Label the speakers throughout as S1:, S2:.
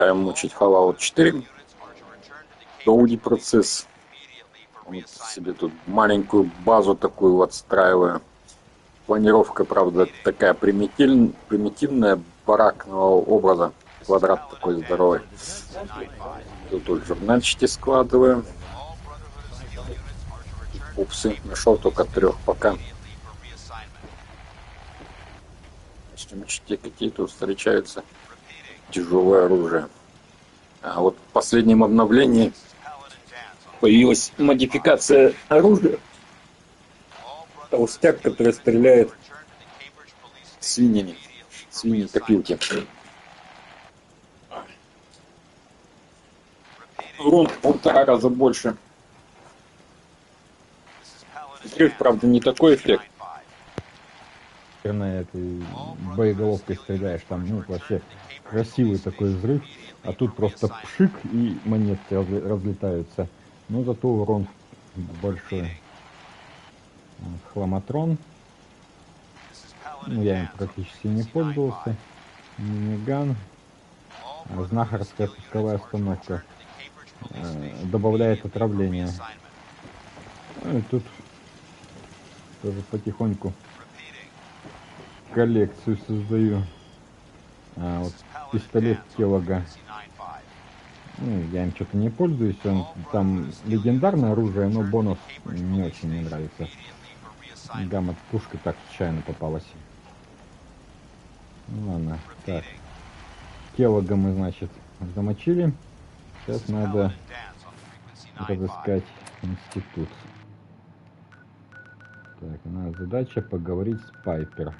S1: Мучить Fallout 4. Долгий процесс. Вот себе тут маленькую базу такую отстраиваю. Планировка, правда, такая примитивная, баракного образа. Квадрат такой здоровый. Тут журнальчики складываю. Пупсы. Нашел только 3 пока. Журнальчики какие-то встречаются. Тяжелое оружие. А вот в последнем обновлении появилась модификация оружия. Толстяк, который стреляет свиньями. Свиньи-копилки. Урон в 1,5 раза больше. Взрыв, правда, не такой эффект.
S2: На этой боеголовкой стреляешь, там, ну, вообще красивый такой взрыв, а тут просто пшик и монетки разлетаются. Но зато урон большой. Хламатрон. Ну, я им практически не пользовался. Миниган. Знахарская пусковая установка. Добавляет отравление. Ну и тут тоже потихоньку коллекцию создаю. Вот пистолет Келлога. Ну, я им что-то не пользуюсь. Он там легендарное оружие, но бонус не очень мне нравится. Гамма пушка так случайно попалась. Ну ладно, так. Келлога мы, значит, замочили. Сейчас надо разыскать институт. Так, у нас задача поговорить с Пайпер.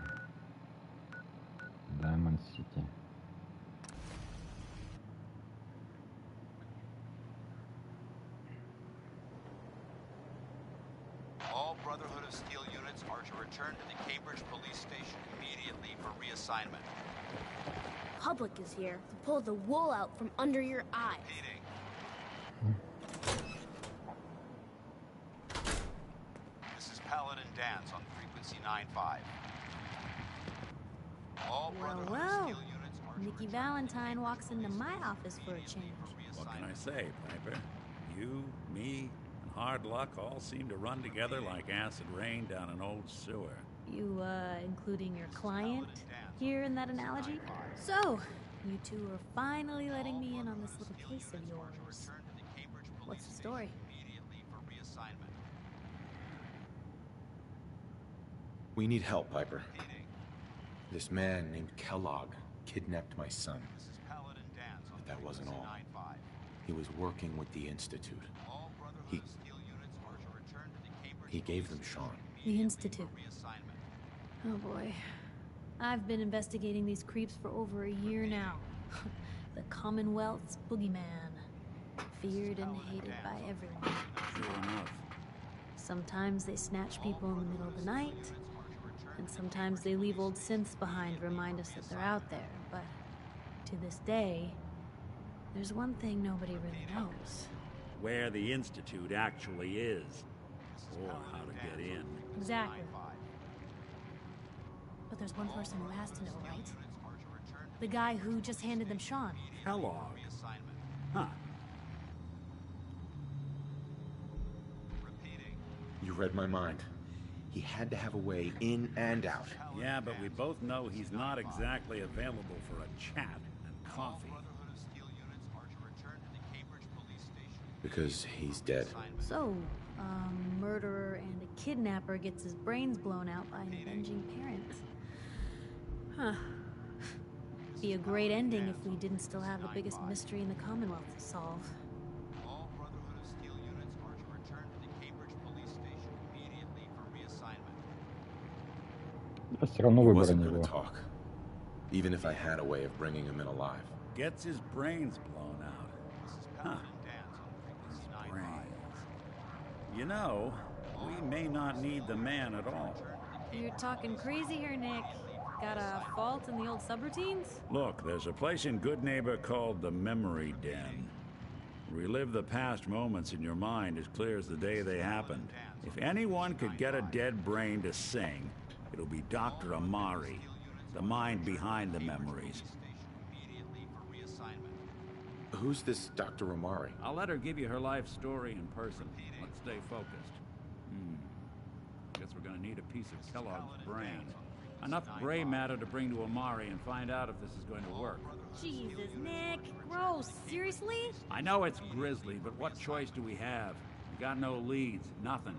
S2: Даймонд Сити.
S3: All Brotherhood of Steel units are to return to the Cambridge police station immediately for reassignment.
S4: Public is here to pull the wool out from under your eyes.
S3: This is Paladin Dance on frequency 95. All Brotherhood of
S4: Well,
S3: Steel units are to
S4: Nikki
S3: return
S4: Valentine walks into my office for a change.
S5: What can I say, Piper? You, me, and hard luck all seem to run together like acid rain down an old sewer.
S4: You, including your client here in that analogy? So, you two are finally letting me in on this little case of yours. What's the story?
S3: immediately for reassignment.
S6: We need help, Piper. This man named Kellogg kidnapped my son.
S3: This is Paladin Dance on
S6: But that wasn't
S3: frequency
S6: all.
S3: 95.
S6: He was working with the Institute.
S3: All Brotherhood
S6: He-
S3: of Steel units are to return to the Cambridge
S6: He gave
S3: police
S6: them Sean.
S4: The Institute.
S3: reassignment.
S4: Oh boy. I've been investigating these creeps for over a year now. The Commonwealth's boogeyman. Feared and hated by everyone.
S5: Sure enough.
S4: Sometimes they snatch people in the middle of the night, and sometimes they leave old synths behind to remind us that they're out there. But to this day, there's one thing nobody really knows.
S5: Where the Institute actually is. Or how to get in.
S4: Exactly. But there's one person who has to know, right? The guy who just handed them Sean.
S5: Kellogg. Huh.
S6: You read my mind. He had to have a way in and out.
S5: Yeah, but we both know he's not exactly available for a chat and coffee.
S3: Brotherhood of Steel units are to return to the Cambridge police station.
S6: Because he's dead.
S4: So, a murderer and a kidnapper gets his brains blown out by an avenging parent. Huh. Be a great ending if we didn't still have the biggest mystery in the Commonwealth to solve.
S3: All Brotherhood of Steel units are to return to the Cambridge police station immediately for reassignment.
S2: А все равно
S6: He
S2: выбора
S6: wasn't
S2: не
S6: gonna
S2: было.
S6: talk. Even if I had a way of bringing him in alive.
S5: Gets his brains blown out.
S3: This is
S5: Huh.
S3: Paladin Dance on frequency 95.
S5: Brains. You know, we may not need the man at all.
S4: You're talking crazy here, Nick. Got a fault in the old subroutines?
S5: Look, there's a place in Good Neighbor called the Memory Den. Relive the past moments in your mind as clear as the day they happened. If anyone could get a dead brain to sing, it'll be Dr. Amari, the mind behind the memories.
S3: Immediately for reassignment.
S6: who's this Dr. Amari?
S5: I'll let her give you her life story in person. Let's stay focused. Guess we're gonna need a piece of Kellogg's brain. Enough gray matter to bring to Amari and find out if this is going to work.
S4: Jesus, Nick. Gross. Seriously?
S5: I know it's grisly, but what choice do we have? We got no leads, nothing.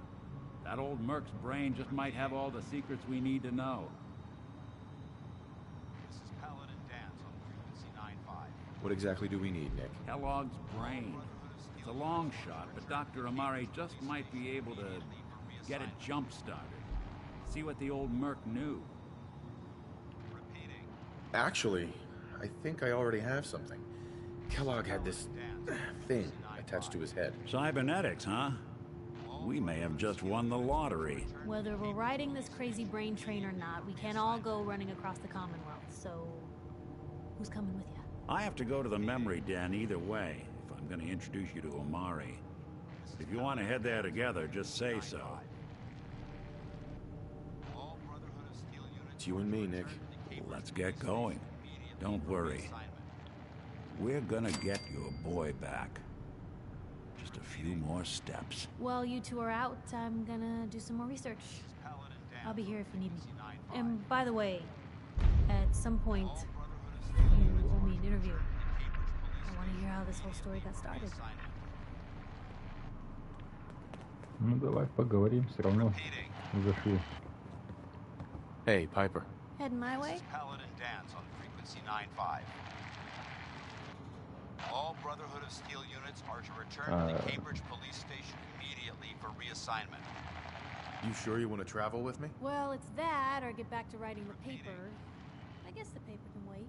S5: That old Merc's brain just might have all the secrets we need to know.
S3: This is Paladin Dance on frequency 95.
S6: What exactly do we need, Nick?
S5: Kellogg's brain. It's a long shot, but Dr. Amari just might be able to get it jump-started. See what the old Merc knew.
S3: Repeating.
S6: Actually, I think I already have something. Kellogg had this thing attached to his head.
S5: Cybernetics, huh? We may have just won the lottery.
S4: Whether we're riding this crazy brain train or not, we can't all go running across the Commonwealth, so... who's coming with you?
S5: I have to go to the memory den either way, if I'm going to introduce you to Amari. If you want to head there together, just say so.
S3: All Brotherhood of Steel units.
S6: It's you and me, Nick.
S5: Let's get going. Don't worry. We're gonna get your boy back. Just a few more steps.
S4: While you two are out, I'm gonna do some more research. I'll be here if you need me. And by the way, at some point, you owe me an interview. I want to hear how this whole story got started.
S2: Ну давай поговорим, все равно зашли.
S6: Hey, Piper.
S4: Heading my way?
S3: Paladin Dance on frequency 95. All Brotherhood of Steel units are to return to the Cambridge Police Station immediately for reassignment.
S6: You sure you want to travel with me?
S4: Well, it's that, or get back to writing the paper. I guess the paper can wait.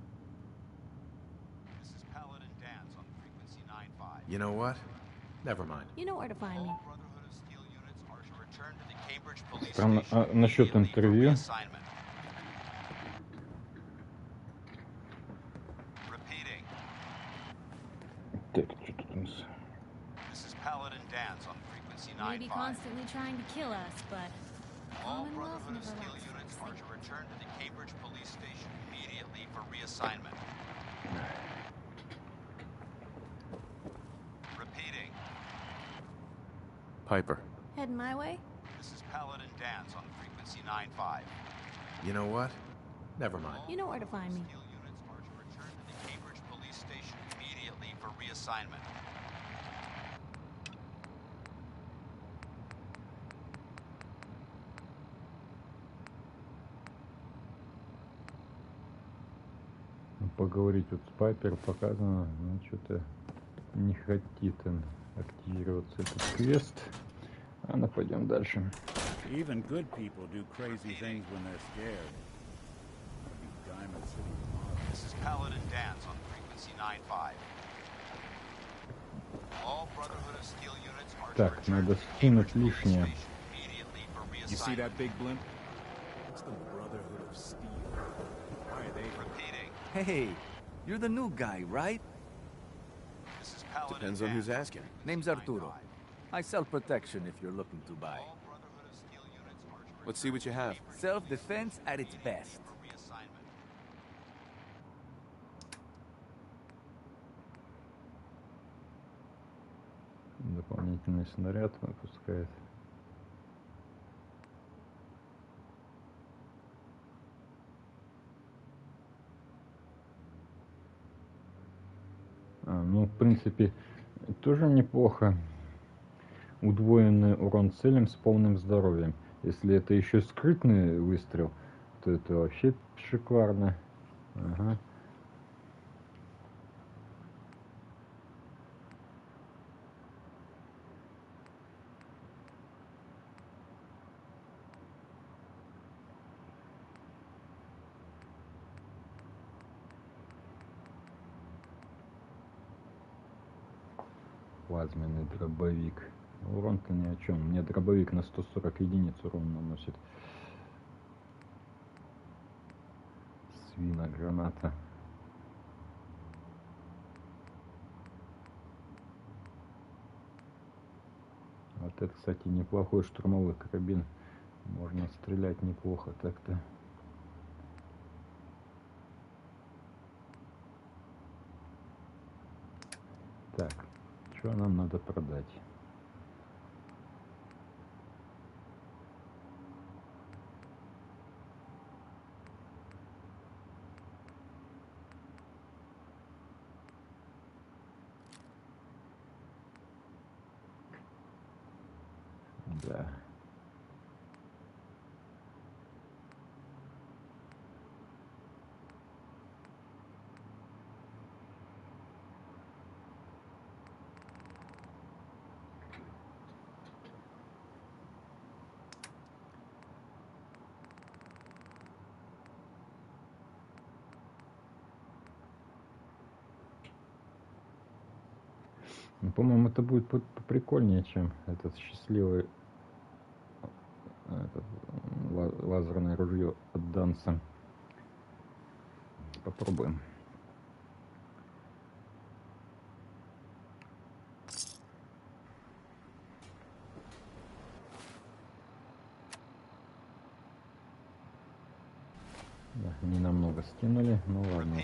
S3: This is Paladin Dance on frequency 95.
S6: You know what? Never mind.
S4: You know where to find me.
S3: All Brotherhood of Steel units are to return to the Cambridge Police
S2: Странно,
S3: Station
S2: насчет
S3: immediately for
S2: интервью.
S3: reassignment. Repeating.
S2: Так, что тут у нас?
S3: This is Paladin Dance on frequency
S4: Maybe
S3: 95.
S4: constantly trying to kill us, but
S3: All
S4: Commonwealth
S3: Brotherhood of
S4: never
S3: Steel
S4: lets
S3: units
S4: us
S3: are
S4: sleep.
S3: to return to the Cambridge Police Station immediately for reassignment. Repeating.
S6: Piper.
S4: Heading my way?
S3: This is Paladin Dance on frequency 95.
S6: You know what? Never mind.
S4: You know where to find me.
S3: Steel units are to return to the Cambridge Police Station immediately for reassignment.
S2: Поговорить вот с Пайпер показано, но что-то не хочет он активироваться этот квест. А ну пойдем дальше.
S5: Even good people do crazy things when they're scared. Diamond City tomorrow.
S3: This is Paladin Dance on frequency 95. All Brotherhood of Steel units are to
S2: Так,
S3: return
S2: надо
S3: to the
S2: скинуть
S3: Cambridge Police
S2: лишнее.
S3: Station immediately for
S7: You see
S3: reassignment.
S7: that big blimp? It's the Brotherhood of Steel. Why are they...
S3: Repeating.
S8: Hey, you're the new guy, right?
S3: This is Paladin
S6: Depends on
S3: Dance
S6: who's asking.
S8: Name's Arturo. I sell protection if you're looking to buy.
S3: All Brotherhood of Steel units are to
S6: Let's see what you have.
S8: Self-defense at its best.
S3: for reassignment.
S2: Дополнительный снаряд выпускает. Ну, в принципе, тоже неплохо. Удвоенный урон целям с полным здоровьем. Если это еще скрытный выстрел, то это вообще шикарно. Ага. Плазменный дробовик. Урон-то ни о чем. Мне дробовик на 140 единиц урон наносит. Свина граната. Вот это, кстати, неплохой штурмовой карабин. Можно стрелять неплохо так-то. Так, что нам надо продать? Да. Ну, по-моему, это будет прикольнее, чем этот счастливый этот, лазерное ружье от Данса. Попробуем. Да, не намного скинули, ну ладно.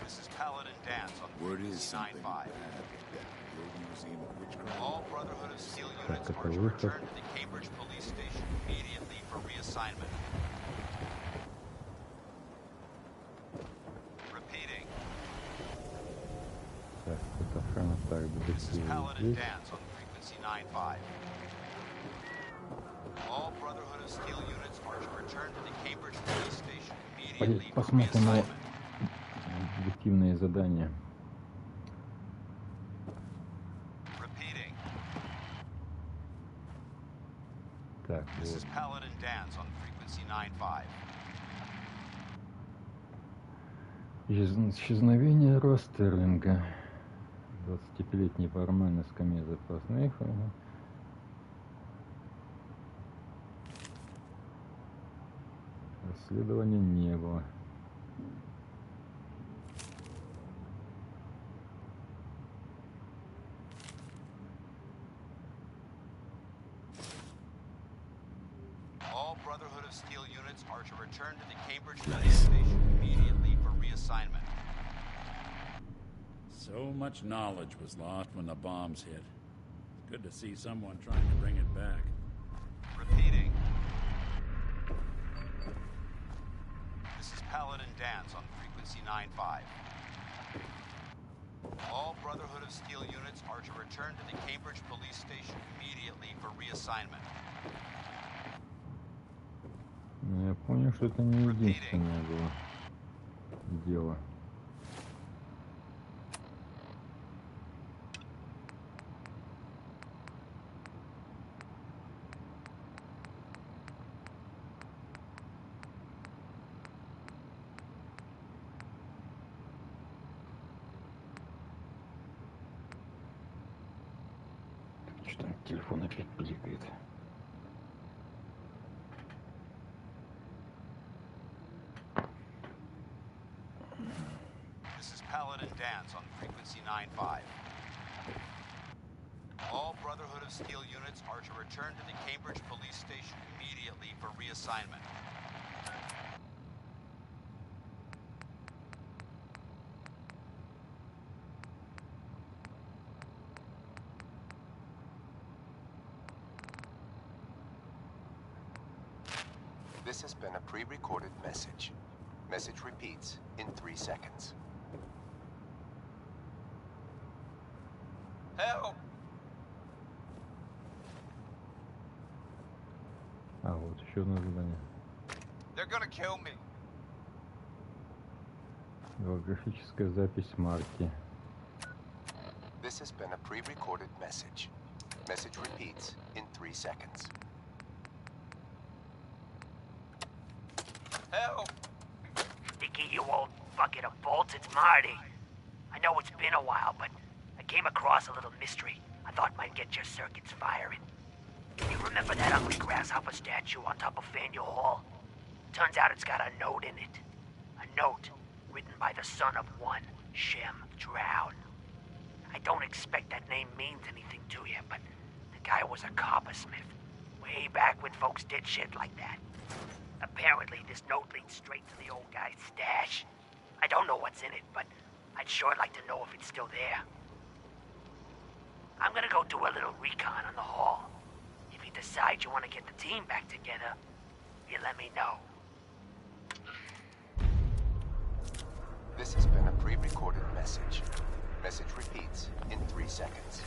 S3: This is Paladin Dance on
S7: Word is something
S3: 95.
S7: bad like that. Your museum of witchcraft.
S3: All Brotherhood of Steel
S2: Так,
S3: units
S2: это
S3: are to
S2: выход.
S3: return to the Cambridge Police Station immediately for reassignment. Repeating.
S2: Так, это охрана. Так,
S3: This is
S2: детективы
S3: Paladin
S2: здесь.
S3: Dance on frequency 95. All Brotherhood of Steel units are to return to the Cambridge Police Station immediately for
S2: Посмотрим его
S3: reassignment.
S2: детективные задания.
S3: Repeating.
S2: Так,
S3: This
S2: вот.
S3: is Paladin Dance on frequency 95.
S2: Исчезновение Ростерлинга. 25-летний бармен на скамье запасных. Расследования не было.
S3: All Brotherhood of Steel units are to return to the Cambridge Police Station immediately for reassignment.
S5: So much knowledge was lost when the bombs hit. It's good to see someone trying to bring it back.
S3: Repeating. This is Paladin Dance on frequency 95. All Brotherhood of Steel units are to return to the Cambridge Police Station immediately for reassignment.
S2: Но я понял, что это не единственное было дело. Что там телефон опять пиликает?
S3: This is Paladin Dance on frequency 95. All Brotherhood of Steel units are to return to the Cambridge Police Station immediately for reassignment.
S9: This has been a pre-recorded message. Message repeats in 3 seconds.
S3: Help!
S2: А, вот еще одно задание.
S3: They're gonna kill me.
S2: Голографическая запись марки.
S9: This has been a pre-recorded message. Message repeats in 3 seconds.
S3: Help!
S10: Dickie, you old bucket of bolts, it's Marty. I know it's been a while, but I came across a little mystery I thought might get your circuits firing. You remember that ugly grasshopper statue on top of Faneuil Hall? Turns out it's got a note in it. A note written by the son of one Shem Drown. I don't expect that name means anything to you, but the guy was a coppersmith. Way back when folks did shit like that. Apparently, this note leads straight to the old guy's stash. I don't know what's in it, but I'd sure like to know if it's still there. I'm gonna go do a little recon on the hall. If you decide you want to get the team back together, you let me know.
S9: This has been a pre-recorded message. Message repeats in 3 seconds.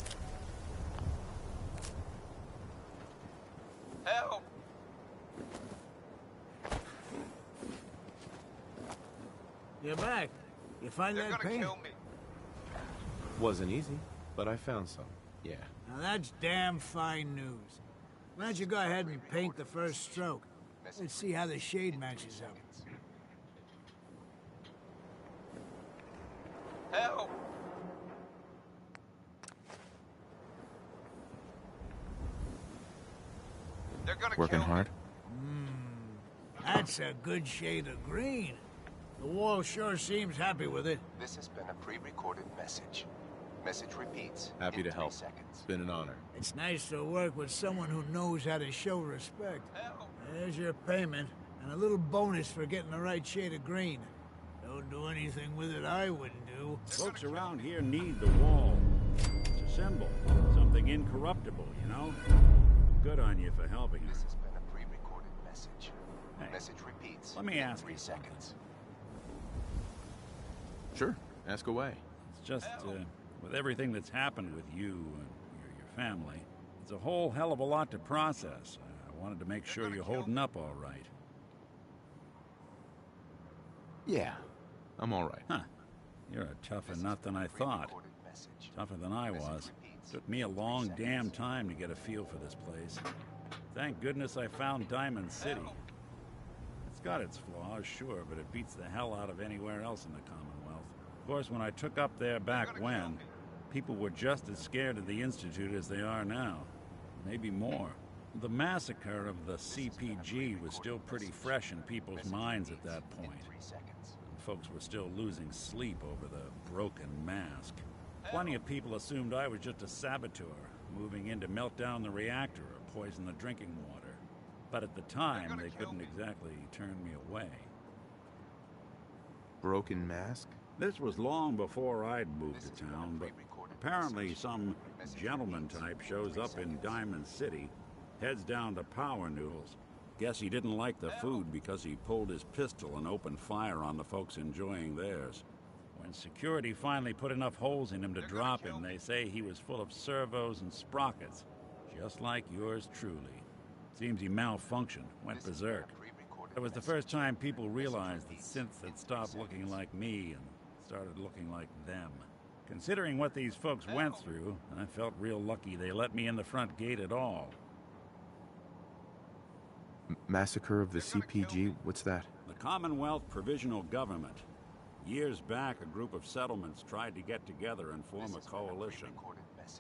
S3: Help!
S11: You're back. You find
S3: They're
S11: that
S3: gonna
S11: paint?
S3: kill me.
S6: Wasn't easy, but I found some. Yeah.
S11: Now that's damn fine news. Why don't you go ahead and paint the first stroke? Let's see how the shade matches up.
S3: Help! They're gonna
S6: Working
S3: kill me.
S6: hard?
S11: That's a good shade of green. The wall sure seems happy with it.
S9: This has been a pre-recorded message. Message repeats
S6: Happy
S9: in
S6: to
S9: 3
S6: help.
S9: seconds.
S6: It's been an honor.
S11: It's nice to work with someone who knows how to show respect.
S3: Help!
S11: There's your payment, and a little bonus for getting the right shade of green. Don't do anything with it I wouldn't do.
S5: Folks around here need the wall. It's a symbol. Something incorruptible, you know? Good on you for helping
S9: This
S5: us.
S9: has been a pre-recorded message.
S5: Hey,
S9: Message repeats
S5: let me
S9: in
S5: ask
S9: 3
S5: you
S9: seconds.
S6: Sure. Ask away.
S5: It's just, with everything that's happened with you and your family, it's a whole hell of a lot to process. I wanted to make sure you're holding up all right.
S6: Yeah. I'm all right.
S5: Huh. You're a tougher nut than I thought.
S9: Pre-recorded message.
S5: Tougher than I was. Took me a long damn time to get a feel for this place. Thank goodness I found Diamond City. It's got its flaws, sure, but it beats the hell out of anywhere else in the Commonwealth. Of course, when I took up there back when, people were just as scared of the Institute as they are now. Maybe more. The massacre of the CPG was still pretty fresh in people's minds at that point. Folks were still losing sleep over the broken mask. Plenty of people assumed I was just a saboteur, moving in to melt down the reactor or poison the drinking water. But at the time, they couldn't exactly turn me away.
S6: Broken mask?
S5: This was long before I'd moved to town, but apparently some gentleman type shows up in Diamond City, heads down to Power Noodles. Guess he didn't like the food because he pulled his pistol and opened fire on the folks enjoying theirs. When security finally put enough holes in him to drop him, they say he was full of servos and sprockets, just like yours truly. Seems he malfunctioned, went berserk. It was the first time people realized that synths had stopped looking like me and started looking like them. Considering what these folks went through, I felt real lucky they let me in the front gate at all.
S6: Massacre of the CPG? What's that?
S5: The Commonwealth Provisional Government. Years back, a group of settlements tried to get together and form a coalition.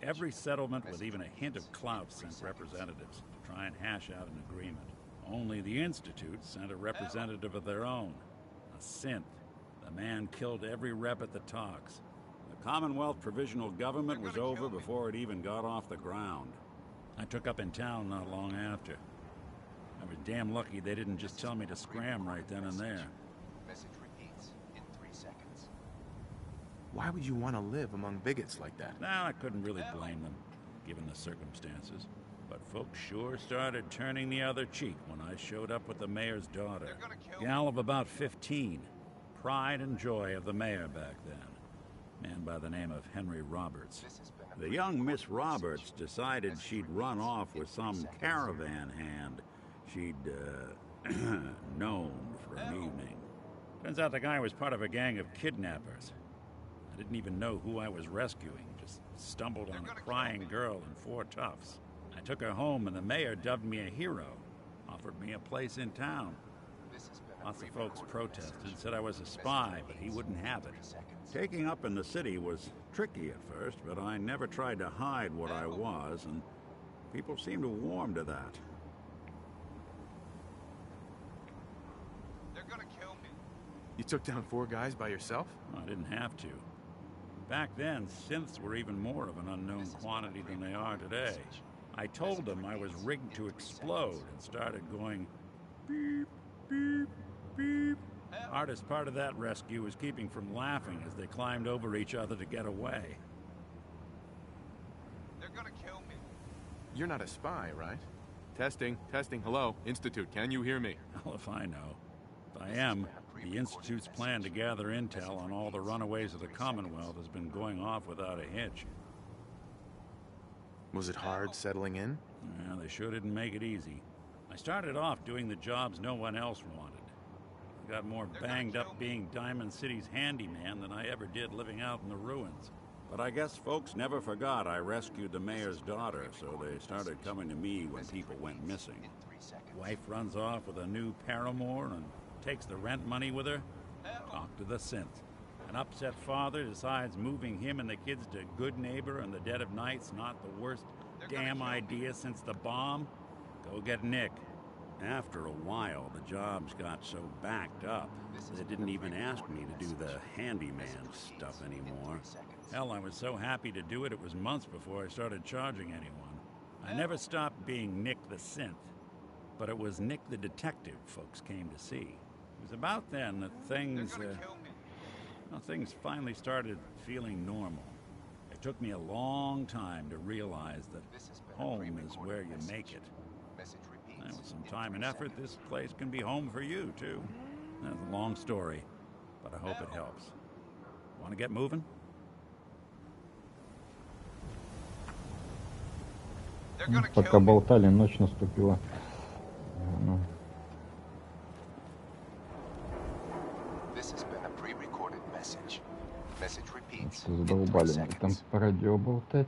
S5: Every settlement with even a hint of clout sent representatives to try and hash out an agreement. Only the Institute sent a representative of their own, a synth. The man killed every rep at the talks. The Commonwealth Provisional Government was over before it even got off the ground. I took up in town not long after. I was damn lucky they didn't just tell me to scram right then and there.
S9: Message repeats in 3 seconds.
S6: Why would you want to live among bigots like that?
S5: Now, I couldn't really blame them, given the circumstances. But folks sure started turning the other cheek when I showed up with the mayor's daughter. Gal of about 15. Pride and joy of the mayor back then. Man by the name of Henry Roberts. The young Miss Roberts decided she'd run off with some caravan hand she'd, known for an evening. Turns out the guy was part of a gang of kidnappers. I didn't even know who I was rescuing, just stumbled on a crying girl and 4 toughs. I took her home and the mayor dubbed me a hero, offered me a place in town. Lots of folks protested, said I was a spy, but he wouldn't have it. Taking up in the city was tricky at first, but I never tried to hide what I was, and people seemed to warm to that.
S3: They're gonna kill me.
S6: You took down 4 guys by yourself?
S5: I didn't have to. Back then, synths were even more of an unknown quantity than they are today. I told them I was rigged to explode and started going beep, beep, beep. Hardest part of that rescue was keeping from laughing as they climbed over each other to get away.
S3: They're gonna kill me.
S6: You're not a spy, right? Testing, testing. Hello, Institute, can you hear me?
S5: Hell if I know. If I am, the Institute's plan to gather intel on all the runaways of the Commonwealth has been going off without a hitch.
S6: Was it hard settling in?
S5: Yeah, they sure didn't make it easy. I started off doing the jobs no one else wanted. I got more banged up being Diamond City's handyman than I ever did living out in the ruins. But I guess folks never forgot I rescued the mayor's daughter, so they started coming to me when people went missing. Wife runs off with a new paramour and takes the rent money with her. Talk to the synth. An upset father decides moving him and the kids to Good Neighbor in the dead of night's not the worst damn idea since the bomb. Go get Nick. After a while, the jobs got so backed up, they didn't even ask me to do the handyman stuff anymore. Hell, I was so happy to do it, it was months before I started charging anyone. I never stopped being Nick the synth, but it was Nick the detective folks came to see. It was about then that things finally started feeling normal. It took me a long time to realize that home is where you make it. And with some time and effort, this place can be home for you, too. That's a long story, but I hope it helps. Want to get moving?
S2: Пока болтали, ночь наступила. Ну. Что задолбали мне там по радио болтать.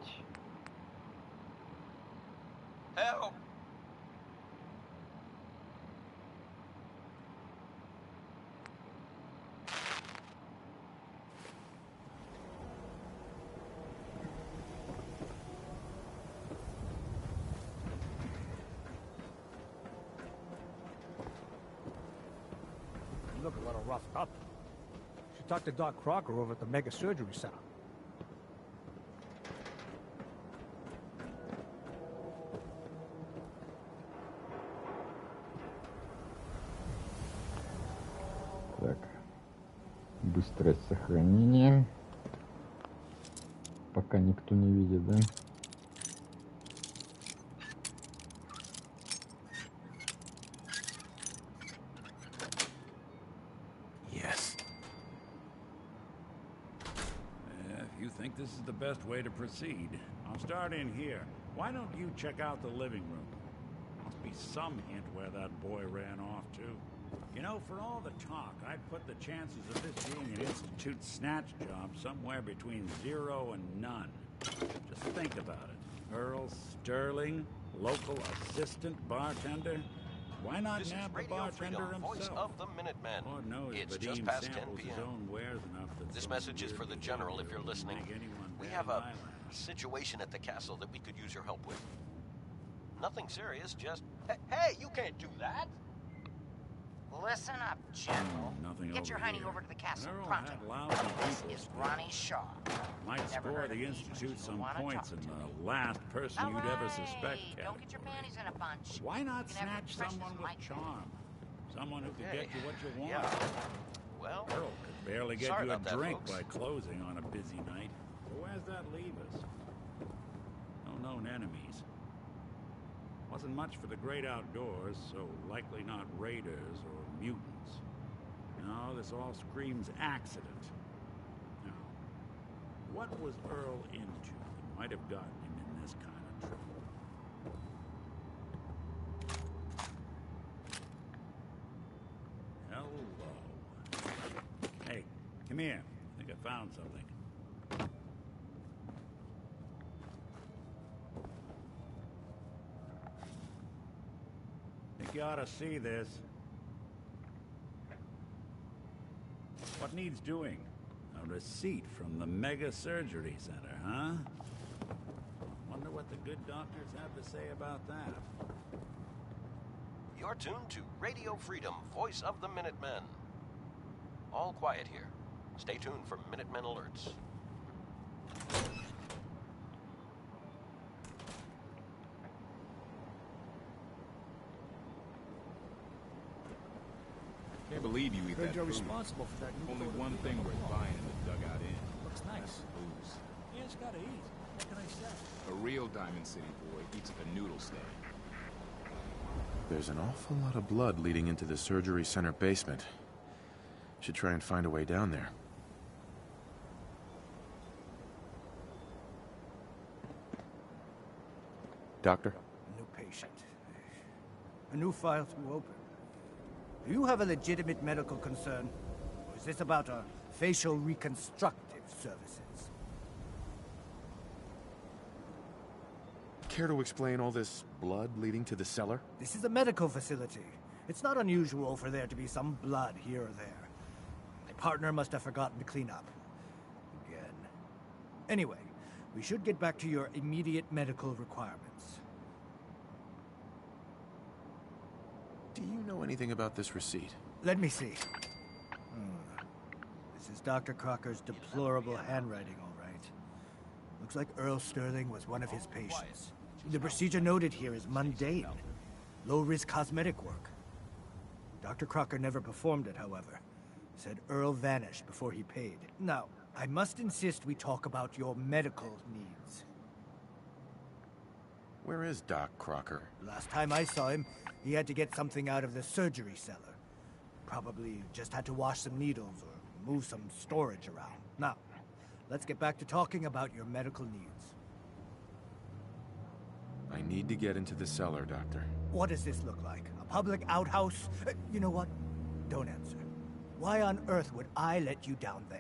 S8: Look a little roughed up. Should talk to Doc Crocker over at the Mega Surgery Center.
S2: Так. Быстрое сохранение. Пока никто не видит, да?
S5: This is the best way to proceed. I'll start in here. Why don't you check out the living room? Must be some hint where that boy ran off to. You know, for all the talk, I'd put the chances of this being an Institute snatch job somewhere between 0 and none. Just think about it. Earl Sterling, local assistant bartender. Why not nab the bartender himself?
S12: Voice of the Minutemen.
S5: Lord knows
S12: It's
S5: Vadim
S12: just past 10
S5: samples his
S12: p.m.
S5: own wares enough that
S12: This
S5: some
S12: message is for the
S5: weird
S12: General if
S5: behavior
S12: you're
S5: would
S12: listening.
S5: make anyone
S12: We
S5: bat
S12: have
S5: an
S12: a
S5: eyelash.
S12: situation at the castle that we could use your help with. Nothing serious, just... Hey, you can't do that!
S10: Listen up, General.
S5: Nothing
S10: Get your
S5: over
S10: hiney
S5: here.
S10: over to the castle
S5: Earl
S10: pronto.
S5: had lousy
S10: This
S5: people
S10: is
S5: still.
S10: Ronnie Shaw.
S5: Might
S10: Never
S5: score
S10: heard of
S5: the
S10: me, but
S5: Institute
S10: you
S5: some
S10: wanna
S5: points
S10: talk
S5: in
S10: to
S5: the last person
S10: All
S5: you'd ever
S10: right,
S5: suspect
S10: don't get your
S5: category.
S10: panties in a bunch.
S5: Why not
S10: You can have
S5: snatch
S10: your
S5: someone
S10: precious
S5: with
S10: mic.
S5: charm? Someone who could
S12: Okay.
S5: get you what you want.
S12: Yeah. Well,
S5: Earl could barely get
S12: sorry
S5: you a
S12: about that,
S5: drink
S12: folks.
S5: by closing on a busy night. So where's that leave us? No known enemies. Wasn't much for the great outdoors, so likely not raiders or mutants. No, this all screams accident. Now, what was Earl into that might have gotten him in this kind of trouble? Hello. Hey, come here. I think I found something. Think you ought to see this. What needs doing? A receipt from the Mega Surgery Center, huh? Wonder what the good doctors have to say about that.
S12: you're tuned to Radio Freedom, voice of the Minutemen. All quiet here. Stay tuned for Minutemen alerts.
S6: Can't believe
S7: believe you eat
S11: Heard
S7: that
S11: you're
S7: food.
S11: responsible for that new
S7: Only
S11: coat of
S7: one thing
S11: paint.
S7: worth buying in the dugout inn.
S11: Looks nice.
S7: Booze.
S11: Yeah, it's gotta eat. What can I say?
S7: A real Diamond City boy eats at the noodle stand.
S6: There's an awful lot of blood leading into the surgery center basement. Should try and find a way down there. Doctor?
S8: A new patient. A new file to open. Do you have a legitimate medical concern? Or is this about a facial reconstructive services?
S6: Care to explain all this blood leading to the cellar?
S8: This is a medical facility. It's not unusual for there to be some blood here or there. My partner must have forgotten to clean up. Again. Anyway, we should get back to your immediate medical requirements.
S6: Do you know anything about this receipt?
S8: Let me see. This is Dr. Crocker's deplorable handwriting, all right. Looks like Earl Sterling was one of his patients. The procedure noted here is mundane. Low-risk cosmetic work. Dr. Crocker never performed it, however. Said Earl vanished before he paid. Now, I must insist we talk about your medical needs.
S6: Where is Doc Crocker?
S8: Last time I saw him, he had to get something out of the surgery cellar. Probably just had to wash some needles or move some storage around. Now, let's get back to talking about your medical needs.
S6: I need to get into the cellar, Doctor.
S8: What does this look like? A public outhouse? You know what? Don't answer. Why on earth would I let you down there?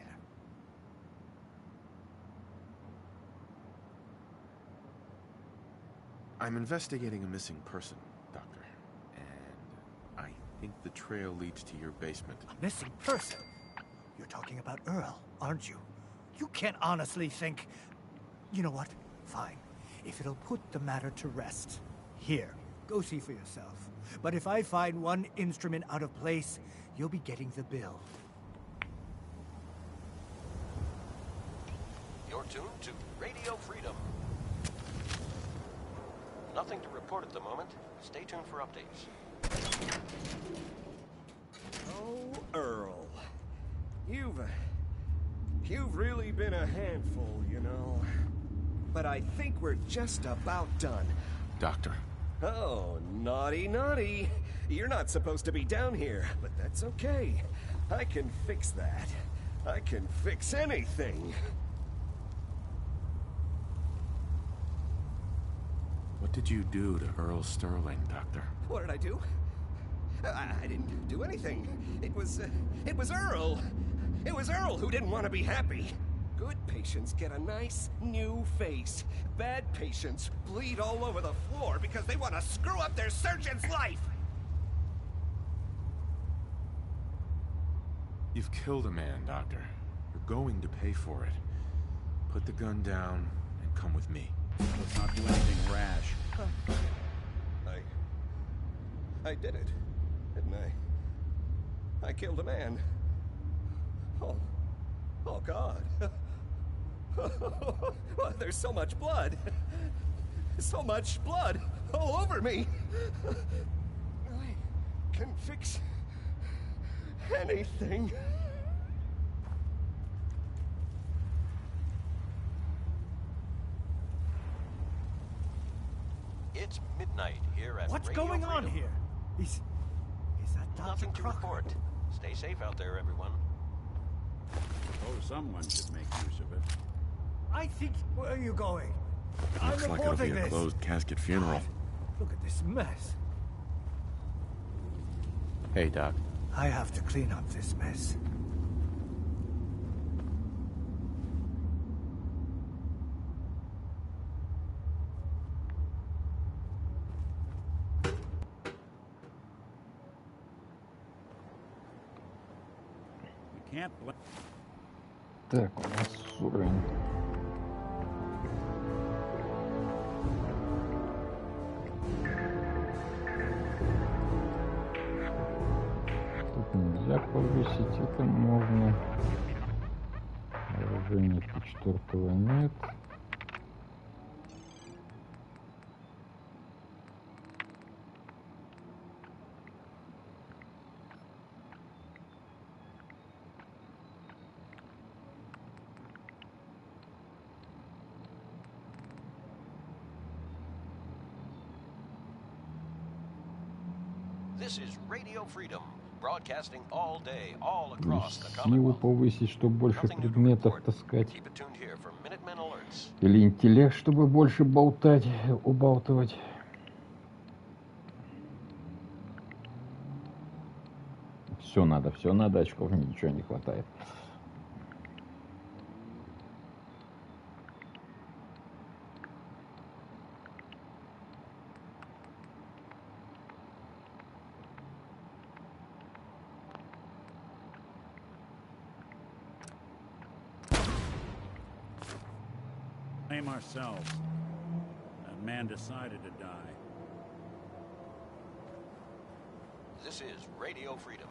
S6: I'm investigating a missing person, Doctor. And I think the trail leads to your basement.
S8: A missing person? You're talking about Earl, aren't you? You can't honestly think... You know what? Fine. If it'll put the matter to rest. Here, go see for yourself. But if I find one instrument out of place, you'll be getting the bill.
S12: You're tuned to Radio Freedom. Nothing to report at the moment. Stay tuned for updates.
S13: Oh, Earl. You've really been a handful, you know. But I think we're just about done.
S6: Doctor.
S13: Oh, naughty, naughty. You're not supposed to be down here, but that's okay. I can fix that. I can fix anything.
S6: What did you do to Earl Sterling, Doctor?
S13: What did I do? I didn't do anything. It was Earl. It was Earl who didn't want to be happy. Good patients get a nice, new face. Bad patients bleed all over the floor because they want to screw up their surgeon's life!
S6: You've killed a man, Doctor. You're going to pay for it. Put the gun down and come with me.
S5: Let's not do anything rash.
S13: I did it, didn't I? I killed a man. Oh God. Well, there's so much blood. So much blood all over me. I can fix anything.
S12: It's midnight here at
S8: What's
S12: Radio
S8: going on
S12: Freedom.
S8: here? Is that Dr.
S12: Nothing to
S8: Crocker?
S12: report. Stay safe out there, everyone.
S5: Suppose someone should make use of it.
S8: I think... Where are you going? I'm
S6: Looks like it'll be
S8: reporting
S6: a
S8: this.
S6: closed casket funeral.
S8: Look at this mess.
S6: Hey, Doc.
S8: I have to clean up this mess.
S5: You can't blame...
S2: Так, у нас уровень. Тут нельзя повысить, это можно. Вооружение П4 нет.
S12: This is Radio Freedom, broadcasting all day, all across the
S2: Силу
S12: Commonwealth.
S2: повысить, чтобы больше предметов таскать.
S12: Keep it tuned here for Minutemen alerts.
S2: Или интеллект, чтобы больше болтать, убалтывать. Все надо, очков ничего не хватает.
S5: Blame ourselves. That man decided to die.
S12: This is Radio Freedom.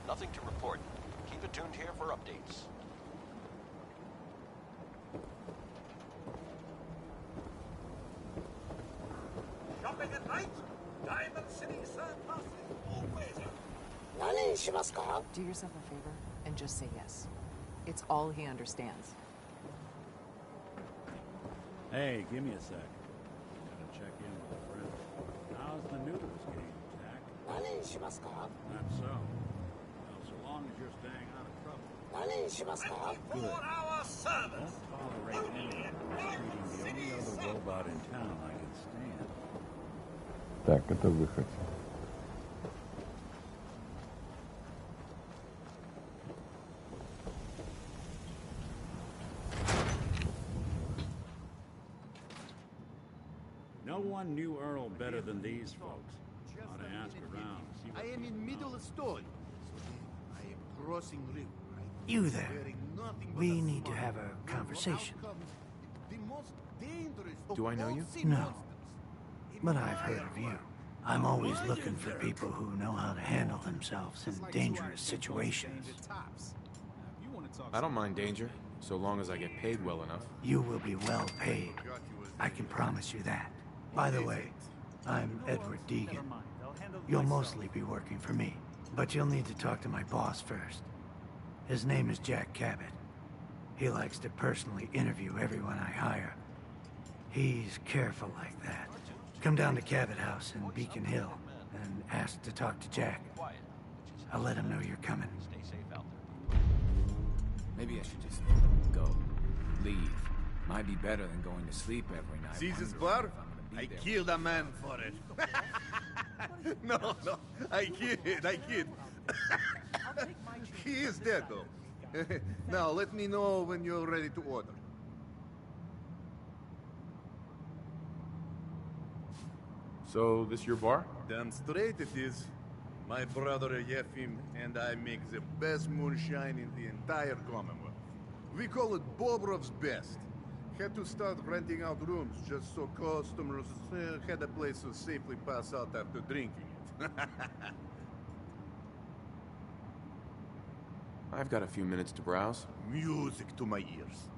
S12: Nothing to report. Keep it tuned here for updates.
S11: Shopping at night? Diamond City Surplus is always open.
S14: Do yourself a favor and just say yes. It's all he understands.
S5: Hey, give me a sec. Gotta check in with a friend. How's the noodles game, Zach? Not so. Well, so long as you're staying out of trouble. Good.
S11: 24-hour service.
S5: Don't tolerate anyone mistreating the only other robot in town I can stand.
S2: Так, это выход.
S5: No one knew Earl better than these folks. Ought to ask around. See what
S15: I am in middle of stone. So I am crossing river.
S8: You there. We need to have a conversation.
S15: The most dangerous
S6: Do I know you?
S8: No. But I've heard of you. I'm always looking for people who know how to handle themselves in dangerous situations.
S6: I don't mind danger, so long as I get paid well enough.
S8: You will be well paid. I can promise you that. By the way, I'm Edward Deegan. You'll mostly be working for me, but you'll need to talk to my boss first. His name is Jack Cabot. He likes to personally interview everyone I hire. He's careful like that. Come down to Cabot House in Beacon Hill and ask to talk to Jack. I'll let him know you're coming.
S16: Maybe I should just go. Leave. Might be better than going to sleep every night.
S15: Caesar's bar? I killed a man for it. No, I kid. He is dead, though. Now, let me know when you're ready to order.
S6: So, this your bar?
S15: Damn straight it is. My brother Yefim and I make the best moonshine in the entire Commonwealth. We call it Bobrov's Best. Had to start renting out rooms just so customers had a place to safely pass out after drinking it.
S6: I've got a few minutes to browse.
S15: Music to my ears.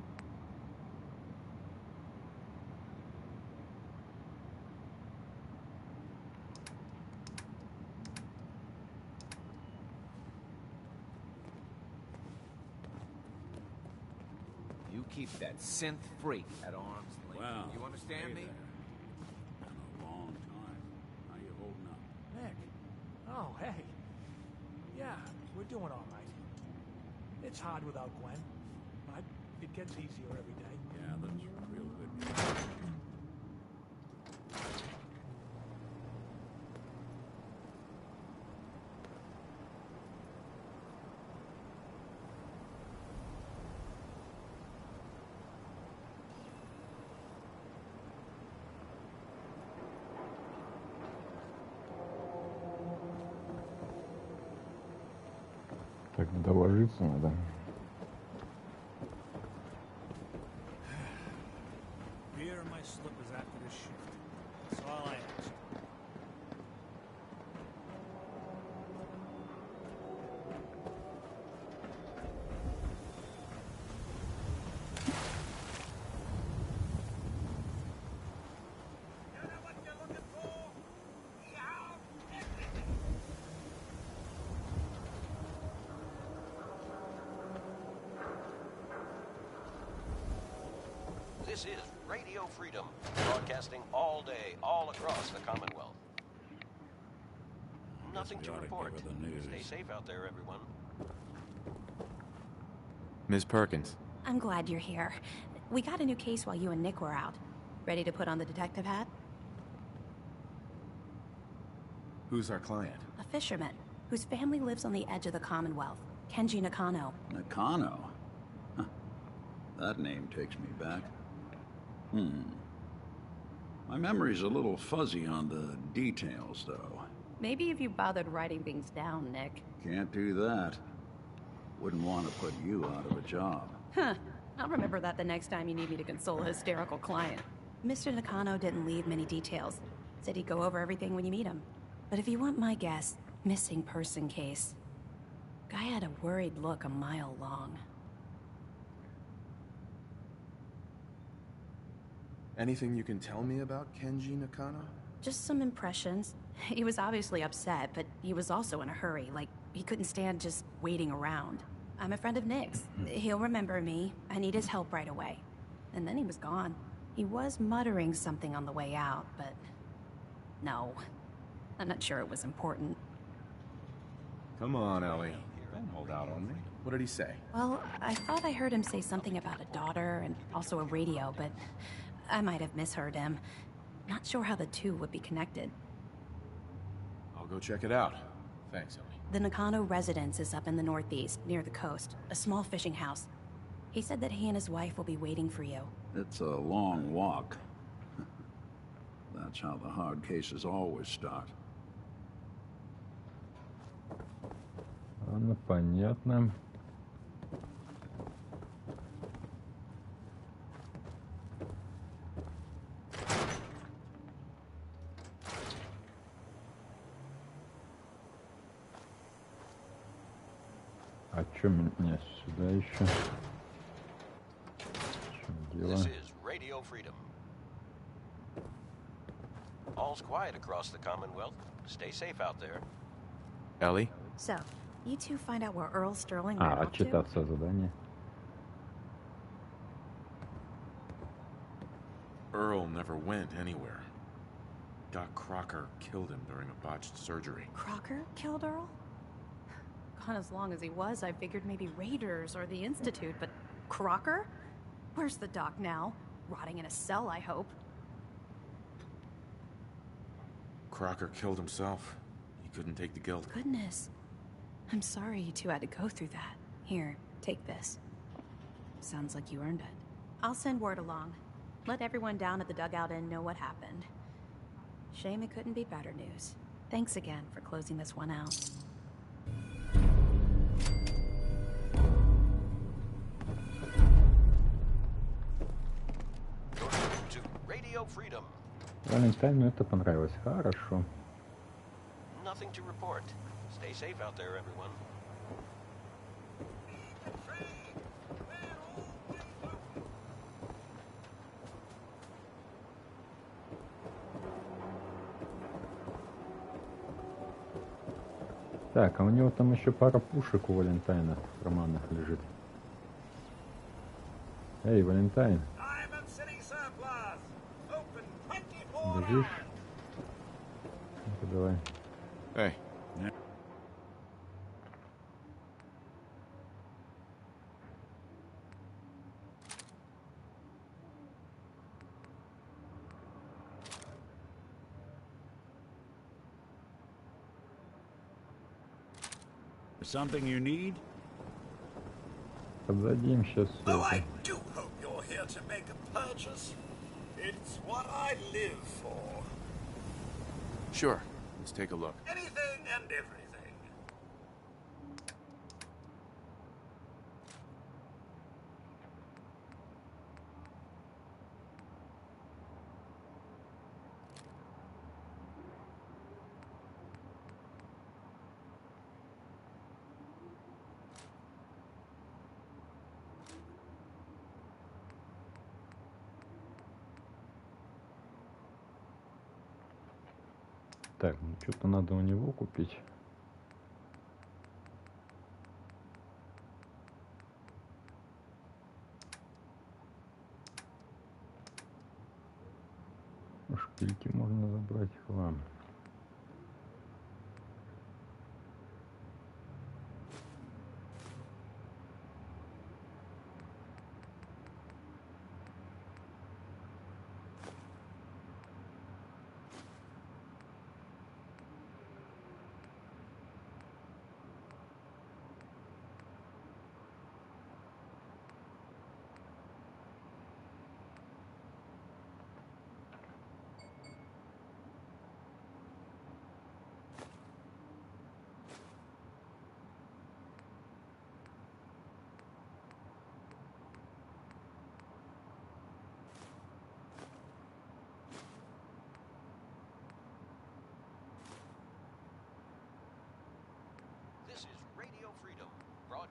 S16: You keep that synth freak at arm's length.
S5: Well,
S16: you understand me?
S5: Been a long time. How you holding up?
S11: Nick. Oh, hey. Yeah, we're doing all right. It's hard without Gwen, but it gets easier every day.
S5: Yeah, that's real good.
S2: Так, доложиться надо.
S11: Beer and my slippers after this shift. That's all I ask.
S12: This is Radio Freedom, broadcasting all day, all across the Commonwealth. Nothing
S5: we
S12: to
S5: ought to give
S12: report.
S5: her the news.
S12: Stay safe out there, everyone.
S6: Ms. Perkins.
S17: I'm glad you're here. We got a new case while you and Nick were out. Ready to put on the detective hat?
S6: Who's our client?
S17: A fisherman, whose family lives on the edge of the Commonwealth. Kenji Nakano.
S18: Nakano? Huh. That name takes me back. My memory's a little fuzzy on the details, though.
S17: Maybe if you bothered writing things down, Nick.
S18: Can't do that. Wouldn't want to put you out of a job.
S17: Huh. I'll remember that the next time you need me to console a hysterical client. Mr. Nakano didn't leave many details. Said he'd go over everything when you meet him. But if you want my guess, missing person case. Guy had a worried look a mile long.
S6: Anything you can tell me about Kenji Nakano?
S17: Just some impressions. He was obviously upset, but he was also in a hurry, like he couldn't stand just waiting around. I'm a friend of Nick's. He'll remember me. I need his help right away. And then he was gone. He was muttering something on the way out, but... no. I'm not sure it was important.
S6: Come on, Ellie. Don't hold out on me. What did he say?
S17: Well, I thought I heard him say something about a daughter and also a radio, but I might have misheard him. Not sure how the two would be connected.
S6: I'll go check it out. Thanks, Ellie.
S17: The Nakano residence is up in the northeast, near the coast. A small fishing house. He said that he and his wife will be waiting for you.
S18: It's a long walk. That's how the hard cases always start.
S2: Ладно, понятно. А чё меня сюда еще? В чём дело?
S12: This is Radio Freedom. All's quiet across the Commonwealth. Stay safe out there.
S6: Ellie?
S17: So, you two find out where Earl Sterling ran off to?
S2: Отчитаться задание.
S6: Earl never went anywhere. Doc Crocker killed him during a botched surgery.
S17: Crocker killed Earl? Gone as long as he was, I figured maybe Raiders or the Institute, but Crocker? Where's the doc now? Rotting in a cell, I hope.
S6: Crocker killed himself. He couldn't take the guilt.
S17: Goodness. I'm sorry you two had to go through that. Here, take this. Sounds like you earned it. I'll send word along. Let everyone down at the dugout inn know what happened. Shame it couldn't be better news. Thanks again for closing this one out.
S12: To Radio Freedom.
S2: Валентайну это понравилось. Хорошо.
S12: Nothing to report. Stay safe out there, everyone.
S2: Так, а у него там еще пара пушек у Валентайна в карманах лежит. Эй, Валентайн. Бежишь? Ну-ка, давай.
S6: Эй.
S5: Something you need?
S2: Поддадим сейчас.
S19: Oh, I do hope you're here to make a purchase. It's what I live for.
S6: Sure. Let's take a look.
S19: Anything and everything.
S2: Так, ну что-то надо у него купить. Шпильки можно забрать, хлам.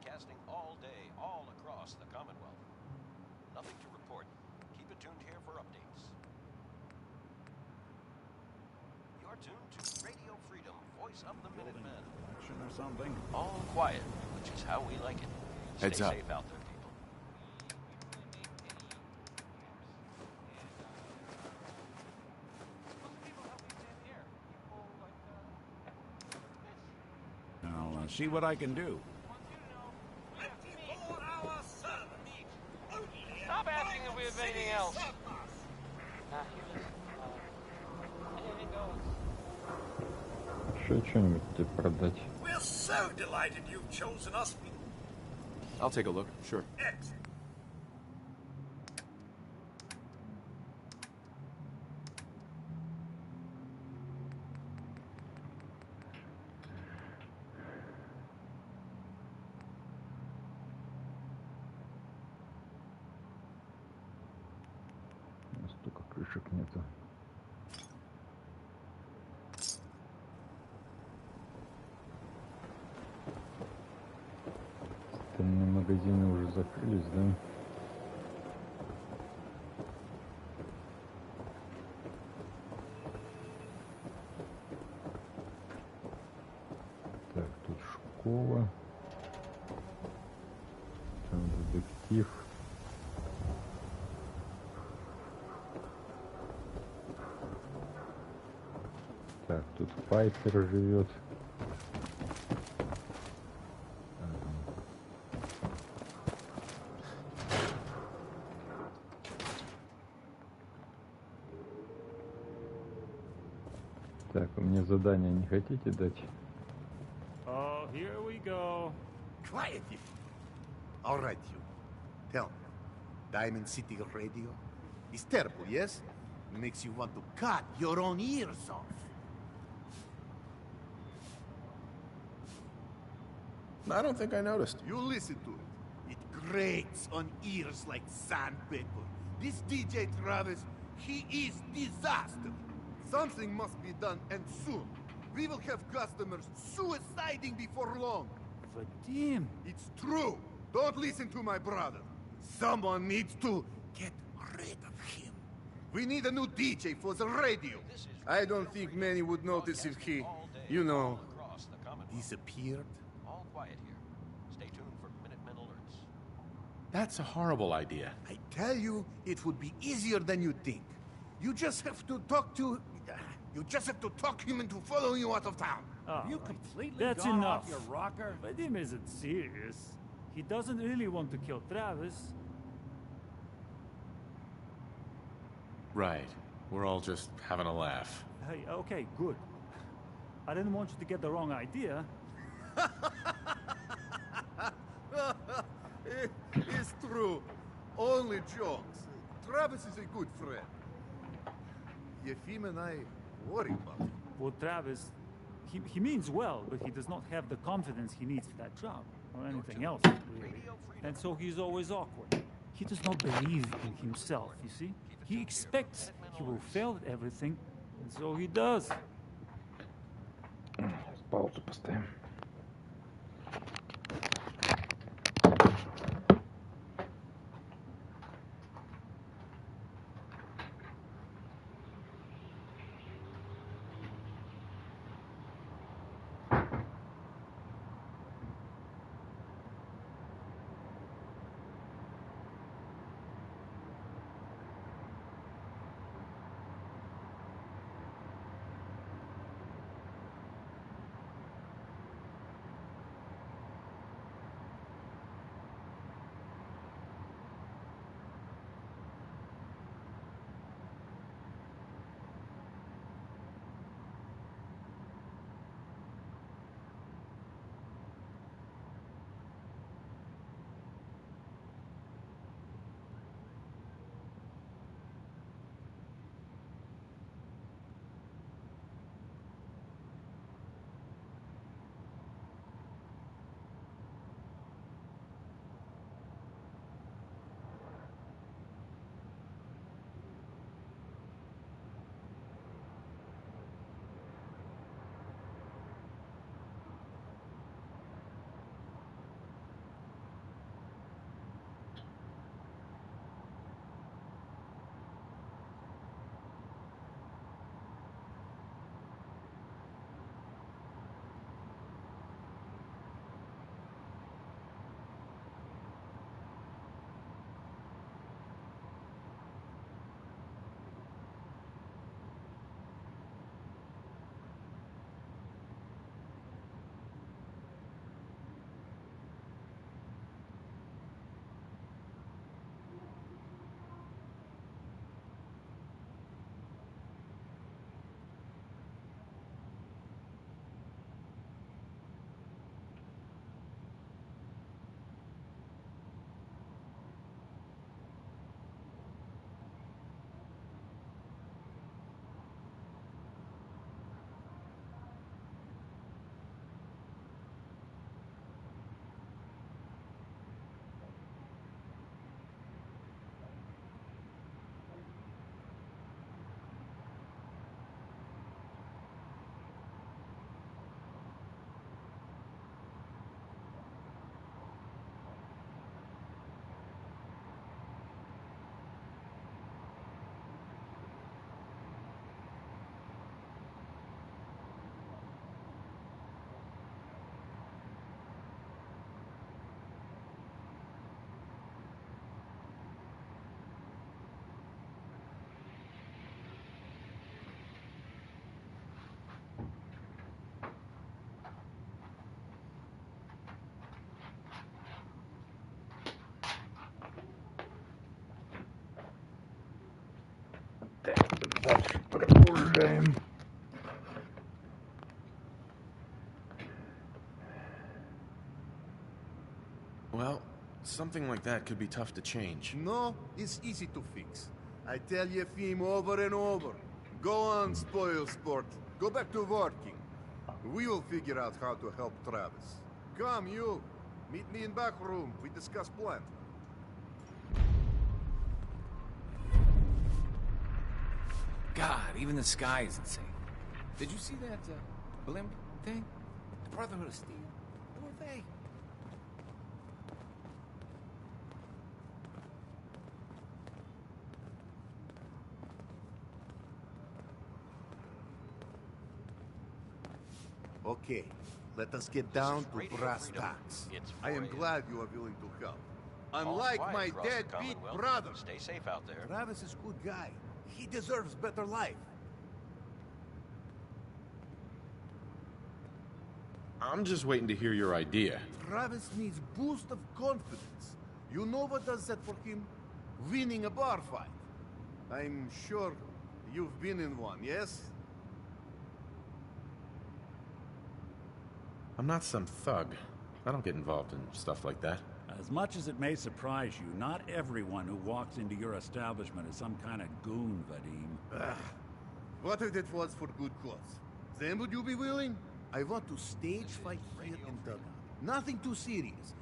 S12: broadcasting all day, all across the Commonwealth. Nothing to report. Keep it tuned here for updates. You're tuned to Radio Freedom, voice of the Minutemen.
S5: Action or something?
S12: All quiet, which is how we like it.
S6: Heads
S12: Stay
S6: up.
S12: safe out there, people.
S5: I'll see what I can do.
S20: Stop asking if we have anything else.
S2: Еще что-нибудь тебе продать?
S19: We're so delighted you've chosen us.
S6: I'll take a look, sure.
S19: Excellent.
S2: Столько крышек нету. Остальные магазины уже закрылись, да? Так, тут школа. Там детектив. Так, тут Пайпер живет. Так, вы мне задание не хотите дать?
S11: Oh, here we go.
S15: Quiet you. All right, you. Tell me. Diamond City Radio? It's terrible, yes? Makes you want to cut your own ears off.
S6: I don't think I noticed.
S15: You listen to it. It grates on ears like sandpaper. This DJ Travis, he is disaster. Something must be done, and soon. We will have customers suiciding before long.
S11: Vadim!
S15: It's true. Don't listen to my brother. Someone needs to get rid of him. We need a new DJ for the radio. I don't think many would notice if he, you know, disappeared.
S12: All quiet here. Stay tuned for Minutemen alerts.
S6: That's a horrible idea.
S15: I tell you, it would be easier than you think. You just have to talk to... You just have to talk him into following you out of town.
S11: Oh, You completely
S20: That's
S11: gone
S20: enough.
S11: off your rocker?
S20: Vadim isn't serious. He doesn't really want to kill Travis.
S6: Right. We're all just having a laugh.
S20: Hey, okay, good. I didn't want you to get the wrong idea.
S15: It's true. Only jokes. Travis is a good friend. Yefim and I worry about him.
S20: Well, Travis, he means well, but he does not have the confidence he needs for that job, or anything else, really. And so he's always awkward. He does not believe in himself, you see? He expects he will fail at everything, and so he does.
S2: Паузу поставим. Дальше продолжаем.
S6: Well, something like that could be tough to change.
S15: No, it's easy to fix. I tell Yefim over and over. Go on, spoil sport. Go back to working. We will figure out how to help Travis. Come, you. Meet me in back room. We discuss plan.
S16: God, even the sky is insane. Did you see that blimp thing? The Brotherhood of Steel? Who are they?
S15: Okay, let us get down to brass tacks. I am glad you are willing to help. Unlike my deadbeat brother.
S12: Stay safe out there.
S15: Travis is a good guy. He deserves better life.
S6: I'm just waiting to hear your idea.
S15: Travis needs boost of confidence. You know what does that for him? Winning a bar fight. I'm sure you've been in one, yes?
S6: I'm not some thug. I don't get involved in stuff like that.
S5: As much as it may surprise you, not everyone who walks into your establishment is some kind of goon, Vadim.
S15: What if it was for good cause? Then would you be willing? I want to stage fight here in Dugout. Nothing too serious.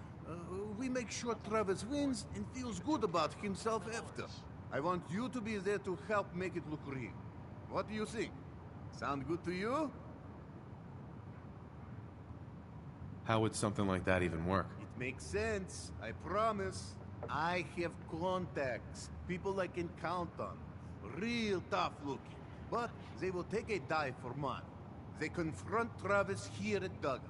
S15: We make sure Travis wins and feels good about himself after. I want you to be there to help make it look real. What do you think? Sound good to you?
S6: How would something like that even work?
S15: It makes sense, I promise. I have contacts, people I can count on. Real tough looking, but they will take a dive for money. They confront Travis here at Dugout.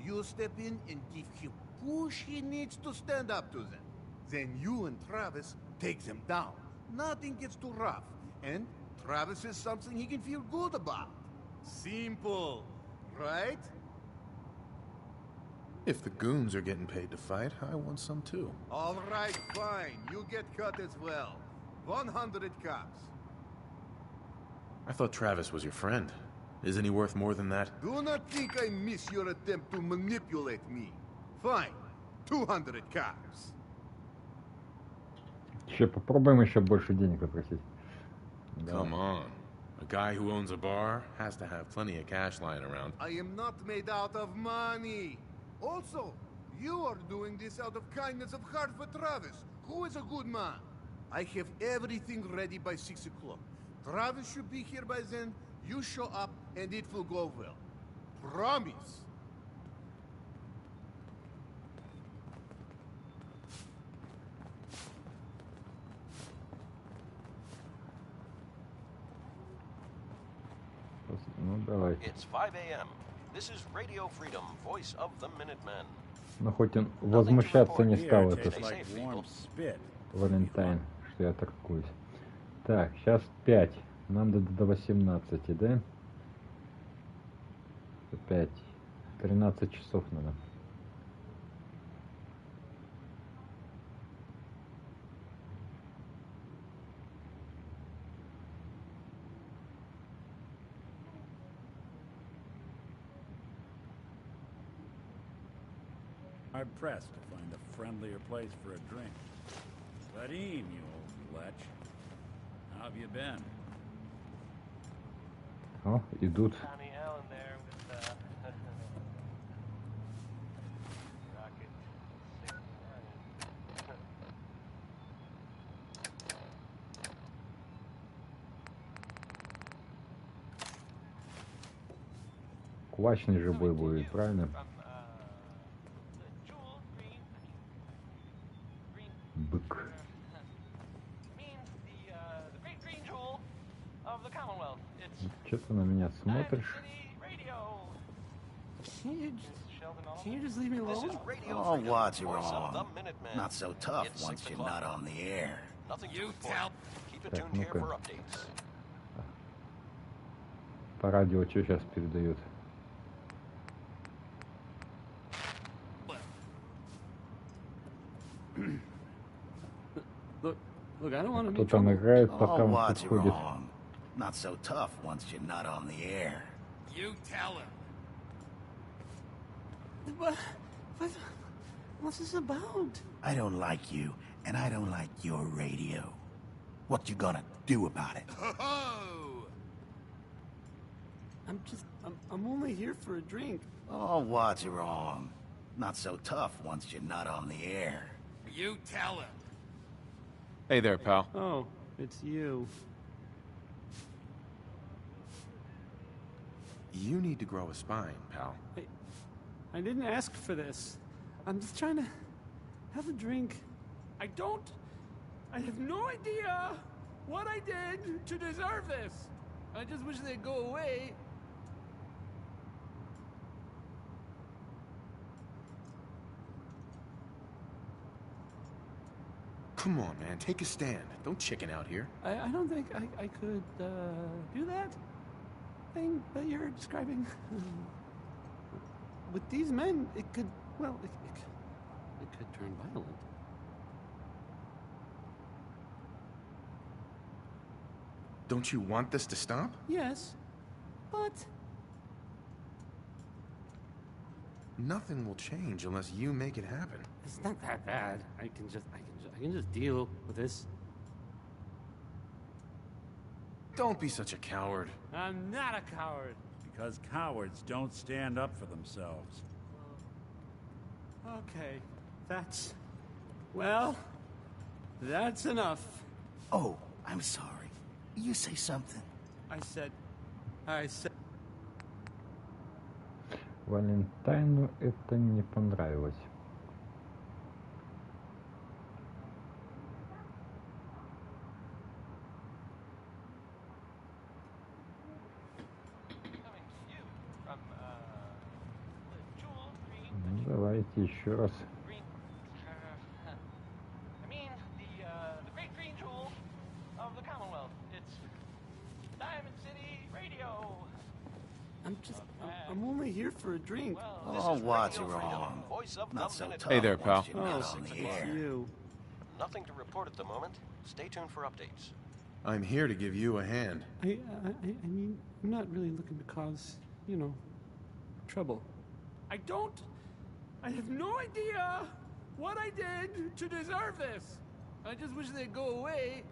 S15: You step in and give him push he needs to stand up to them. Then you and Travis take them down. Nothing gets too rough, and Travis is something he can feel good about. Simple, right?
S6: If the goons are getting paid to fight, I want some too.
S15: All right, fine. You get cut as well. 100 cops.
S6: I thought Travis was your friend. Isn't he worth more than that?
S15: Do not think I miss your attempt to manipulate me. Fine. 200 cops.
S2: Еще попробуем еще больше денег попросить.
S6: Come on. A guy who owns a bar has to have plenty of cash lying around.
S15: I am not made out of money. Also, you are doing this out of kindness of heart for Travis, who is a good man. I have everything ready by 6 o'clock. Travis should be here by then. You show up, and it will go well. Promise.
S2: Ну, давайте.
S12: It's 5 a.m. This is Radio Freedom, voice of the Minutemen.
S2: Но хоть он возмущаться не стал, этот
S5: Like warm spit.
S2: Валентайн, что я торгуюсь. Так, сейчас 5. Нам до 18, да? 5. 13 часов надо.
S5: Hard pressed to find a friendlier place for a drink. Vadim, you old lech. How have you been?
S2: О, идут. Кулачный же бой будет, правильно? Бык. Что ты на меня смотришь?
S21: Can you just leave me alone? Oh, what's wrong? Not so tough once you're not on the air.
S12: You tell. Keep it tuned here for updates.
S2: По радио что сейчас передают?
S21: Look, I don't want to
S2: Кто там играет, пока он подходит?
S21: Not so tough once you're not on the air.
S19: You tell him.
S21: What's this about? I don't like you, and I don't like your radio. What you gonna do about it?
S1: I'm only here for a drink.
S21: Oh, what's wrong? Not so tough once you're not on the air.
S19: You tell him.
S6: Hey there, pal.
S1: Oh, it's you.
S6: You need to grow a spine, pal.
S1: I didn't ask for this. I'm just trying to have a drink. I have no idea what I did to deserve this. I just wish they'd go away.
S6: Come on, man. Take a stand. Don't chicken out here.
S1: I don't think I could do that thing that you're describing. With these men, it could, well, it could turn violent.
S6: Don't you want this to stop?
S1: Yes, but
S6: Nothing will change unless you make it happen.
S1: it's not that bad. I can just deal with this.
S6: Don't be such a coward.
S1: I'm not a coward.
S5: Because cowards don't stand up for themselves.
S1: Okay, that's enough.
S21: Oh, I'm sorry. You say something.
S1: I said.
S2: Валентайну это не понравилось. Ну, давайте еще раз.
S22: I mean, the great green jewel of the Commonwealth. It's Diamond City Radio.
S1: I'm only here for a drink.
S21: Oh, what's wrong? Not so tough.
S6: Hey there, pal.
S21: once you're not on the air.
S1: You.
S12: Nothing to report at the moment. Stay tuned for updates.
S6: I'm here to give you a hand.
S1: I mean, I'm not really looking to cause, trouble. I have no idea what I did to deserve this. I just wish they'd go away.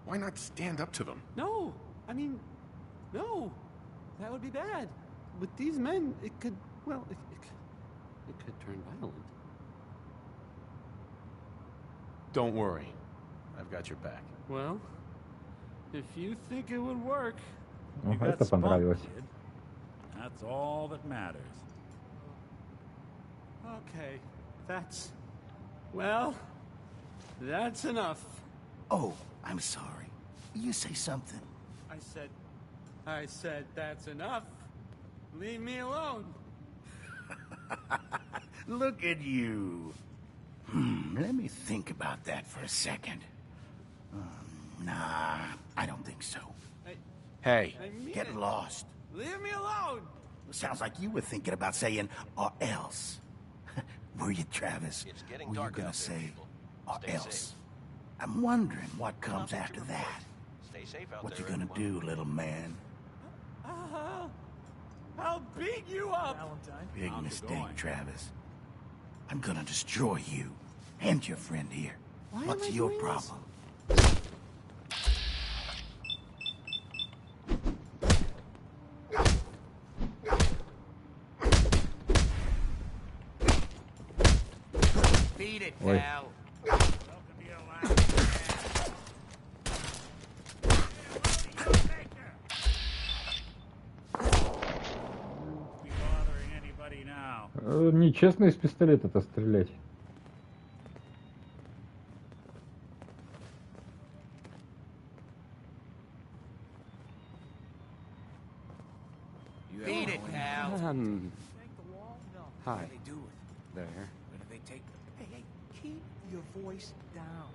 S6: Why not stand up to them?
S1: No, no, that would be bad. With these men, it could turn violent.
S6: Don't worry. I've got your back.
S1: Well, if you think it would work.
S2: Ну,
S5: You got
S2: это
S5: spunk,
S2: понравилось.
S5: kid. That's all that matters.
S1: Okay, that's enough.
S21: Oh, I'm sorry. You say something.
S1: I said that's enough. Leave me alone.
S21: Look at you. Let me think about that for a second. Nah, I don't think so.
S6: Hey.
S1: I mean
S21: Get
S1: it.
S21: lost.
S1: Leave me alone.
S21: Sounds like you were thinking about saying, or else. Were you, Travis?
S12: It's getting
S21: Were you
S12: dark
S21: gonna
S12: out there,
S21: say,
S12: people.
S21: or
S12: Stay
S21: else?
S12: safe.
S21: I'm wondering what comes after that.
S12: Stay safe out
S21: What
S12: there.
S21: you gonna
S12: everyone.
S21: do, little man?
S1: I'll beat you up.
S11: Valentine.
S21: Big
S5: How's it
S21: mistake,
S5: going?
S21: Travis. I'm gonna destroy you and your friend here.
S1: Why am
S21: What's
S1: I
S21: your
S1: doing this?
S21: problem?
S13: Beat it,
S2: Ой.
S13: pal.
S5: Be bothering anybody now.
S2: Нечестно из пистолета-то стрелять.
S13: Beat it, pal.
S1: Hi.
S16: They do it.
S1: There.
S16: Where do they take them?
S11: Hey, keep your voice down.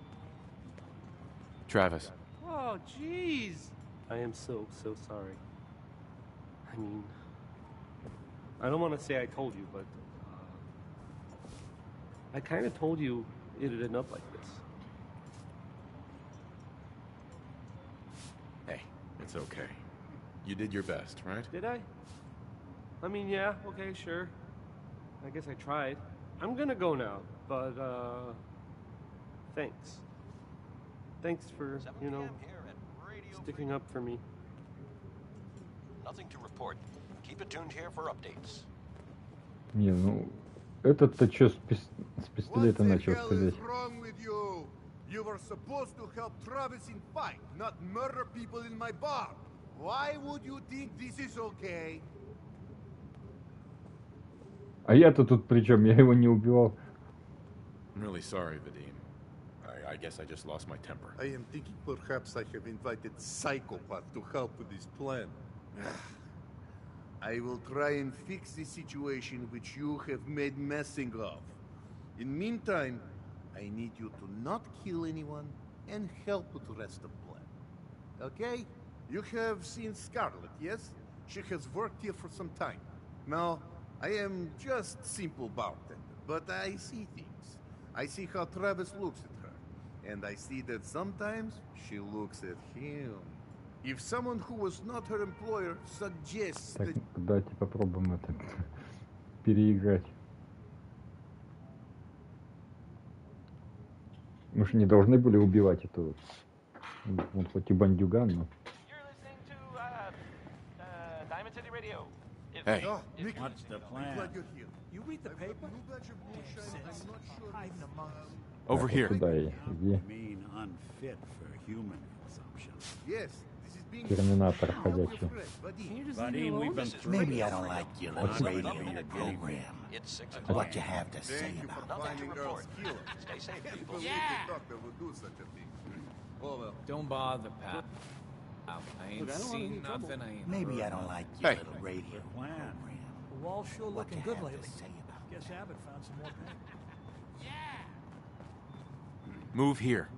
S6: Travis.
S1: Oh, jeez. I am so sorry. I mean, I don't want to say I told you, but I kind of told you it'd end up like this.
S6: It's okay. You did your best, right?
S4: Did I? I mean, yeah, okay, sure. I guess I tried. I'm gonna go now, but, thanks. Thanks for, you know, sticking up for me.
S12: Nothing to report. Keep it tuned here for updates.
S2: Не, ну, этот-то чё с пистолета начал
S15: What the hell
S2: стрелять?
S15: is wrong with you? You were supposed to help Travis in fight, not murder people in my bar. Why would you think this is okay?
S2: А я-то тут при чем? Я его не убивал.
S6: I'm really sorry, Vadim. I guess I just lost my temper.
S15: I am thinking perhaps I have invited psychopath to help with this plan. I will try and fix the situation which you have made messing of. In meantime, I need you to not kill anyone and help with the rest of the plan. Okay? You have seen Scarlett, yes? She has worked here for some time. Now, I am just simple bartender, but I see things. I see how Travis looks at her, and I see that sometimes she looks at him. If someone who was not her employer suggests
S2: Так,
S15: that...
S2: давайте попробуем это переиграть. Мы же не должны были убивать эту... Вот хоть и бандюган, но...
S5: Hey,
S11: Mickey,
S5: what's the
S11: I'm
S5: plan?
S11: glad you're here. You read the paper? Hiding among us.
S6: Over here.
S2: Туда и иди.
S5: Mean unfit for human consumption.
S15: Yes, this is being...
S2: Терминатор ходячий.
S5: Vadim, we've been through
S21: Maybe I
S5: this.
S21: don't like your little radio program. What you have to say about it.
S12: Nothing to report. Stay safe, people.
S15: Doctor would do such a thing. Oh, well.
S16: Don't bother, pal. I ain't seen nothing. I ain't
S21: Maybe I don't like your little radio
S5: plan.
S21: program.
S11: The wall's sure
S21: What you
S11: looking good
S21: have
S11: lately.
S21: to say about it.
S11: Guess Abbott found some more paper.
S6: Move here.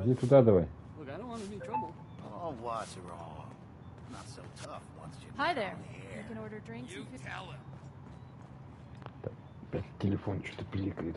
S2: Иди туда давай.
S1: Look, I don't want to be in trouble.
S21: Oh, what's wrong? Not so tough once you
S9: Hi there. You can order drinks.
S19: You tell him.
S2: Опять телефон что-то пиликает.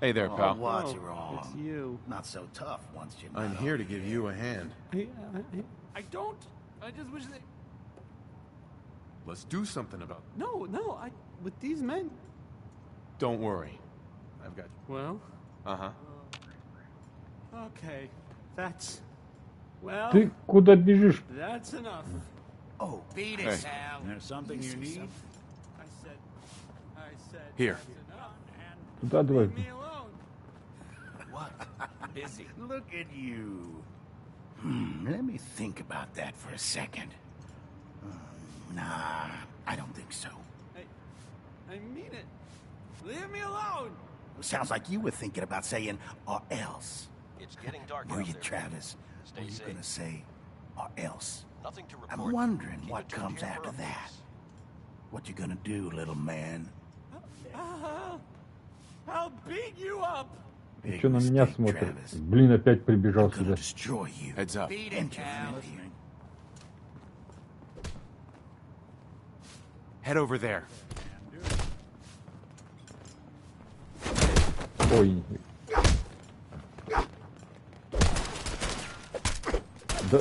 S6: Hey there,
S21: Oh,
S6: pal.
S21: what's wrong?
S1: It's you.
S21: Not so tough once you
S6: I'm
S21: know.
S6: here to give you a hand.
S1: I don't. I just wish they...
S6: Let's do something about it.
S1: No, with these men...
S6: Don't worry. I've got you.
S1: Well...
S6: Uh-huh.
S1: Okay, that's... Well...
S2: Ты куда бежишь?
S1: That's enough.
S21: Oh,
S19: Beat
S6: Hey.
S19: it, Sal.
S5: There's something you need?
S1: I said...
S6: Here.
S1: That's enough.
S2: Туда давай.
S1: Leave me alone.
S21: What?
S16: busy.
S21: Look at you. Let me think about that for a second. Nah, I don't think so.
S1: I mean it. Leave me alone.
S21: Sounds like you were thinking about saying, or else.
S12: It's getting dark
S21: Were
S12: out
S21: you,
S12: there.
S21: Travis?
S12: Stay
S21: Were you
S12: safe.
S21: gonna say, or else?
S12: Nothing to report.
S21: I'm wondering
S12: Keep
S21: what
S12: it tuned
S21: comes
S12: here for
S21: after
S12: updates.
S21: that. What you gonna do, little man?
S1: I'll beat you up.
S2: Ты что на меня смотришь? Блин, опять прибежал сюда.
S6: Heads up.
S19: Beat it, Cal.
S6: Head over there.
S2: Ой. Да...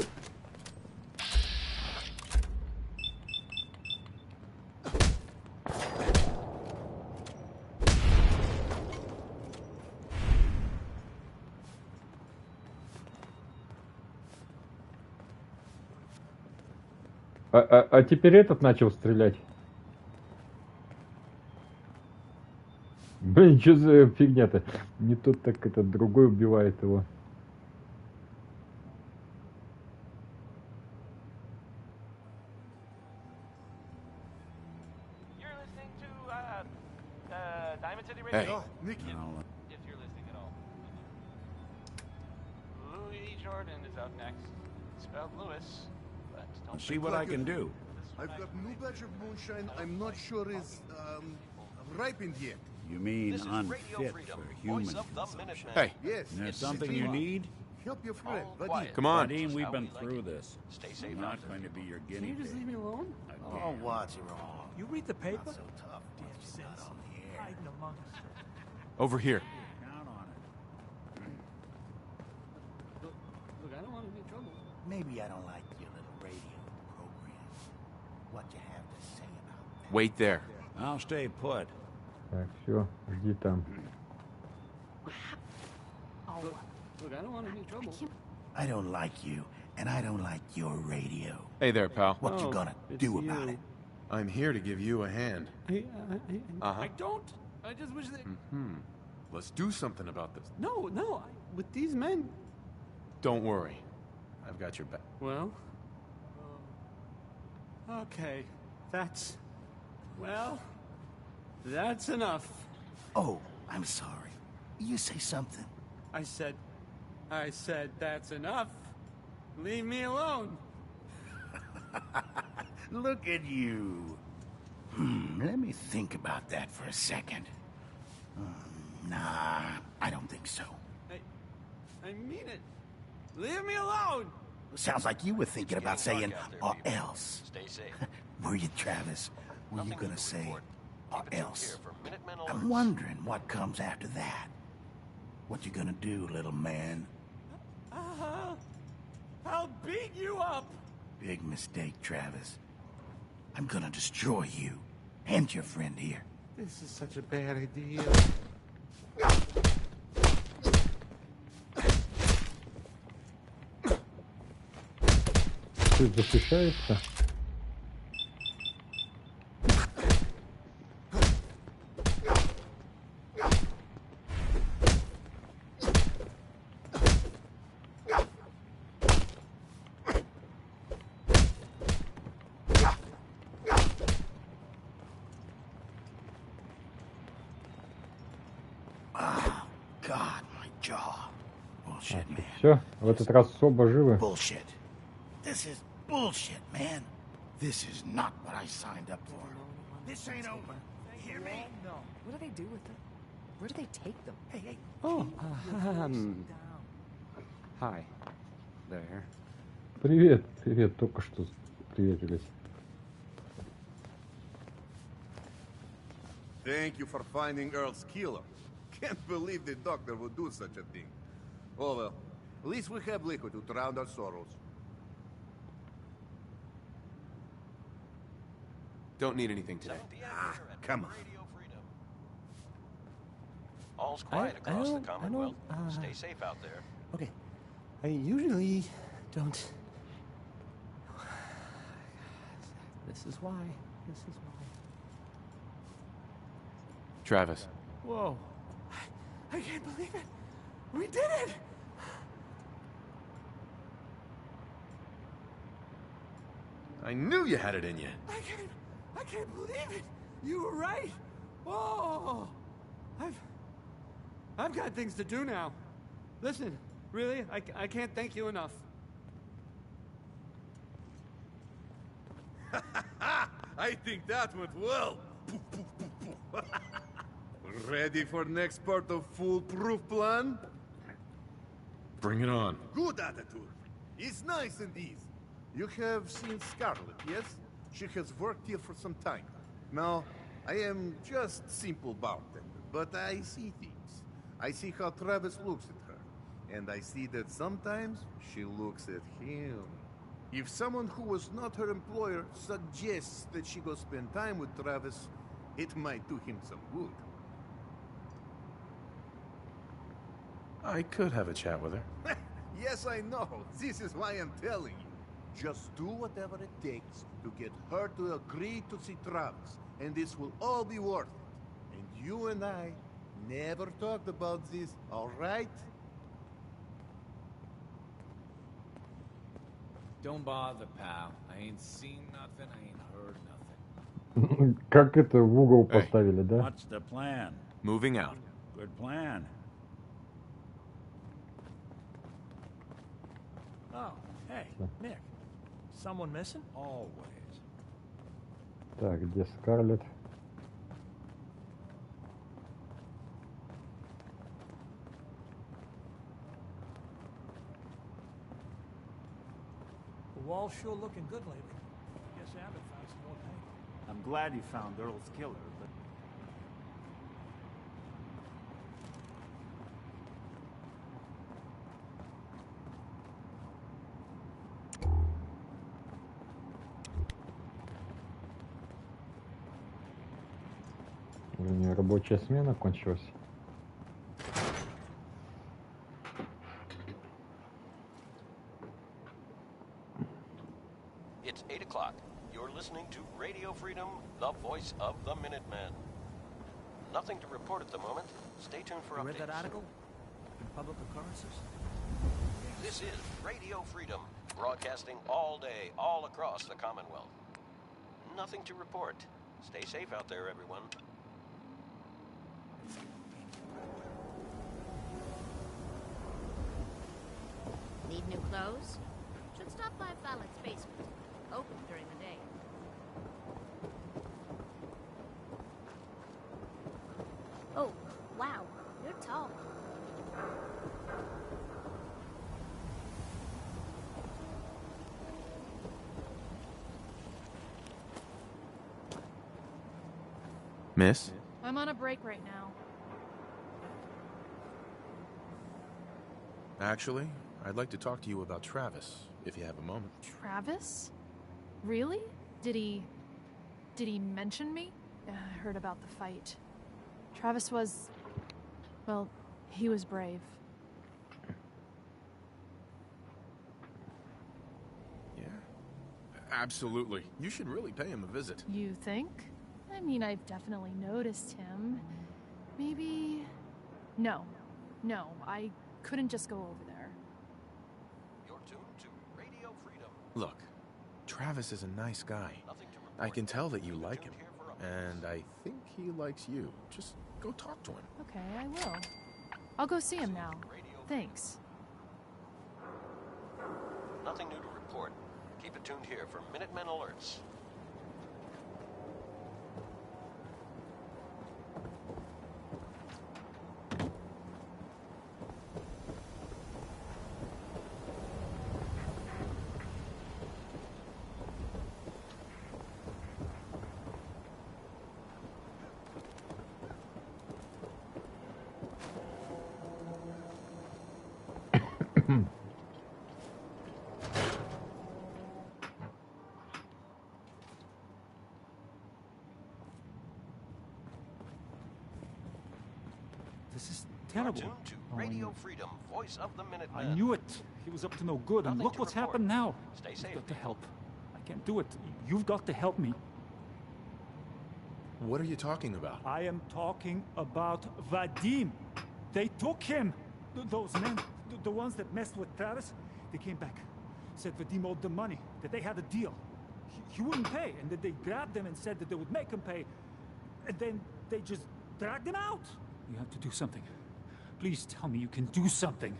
S2: А теперь этот начал стрелять. Блин, что за фигня-то? Не тот, так этот другой убивает его.
S6: Hey.
S22: Oh, Nikki. If you're listening at all. Louis Jordan is out next. Spelled Lewis, but don't
S5: See what I can do.
S15: I've got a new batch of moonshine I'm not sure is, ripened yet.
S5: You mean unfit for human consumption?
S6: Hey.
S15: Yes.
S5: There's something you need?
S15: Help your friend, Vadim.
S6: Come on.
S5: Vadim, we've been through this. I'm not going to be your guinea pig.
S1: Can you just leave me alone?
S21: Oh, what's wrong?
S11: You read the paper?
S21: Not so tough.
S11: Dear sense, hiding among us.
S6: Over here.
S5: Count on it.
S1: Look, I don't want to be in trouble.
S21: Maybe I don't like your little radio program. What you have to say about that?
S6: Wait there.
S5: I'll stay put.
S2: Так, все, жди там.
S1: Look, I don't want to be in trouble.
S21: I don't like you, and I don't like your radio.
S6: Hey there, pal.
S21: What you gonna do about it?
S6: I'm here to give you a hand.
S1: I don't. I just wish they...
S6: Let's do something about this.
S1: No, with these men...
S6: Don't worry. I've got your back.
S1: Well... okay. That's... well... that's enough.
S21: Oh, I'm sorry. You say something.
S1: I said that's enough. Leave me alone.
S21: Look at you. Let me think about that for a second. Nah, I don't think so.
S1: I mean it. Leave me alone.
S21: Sounds like you were thinking about saying, or else.
S12: Stay safe.
S21: Were you, Travis? Were you gonna say, or else?
S12: For Minutemen
S21: I'm
S12: alerts.
S21: wondering what comes after that. What you gonna do, little man?
S1: I'll beat you up.
S21: Big mistake, Travis. I'm gonna destroy you. And your friend here.
S1: This is such a bad idea.
S2: Ты защищаешься? Все, в этот раз оба живы.
S21: Bullshit. This is bullshit, man. This is not what I signed up for. This ain't over. You hear me?
S14: No. What do they do with them? Where do they take them?
S21: Hey.
S1: Oh, hi. There.
S2: Привет, только что приветились.
S15: Thank you for finding Earl's killer. Can't believe the doctor would do such a thing. Oh well, at least we have liquid to drown our sorrows.
S6: Don't need anything today.
S15: Come on.
S12: All's quiet across the Commonwealth. Stay safe out there.
S1: Okay. I usually don't... This is why.
S6: Travis.
S1: Whoa. I can't believe it. We did it!
S6: I knew you had it in you.
S1: I can't believe it. You were right. Oh, I've got things to do now. Listen, really, I can't thank you enough.
S15: I think that went well. Ready for next part of foolproof plan?
S6: Bring it on.
S15: Good attitude. It's nice and easy. You have seen Scarlet, yes? She has worked here for some time. Now, I am just simple bartender, but I see things. I see how Travis looks at her, and I see that sometimes she looks at him. If someone who was not her employer suggests that she go spend time with Travis, it might do him some good.
S6: I could have a chat with her.
S15: Yes, I know. This is why I'm telling you. Just do whatever it takes to get her to agree to see Travis, and this will all be worth it. And you and I never talked about this, all right?
S16: Don't bother, pal. I ain't seen nothing, I ain't heard nothing.
S2: Как это в угол поставили, да?
S5: What's the plan?
S6: Moving out.
S5: Good plan.
S11: Oh, hey, Nick. Someone missing?
S16: Always.
S2: Так, где Скарлетт?
S11: The wall's sure looking good lately. Guess Abbott found some more paint.
S20: I'm glad you found Earl's killer, but
S2: У нее рабочая смена кончилась.
S12: It's 8 o'clock. You're listening to Radio Freedom, the voice of the Minutemen. Nothing to report at the moment. Stay tuned for updates.
S3: Read that article? In Public Occurrences?
S12: This is Radio Freedom, broadcasting all day, all across the Commonwealth. Nothing to report. Stay safe out there, everyone.
S10: Need new clothes? Should stop by Fallaut's basement. Open during the day. Oh, wow. You're tall.
S6: Miss?
S9: I'm on a break right now.
S6: Actually, I'd like to talk to you about Travis, if you have a moment.
S9: Travis? Really? Did he mention me? I heard about the fight. Travis was... well, he was brave.
S6: Yeah? Absolutely. You should really pay him a visit.
S9: You think? I mean, I've definitely noticed him. Maybe... No, I couldn't just go over there.
S12: You're tuned to Radio Freedom.
S6: Look, Travis is a nice guy. I can tell that you like him, and I think he likes you. Just go talk to him.
S9: Okay, I will. I'll go see him now. Thanks.
S12: Nothing new to report. Keep it tuned here for Minutemen alerts.
S20: this is terrible.
S12: Tuned to Radio Freedom, voice of the Minutemen.
S20: I knew it. He was up to no good, and look what's happened now.
S12: Stay safe.
S20: You've got to help. I can't do it. You've got to help me.
S6: What are you talking about?
S20: I am talking about Vadim. They took him. Those men, the ones that messed with Travis, they came back. Said Vadim owed them money, that they had a deal. He wouldn't pay, and that they grabbed him and said that they would make him pay. And then they just dragged him out. You have to do something. Please tell me you can do something.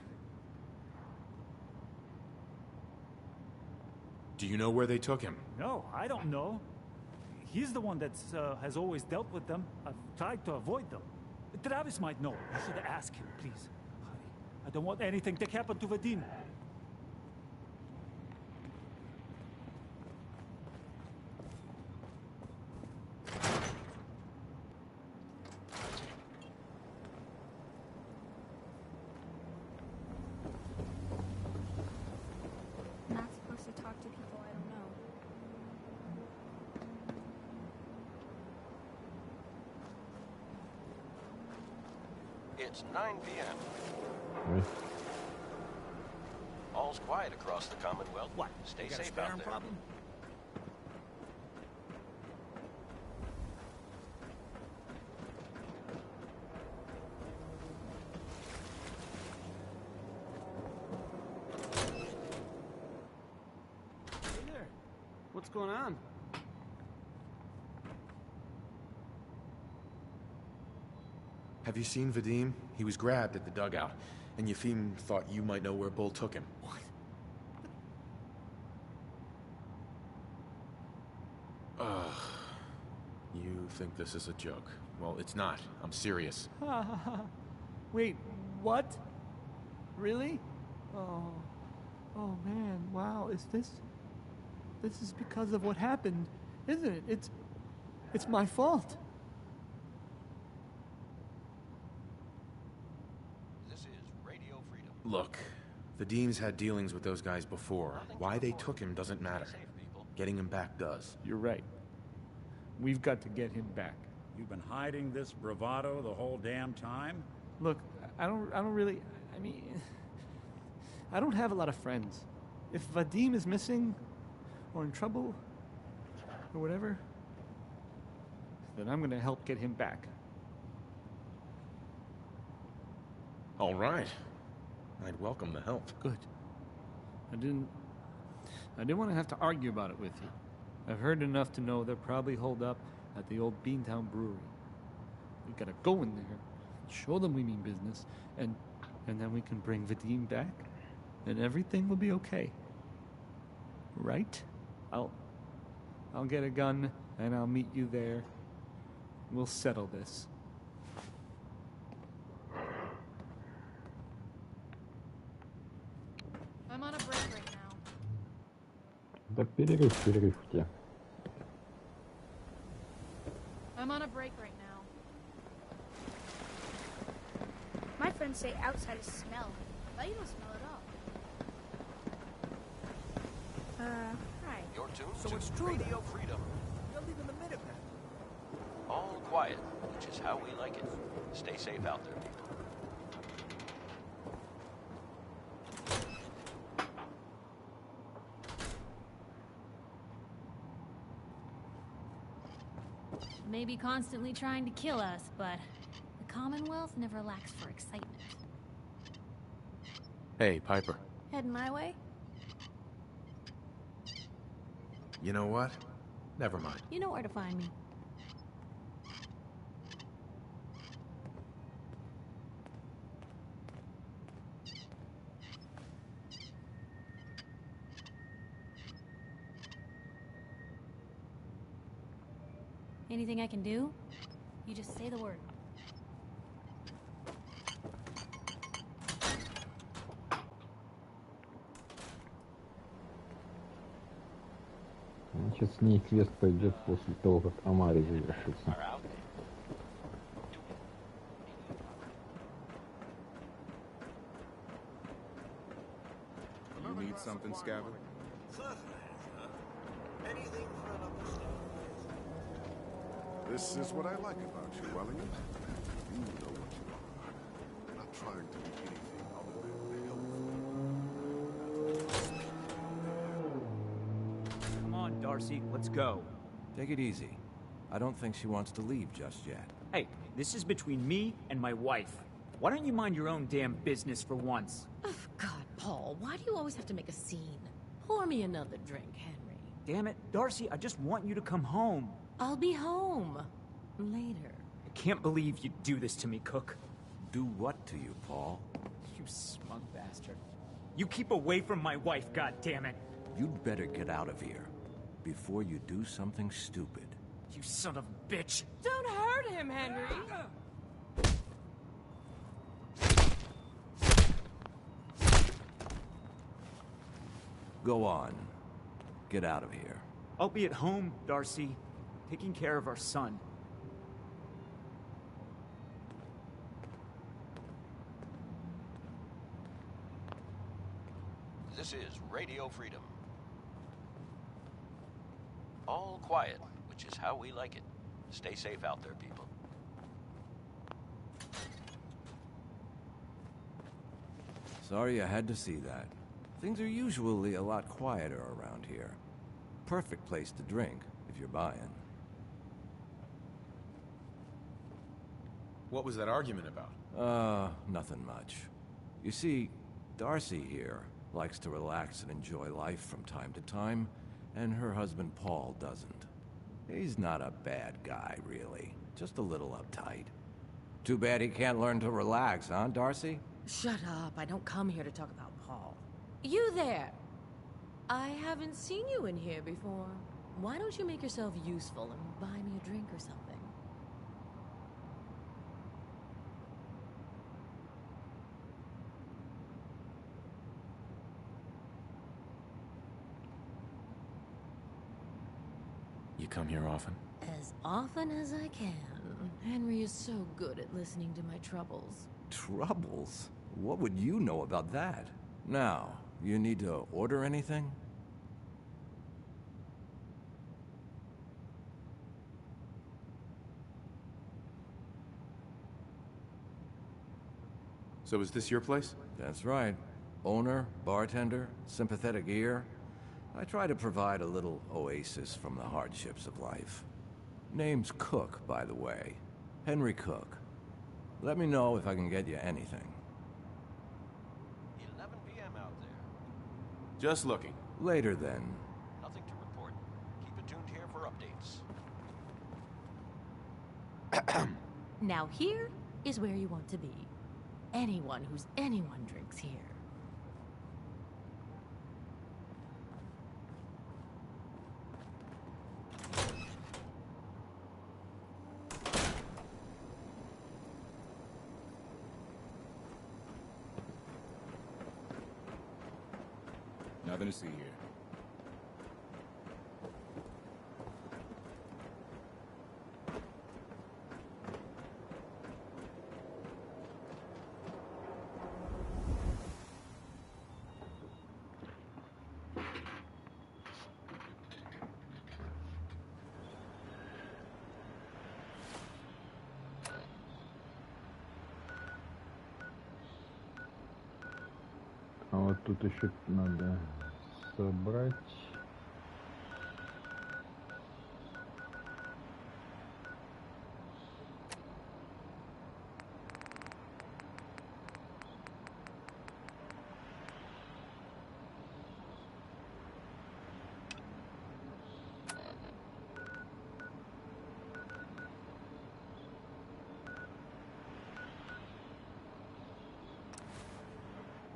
S6: Do you know where they took him?
S20: No, I don't know. He's the one that has always dealt with them. I've tried to avoid them. Travis might know. You should ask him, please. I don't want anything to happen to Vadim.
S9: I'm not supposed to talk to people I don't know.
S12: It's 9 p.m. All's quiet across the Commonwealth.
S3: What?
S12: Stay
S3: You got a
S12: safe
S3: sparing
S12: out there.
S3: problem?
S1: Hey there. What's going on?
S6: Have you seen Vadim? He was grabbed at the dugout, and Yefim thought you might know where Bull took him. What? You think this is a joke? Well, it's not. I'm serious.
S1: Wait, what? Really? Oh man, wow, this is because of what happened, isn't it? It's my fault.
S12: This is Radio Freedom.
S6: Look, Vadim's had dealings with those guys before. Why they took him doesn't matter. Getting him back does.
S1: You're right. We've got to get him back.
S5: You've been hiding this bravado the whole damn time?
S1: Look, I don't really, I don't have a lot of friends. If Vadim is missing, or in trouble, or whatever, then I'm gonna help get him back.
S6: All right. I'd welcome the help.
S1: Good. I didn't want to have to argue about it with you. I've heard enough to know they're probably holed up at the old Beantown Brewery. We gotta go in there, show them we mean business, and then we can bring Vadim back, and everything will be okay. Right? I'll get a gun, and I'll meet you there. We'll settle this.
S9: I'm on a break right now.
S2: Да перерыв тебе.
S9: I'm on a break right now.
S7: My friends say outsiders smell, but you don't smell at all. Hi.
S12: You're tuned
S11: So
S12: to
S11: it's true
S12: Radio
S11: then.
S12: Freedom.
S11: You're leaving the Minutemen.
S12: All quiet, which is how we like it. Stay safe out there, people.
S10: Maybe constantly trying to kill us, but the Commonwealth never lacks for excitement.
S6: Hey, Piper.
S10: Heading my way?
S6: You know what? Never mind.
S10: You know where to find me. Anything I can do? You just say the word.
S2: Значит, с ней квест пойдет после того, как Амари завершится.
S6: You need something, Scaven?
S19: Anything for another step.
S15: This is what I like about you, Wellingham. You know what you are. Not trying to be anything other than helpful.
S3: Come on, Darcy, let's go. Take it easy. I don't think she wants to leave just yet.
S8: Hey, this is between me and my wife. Why don't you mind your own damn business for once?
S23: Oh, God, Paul, why do you always have to make a scene? Pour me another drink, Henry.
S8: Damn it, Darcy, I just want you to come home.
S23: I'll be home. Later.
S8: I can't believe you'd do this to me, Cook.
S3: Do what to you, Paul?
S8: You smug bastard. You keep away from my wife, goddammit.
S3: You'd better get out of here before you do something stupid.
S8: You son of a bitch.
S23: Don't hurt him, Henry.
S3: Go on. Get out of here.
S8: I'll be at home, Darcy, taking care of our son.
S12: This is Radio Freedom. All quiet, which is how we like it. Stay safe out there, people.
S3: Sorry I had to see that. Things are usually a lot quieter around here. Perfect place to drink, if you're buying.
S6: What was that argument about?
S3: Nothing much. You see, Darcy here likes to relax and enjoy life from time to time, and her husband Paul doesn't. He's not a bad guy, really. Just a little uptight. Too bad he can't learn to relax, huh, Darcy?
S23: Shut up. I don't come here to talk about Paul. You there! I haven't seen you in here before. Why don't you make yourself useful and buy me a drink or something?
S6: You come here often?
S23: As often as I can. Henry is so good at listening to my troubles.
S3: Troubles? What would you know about that? Now, you need to order anything?
S6: So is this your place?
S3: That's right. Owner, bartender, sympathetic ear. I try to provide a little oasis from the hardships of life. Name's Cook, by the way. Henry Cook. Let me know if I can get you anything.
S12: 11 p.m. out there.
S6: Just looking.
S3: Later, then.
S12: Nothing to report. Keep it tuned here for updates.
S23: Now here is where you want to be. Anyone who's anyone drinks here.
S6: Nothing to see here.
S2: А вот тут еще надо собрать.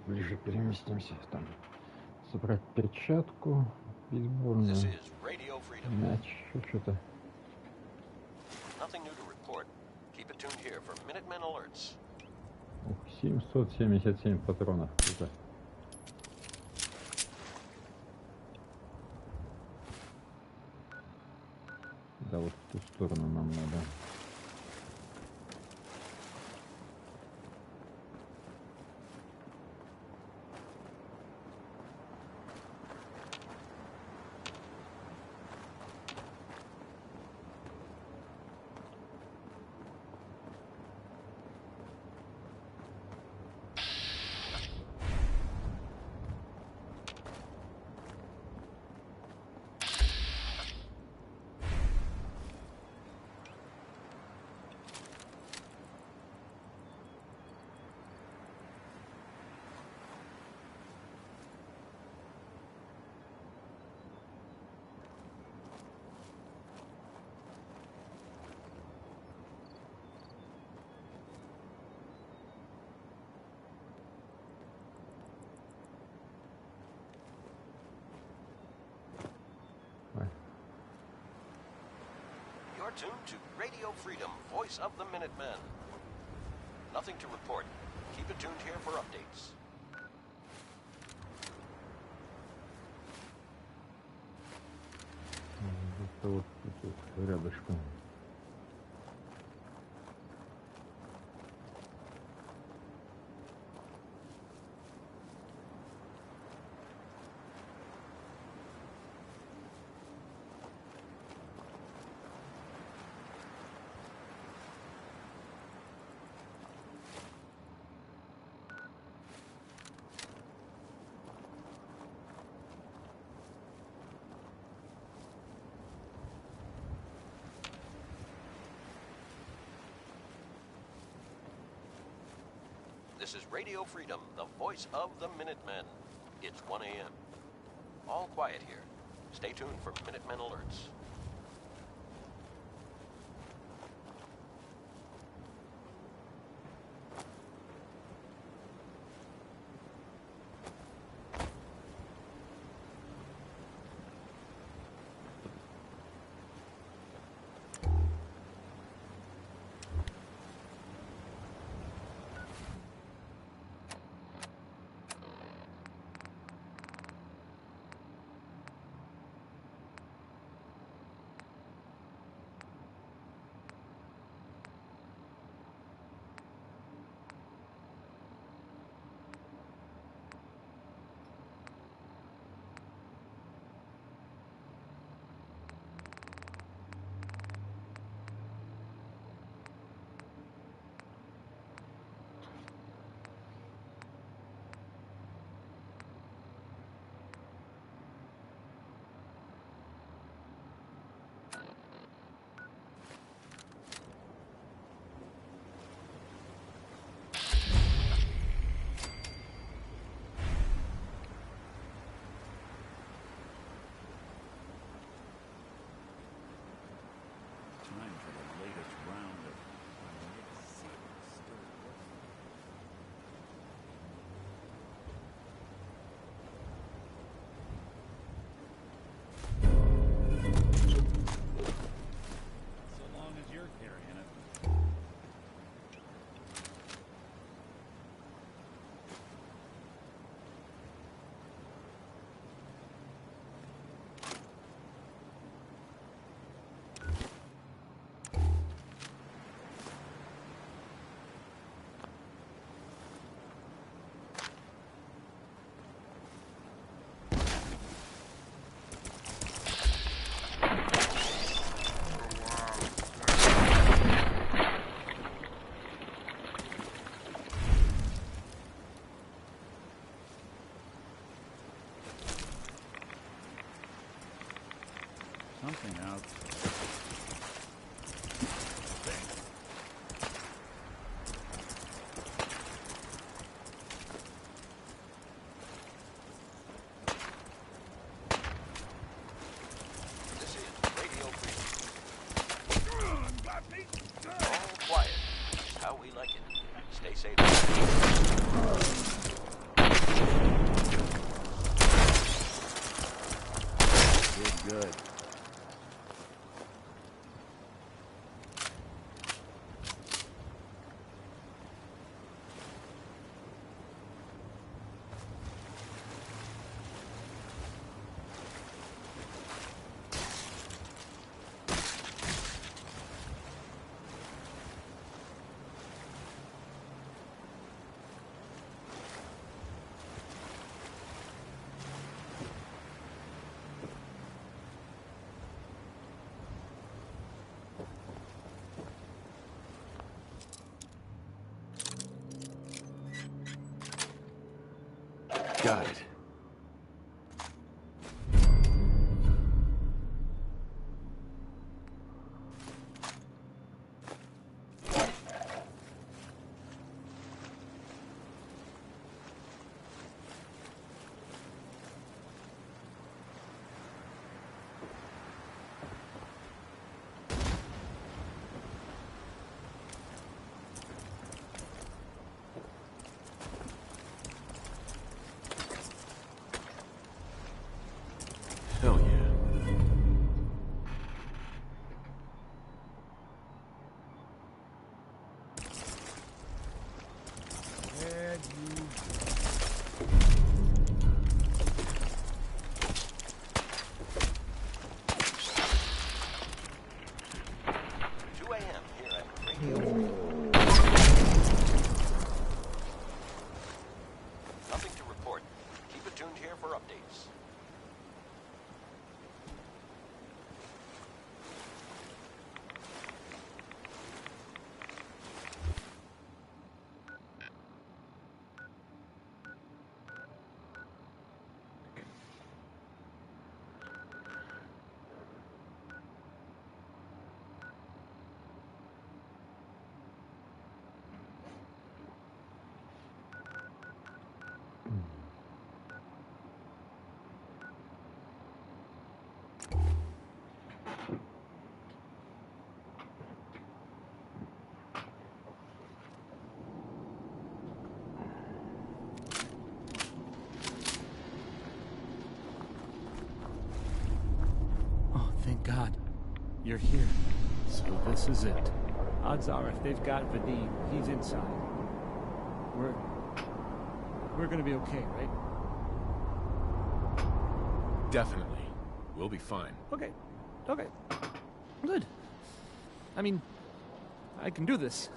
S2: Ближе переместимся там. Собрать перчатку бейсбольную, мяч, что-то.
S12: Nothing new to report. Keep it tuned here for Minutemen alerts.
S2: 777 патронов. Это. Да, вот в ту сторону нам надо.
S12: You're tuned to Radio Freedom, voice of the Minutemen. Nothing to report. Keep it tuned here for updates.
S2: Это вот тут рядышком.
S12: This is Radio Freedom, the voice of the Minutemen. It's 1 a.m. All quiet here. Stay tuned for Minutemen alerts.
S5: Something out.
S12: This is Radio Freedom. All quiet. Just how we like it. Stay safe.
S5: Good.
S6: Got it. Hell yeah.
S12: Nothing to report. Keep it tuned here for updates.
S1: Oh, thank God. You're here. So this is it. Odds are if they've got Vadim, he's inside. We're gonna be okay, right?
S6: Definitely. We'll be fine.
S1: Okay. Good. I mean, I can do this.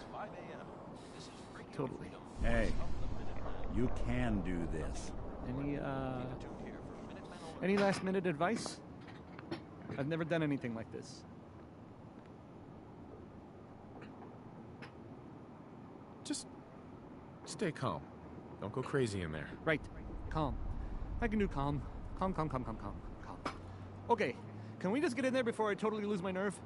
S1: Totally.
S5: Hey, you can do this.
S1: Any last minute advice? I've never done anything like this.
S6: Just stay calm. Don't go crazy in there.
S1: Right. Calm. I can do calm. Calm. Okay. Can we just get in there before I totally lose my nerve?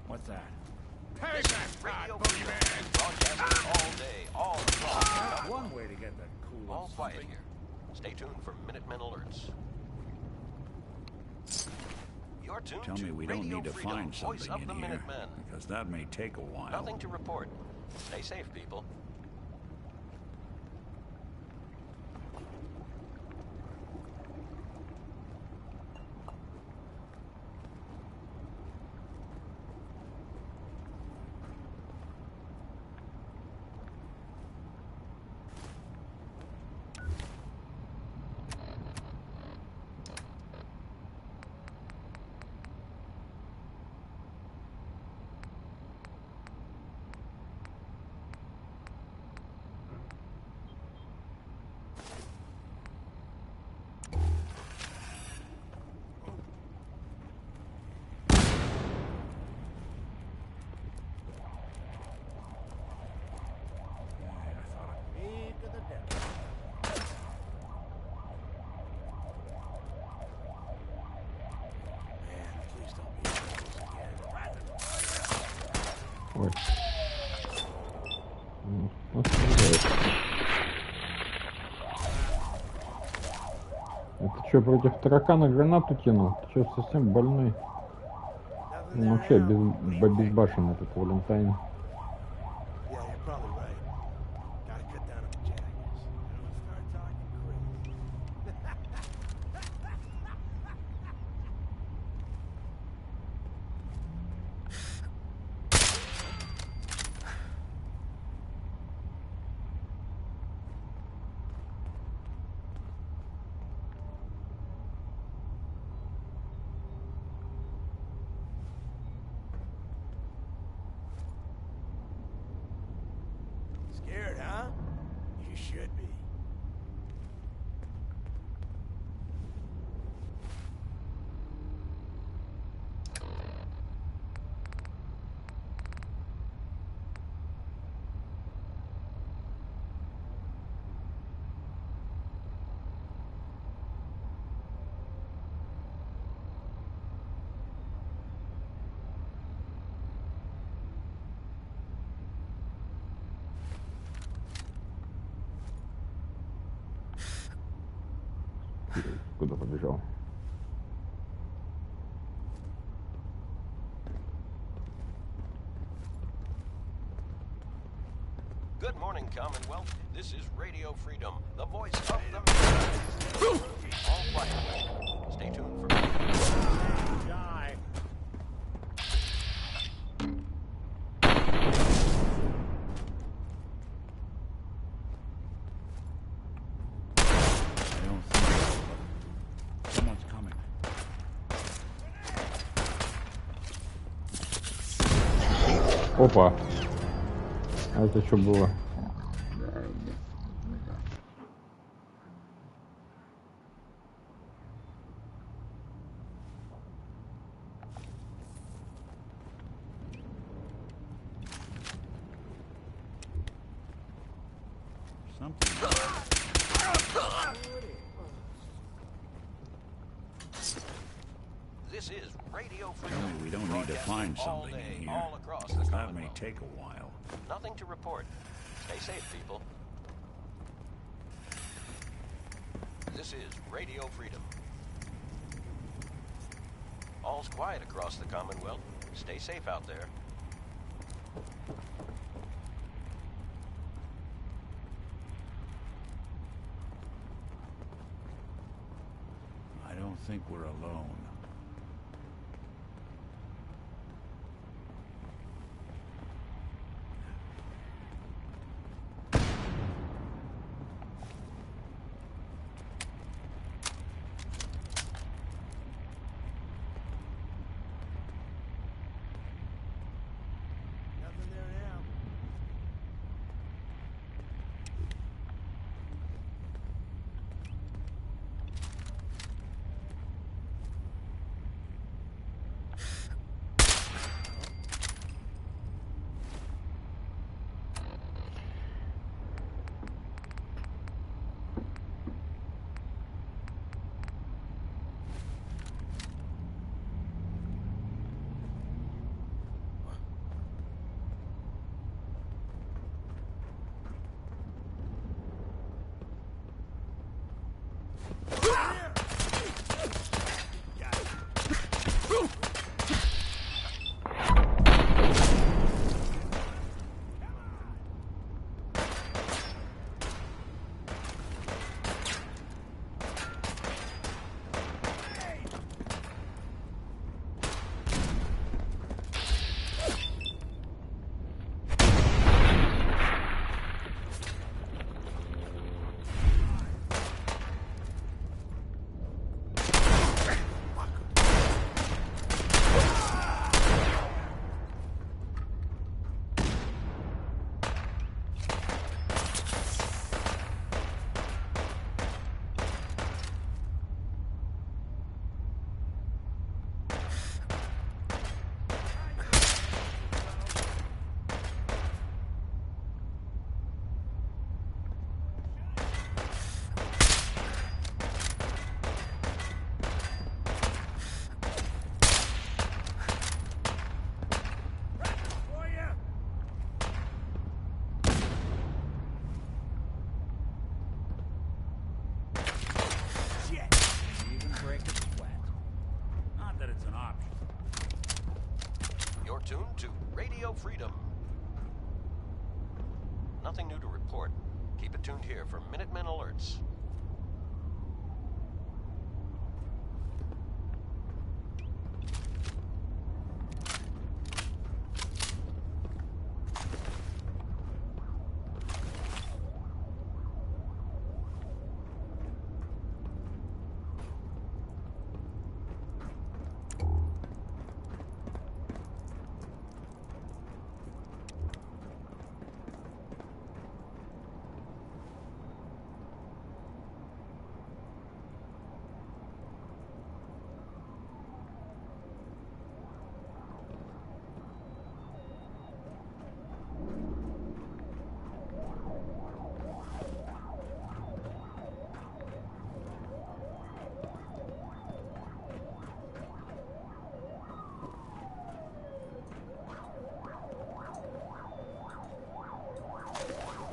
S5: What's that?
S12: Hey, Radio Freedom. Broadcasting all day, all across.
S5: One way to get that cool.
S12: All quiet here. Stay tuned for Minutemen alerts. You're tuned
S5: Tell me we don't
S12: Radio
S5: need to
S12: Freedom,
S5: find
S12: voice
S5: something
S12: of the
S5: in here,
S12: Minutemen.
S5: because that may take a while.
S12: Nothing to report. Stay safe, people.
S2: Ой. Вот, это что, против таракана гранату кинул? Ты что, совсем больной? Он вообще безбашенный этот Валентайн.
S21: Yeah, you're probably right. Gotta cut down on the jackass. Don't start talking crazy. Scared, huh? You should be.
S2: Куда побежал?
S12: Good morning, Commonwealth. This is Radio Freedom, the voice of the... All quiet. Stay tuned for...
S21: Die.
S5: Someone's coming.
S2: Опа. А это что было?
S12: This is Radio
S5: Tell
S12: Freedom.
S5: me we don't need to find something in here.
S12: All across the
S5: That may
S12: Commonwealth.
S5: take a while.
S12: Nothing to report. Stay safe, people. This is Radio Freedom. All's quiet across the Commonwealth. Stay safe out there.
S5: I don't think we're alone.
S21: Nothing there now.
S12: You're tuned to Radio Freedom. Nothing new to report. Keep it tuned here for Minutemen alerts.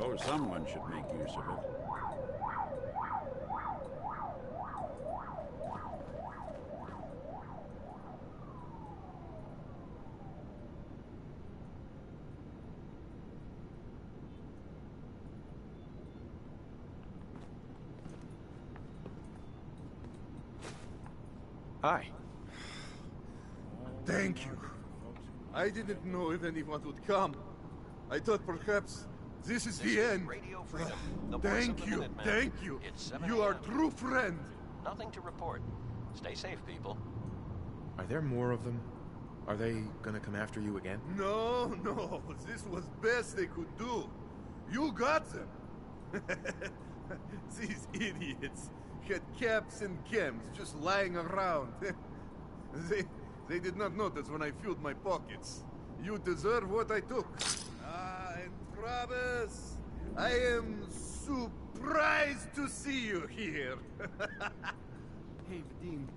S5: Oh, someone should make use of it.
S6: Hi.
S15: Thank you. I didn't know if anyone would come. I thought perhaps this is the end.
S12: Radio Freedom, the voice of
S15: Thank
S12: the
S15: you,
S12: Minutemen.
S15: thank you.
S12: It's 7
S15: You are
S12: a.m.
S15: true friend.
S12: Nothing to report. Stay safe, people.
S6: Are there more of them? Are they gonna come after you again?
S15: No, no. This was best they could do. You got them. These idiots had caps and chems just lying around. They did not notice when I filled my pockets. You deserve what I took. Ah, and Travis, I am surprised to see you here.
S1: Hey, Vadim.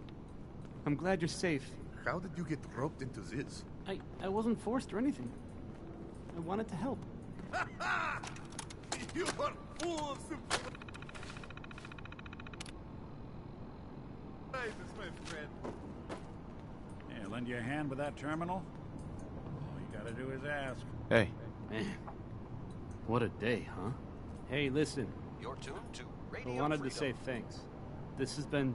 S1: I'm glad you're safe.
S15: How did you get roped into this?
S1: I wasn't forced or anything. I wanted to help.
S15: You are full of surprises, my friend.
S5: Hey, lend you a hand with that terminal? All you gotta do is ask.
S6: Hey.
S1: Man, what a day, huh? Hey, listen.
S12: You're tuned to Radio
S1: I wanted
S12: Freedom.
S1: to say thanks. This has been...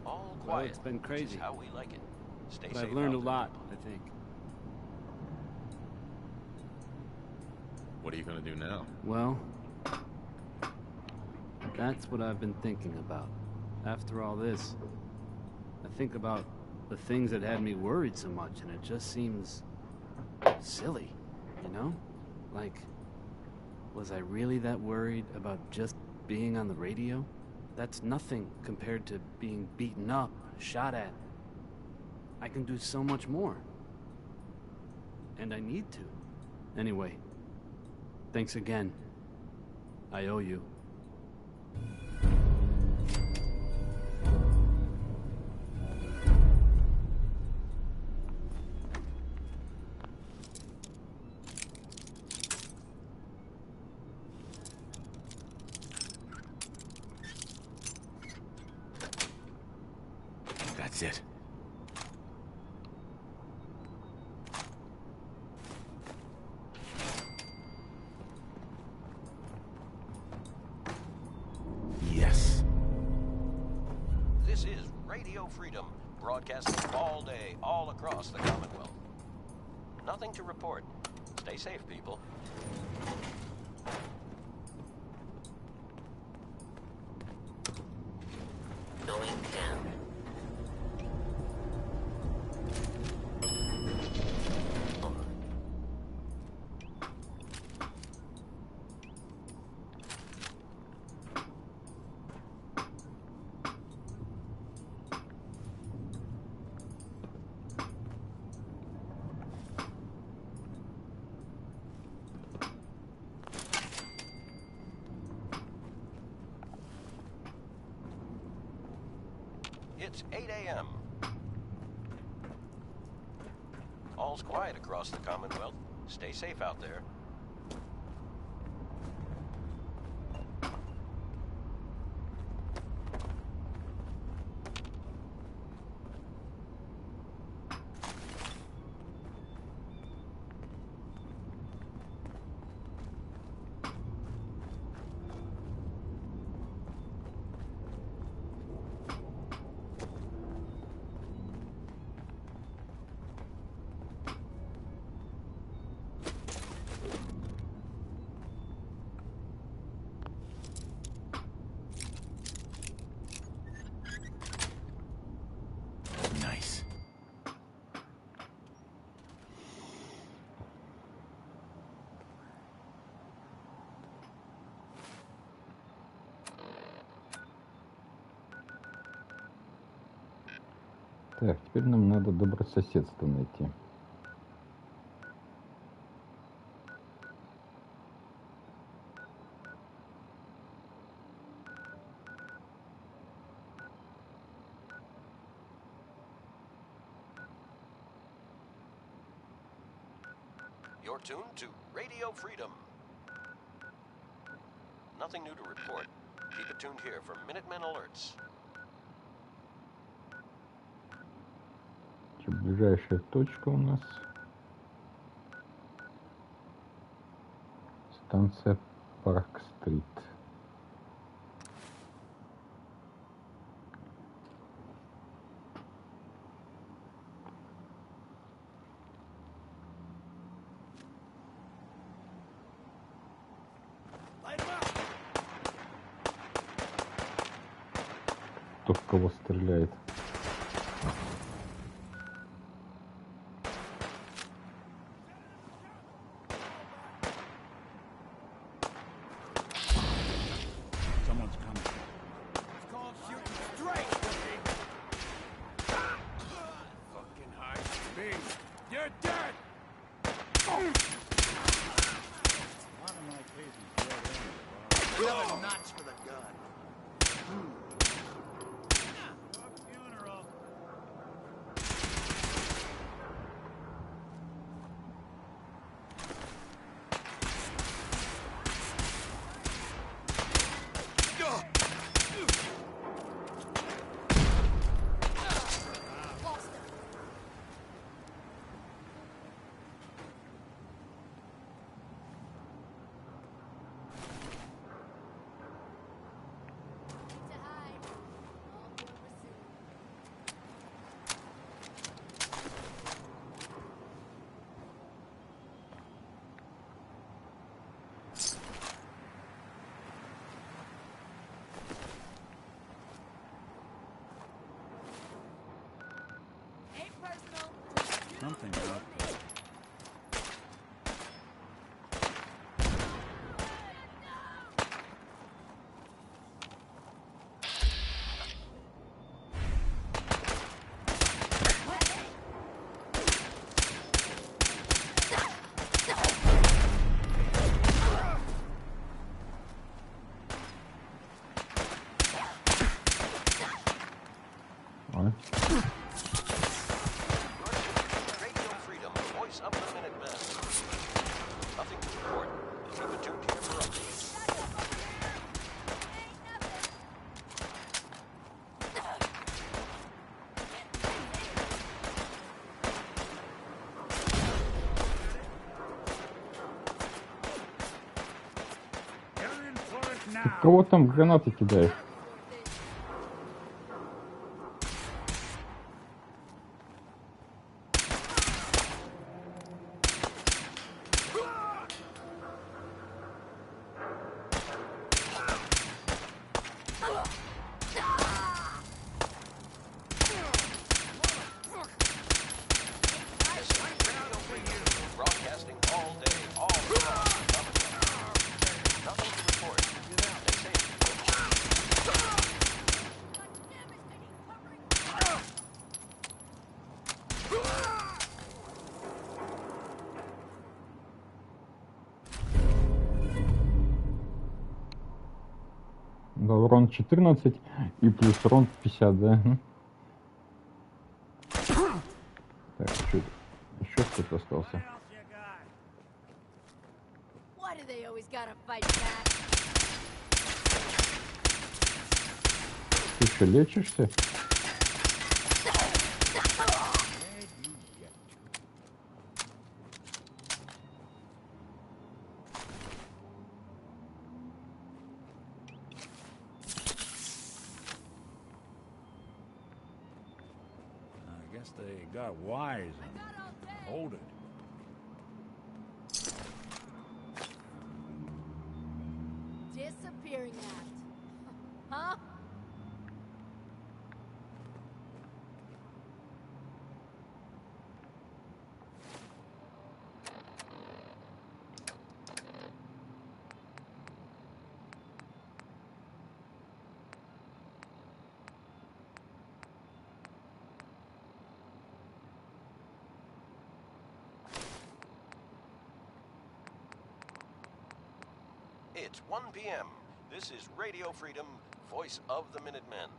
S12: All
S1: well,
S12: quiet.
S1: it's been
S12: Which is
S1: crazy.
S12: how we like it. Stay
S1: But
S12: safe
S1: I've learned a
S12: out there,
S1: lot,
S12: people.
S1: I think.
S6: What are you gonna do now?
S1: Well, that's what I've been thinking about. After all this, I think about the things that had me worried so much, and it just seems silly, you know? Like, was I really that worried about just being on the radio? That's nothing compared to being beaten up, shot at. I can do so much more. And I need to. Anyway, thanks again. I owe you.
S6: That's it. Yes.
S12: This is Radio Freedom, broadcasting all day, all across the Commonwealth. Nothing to report. Stay safe, people.
S10: Going down.
S12: It's 8 a.m. All's quiet across the Commonwealth. Stay safe out there.
S2: Так, теперь нам надо добрососедство найти.
S12: You're tuned to Radio Freedom. Nothing new to report. Keep it tuned here for Minutemen alerts.
S2: Ближайшая точка у нас станция Парк-стрит. Кто в кого стреляет?
S19: Another notch for the gun.
S5: Something up.
S2: Ты в кого там гранаты кидаешь?
S12: Broadcasting all day, all across the Commonwealth. Nothing to report. Stay safe.
S2: Да, урон 14 и плюс урон 50, да? Так, что еще кто-то остался.
S23: Why do they always gotta fight back?
S2: Ты еще лечишься?
S5: I guess they got wise and hold it.
S23: Disappearing act. Huh?
S12: It's 1 p.m. This is Radio Freedom, voice of the Minutemen.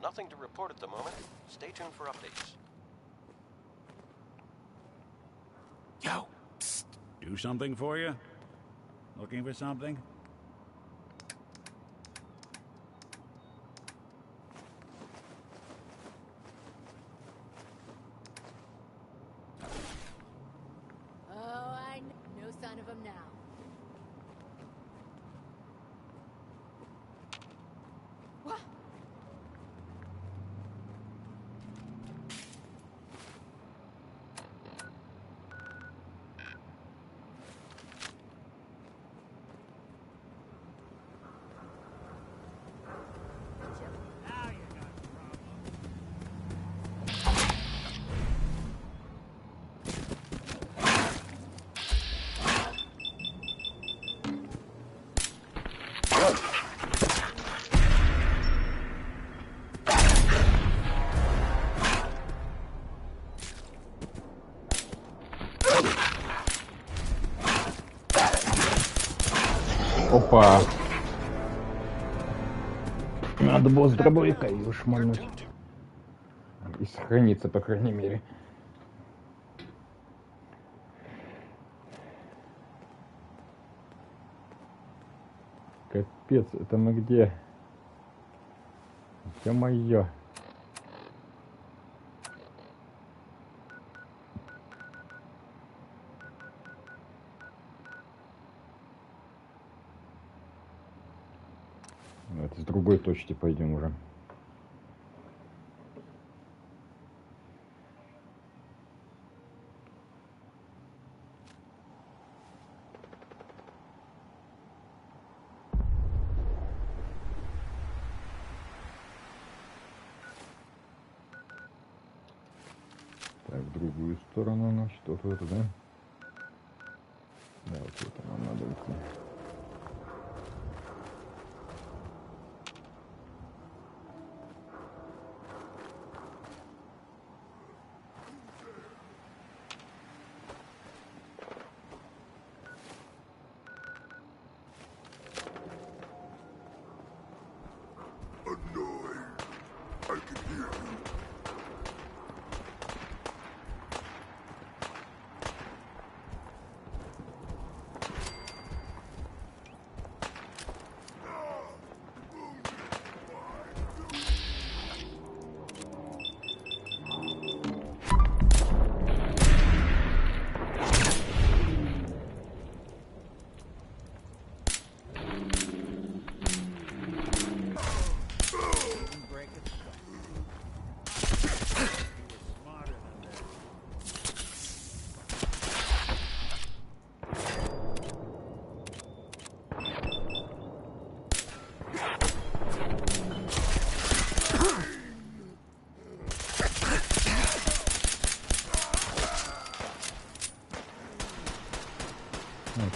S12: Nothing to report at the moment. Stay tuned for updates.
S5: Yo, psst. Do something for you? Looking for something?
S23: Oh, I know. No sign of him now. What?
S2: Опа. Надо было с дробовика ее шмальнуть. И сохраниться, по крайней мере. Капец, это мы где? Ё-моё. Это с другой точки пойдем уже. Так, в другую сторону нам что-то это, да? Да, вот это нам надо идти.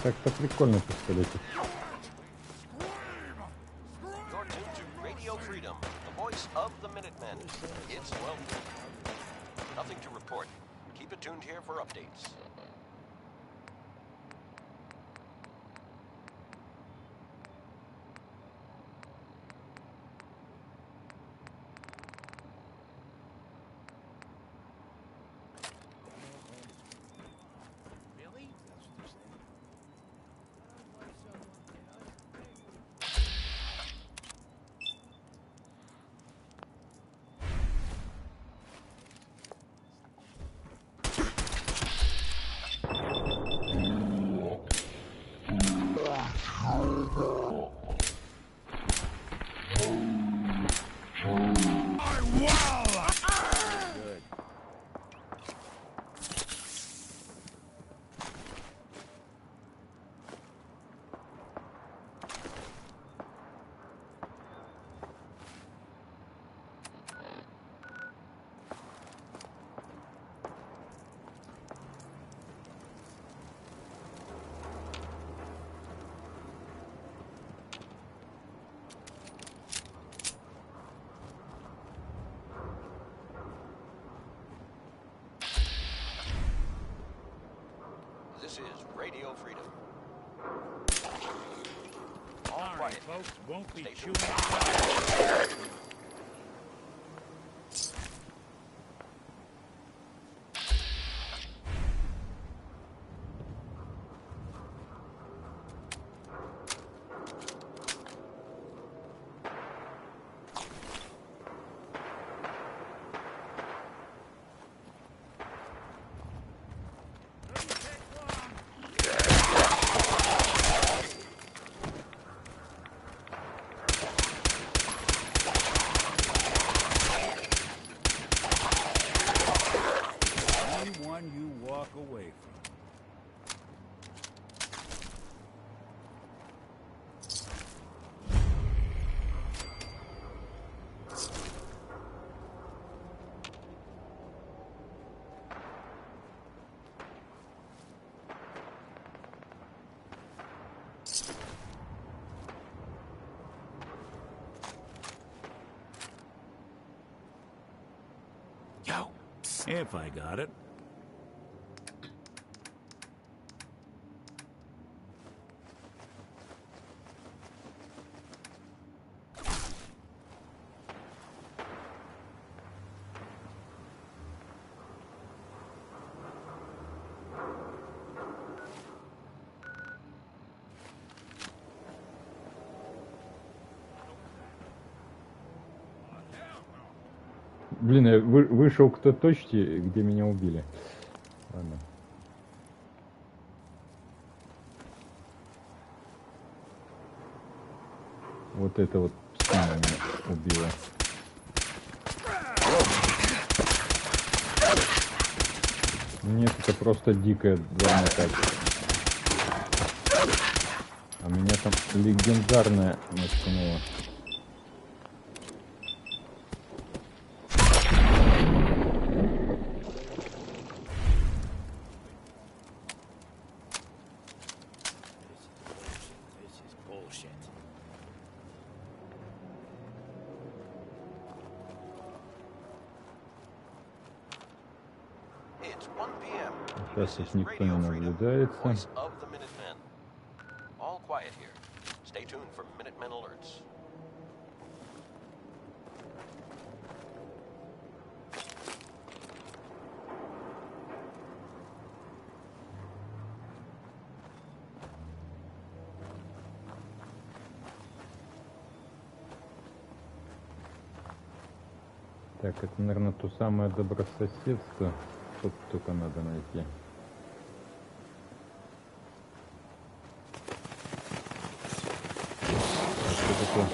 S2: Так-то прикольно пистолетик.
S12: You're tuned to Radio Freedom, the voice of the Minutemen. It's 12. Nothing to report. Keep it tuned here for updates. This is Radio Freedom. All quiet.
S5: Folks won't be
S12: Stay
S5: shooting. Anyone you walk away from.
S21: Yo.
S5: If I got it.
S2: Блин, я вышел к той точке, где меня убили. Ладно. Вот это вот псина меня убила. Нет, это просто дикая двойная тачка. А меня там легендарная начкнула.
S12: It's 1 p.m.
S2: Сейчас тут никто не наблюдается.
S12: Voice of the Minutemen. All quiet here. Stay tuned for Minutemen alerts.
S2: Так, это, наверное, то самое добрососедство, что только надо найти. Что такое?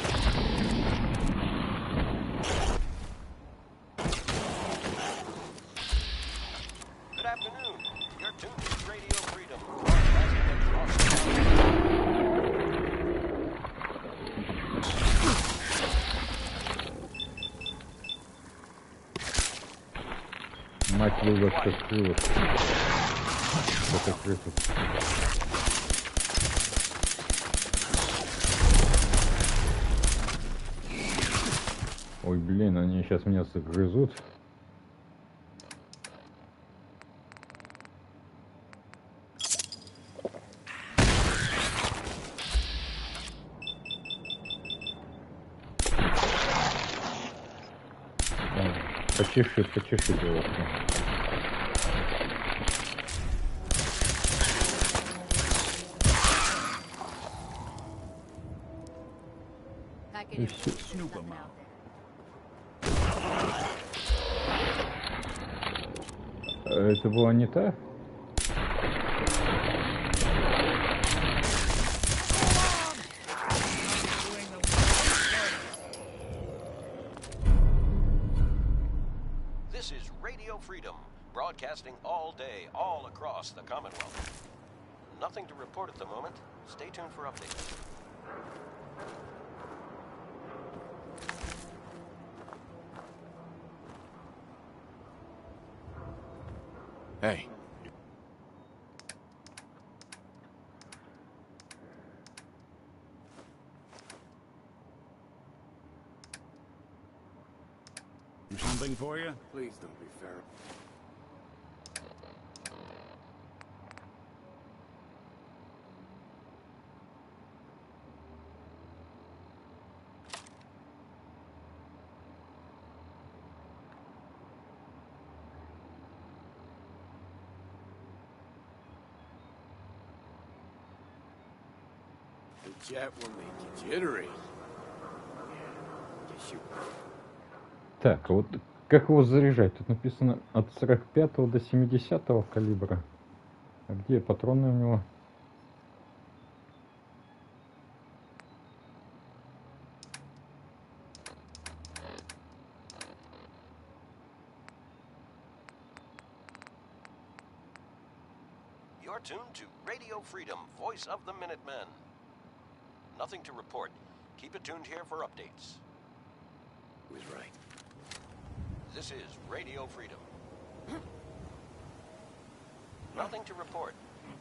S12: Good afternoon. You're tuned to Radio Freedom. Broadcasting across
S2: Мать выводка скрылась. Это крыса. Ой, блин, они сейчас меня загрызут. Почеши головку. И все. Это была не та?
S12: This is Radio Freedom, broadcasting all day, all across the Commonwealth. Nothing to report at the moment. Stay tuned for updates.
S6: Hey.
S5: Do something for you?
S6: Please don't be fair.
S13: Jet will make you jittery. Guess you.
S2: Так, а вот как его заряжать? Тут написано от 45 до 70 калибра. А где патроны у него?
S12: You're tuned to Radio Freedom, voice of the Minutemen. Nothing to report. Keep it tuned here for updates.
S13: Was right.
S12: This is Radio Freedom. Nothing to report.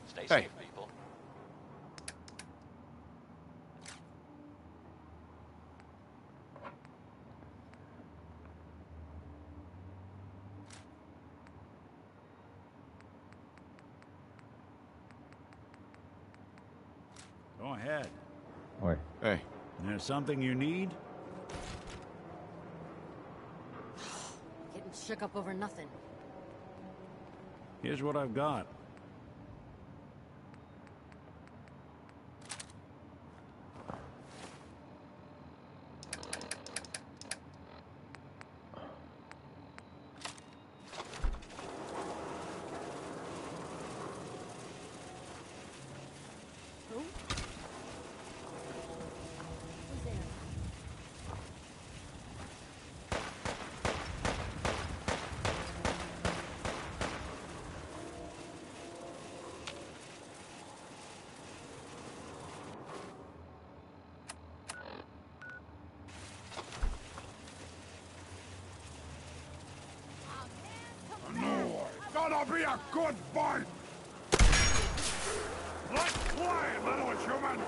S12: Stay safe, people.
S5: Go ahead.
S2: Oi.
S6: Hey.
S5: There's something you need?
S23: Getting shook up over nothing.
S5: Here's what I've got.
S19: Gonna be a good fight! Let's play, little human!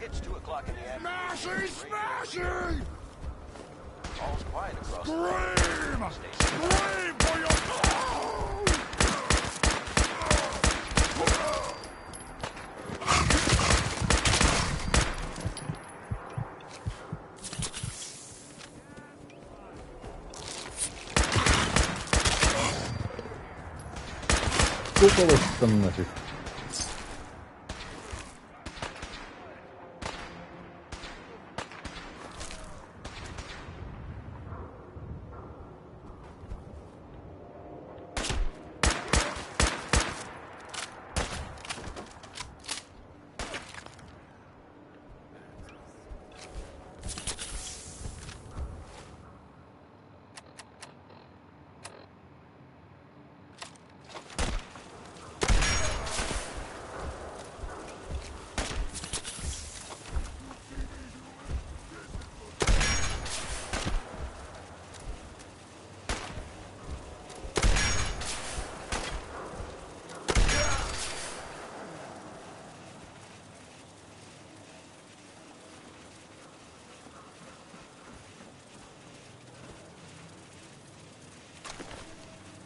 S12: It's 2 o'clock in the afternoon.
S19: Smashing! Smashing!
S12: All's quiet across
S19: Scream!
S12: the station.
S19: Scream for your...
S2: Куколок там нафиг.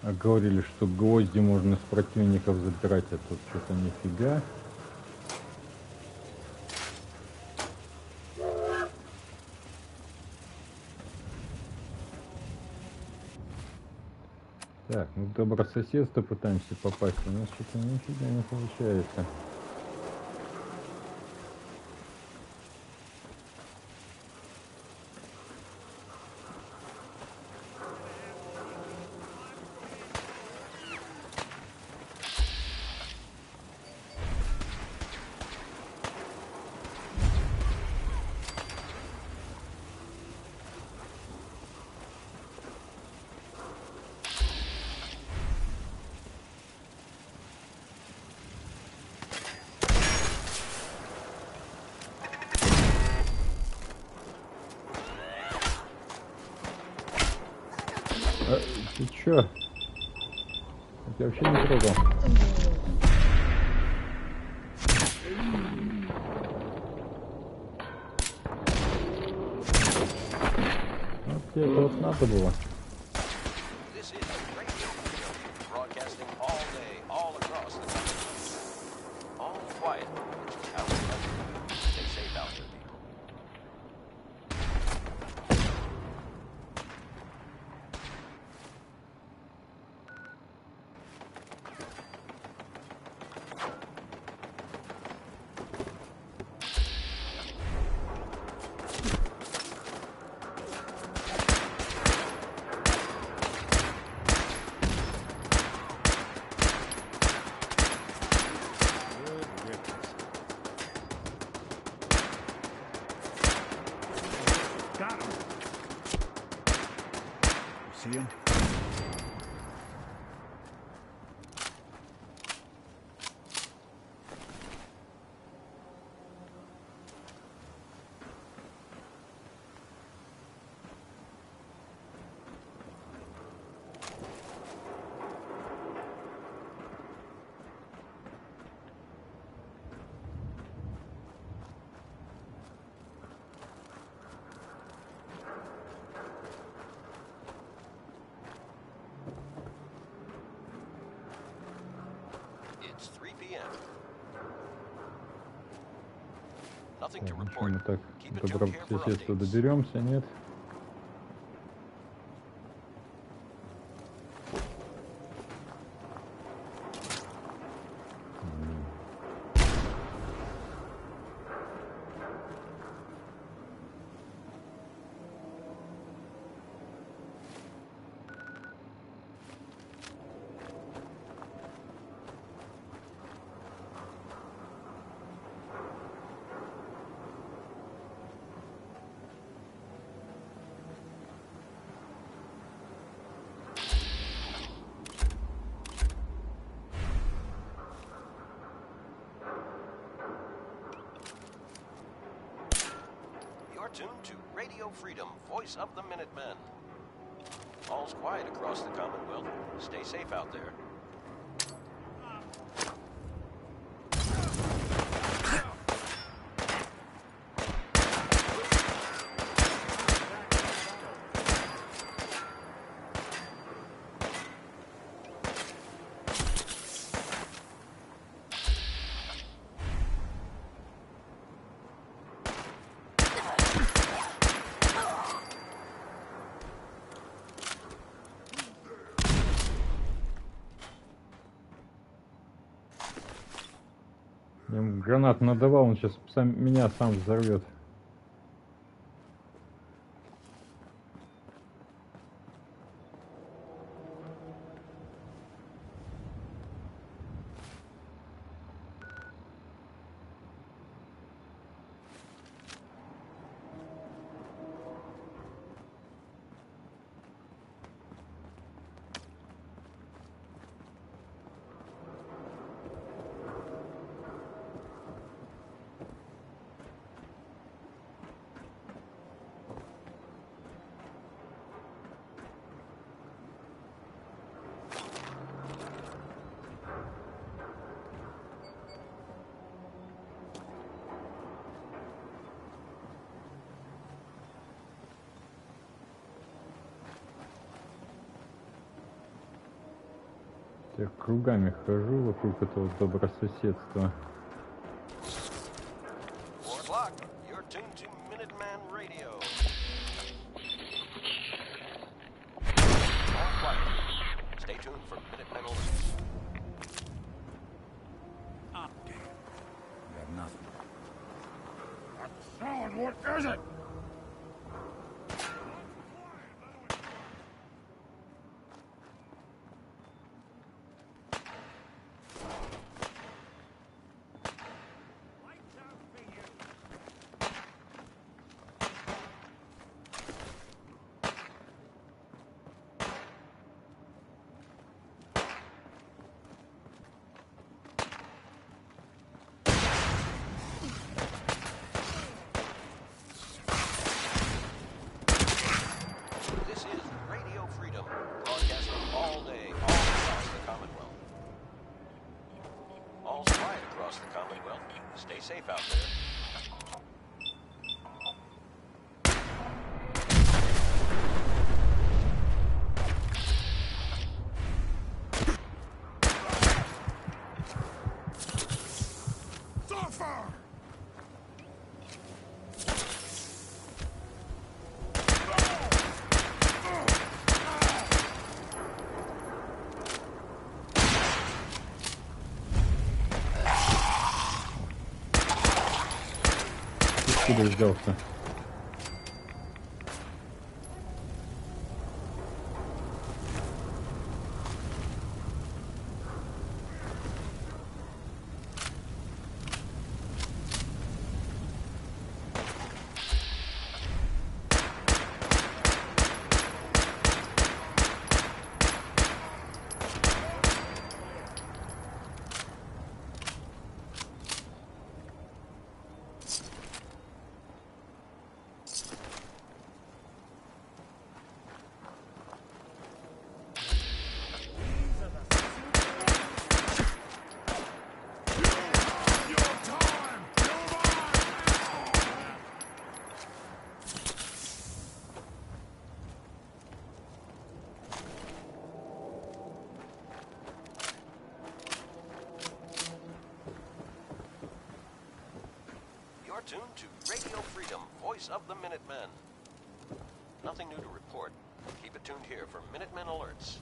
S2: А говорили, что гвозди можно с противников забирать, а тут что-то нифига. Так, ну в добрососедство пытаемся попасть, у нас что-то нифига не получается. Ты чё? Я тебя вообще не трогал. Вот тебе это вот надо было.
S11: to you.
S12: It's 3 p.m. Nothing to
S2: Ничего,
S12: report.
S2: мы так
S12: Keep it
S2: до
S12: tuned here for
S2: соседства
S12: updates.
S2: доберемся, нет?
S12: You're tuned to Radio Freedom, voice of the Minutemen. All's quiet across the Commonwealth. Stay safe out there.
S2: Я ему гранат надавал, он сейчас меня сам взорвет. Я кругами хожу вокруг этого добрососедства.
S12: 4 o'clock. You're tuned to Minuteman Radio. All quiet. Stay tuned for Minutemen alerts.
S11: Oh, damn. We have nothing.
S21: Sound, what is it?
S12: This is Radio Freedom, broadcasting all day, all across the Commonwealth. All's quiet across the Commonwealth. Stay safe out there.
S21: So far!
S2: Откуда взялся?
S12: tuned to Radio Freedom, voice of the Minutemen. Nothing new to report. Keep it tuned here for Minutemen alerts.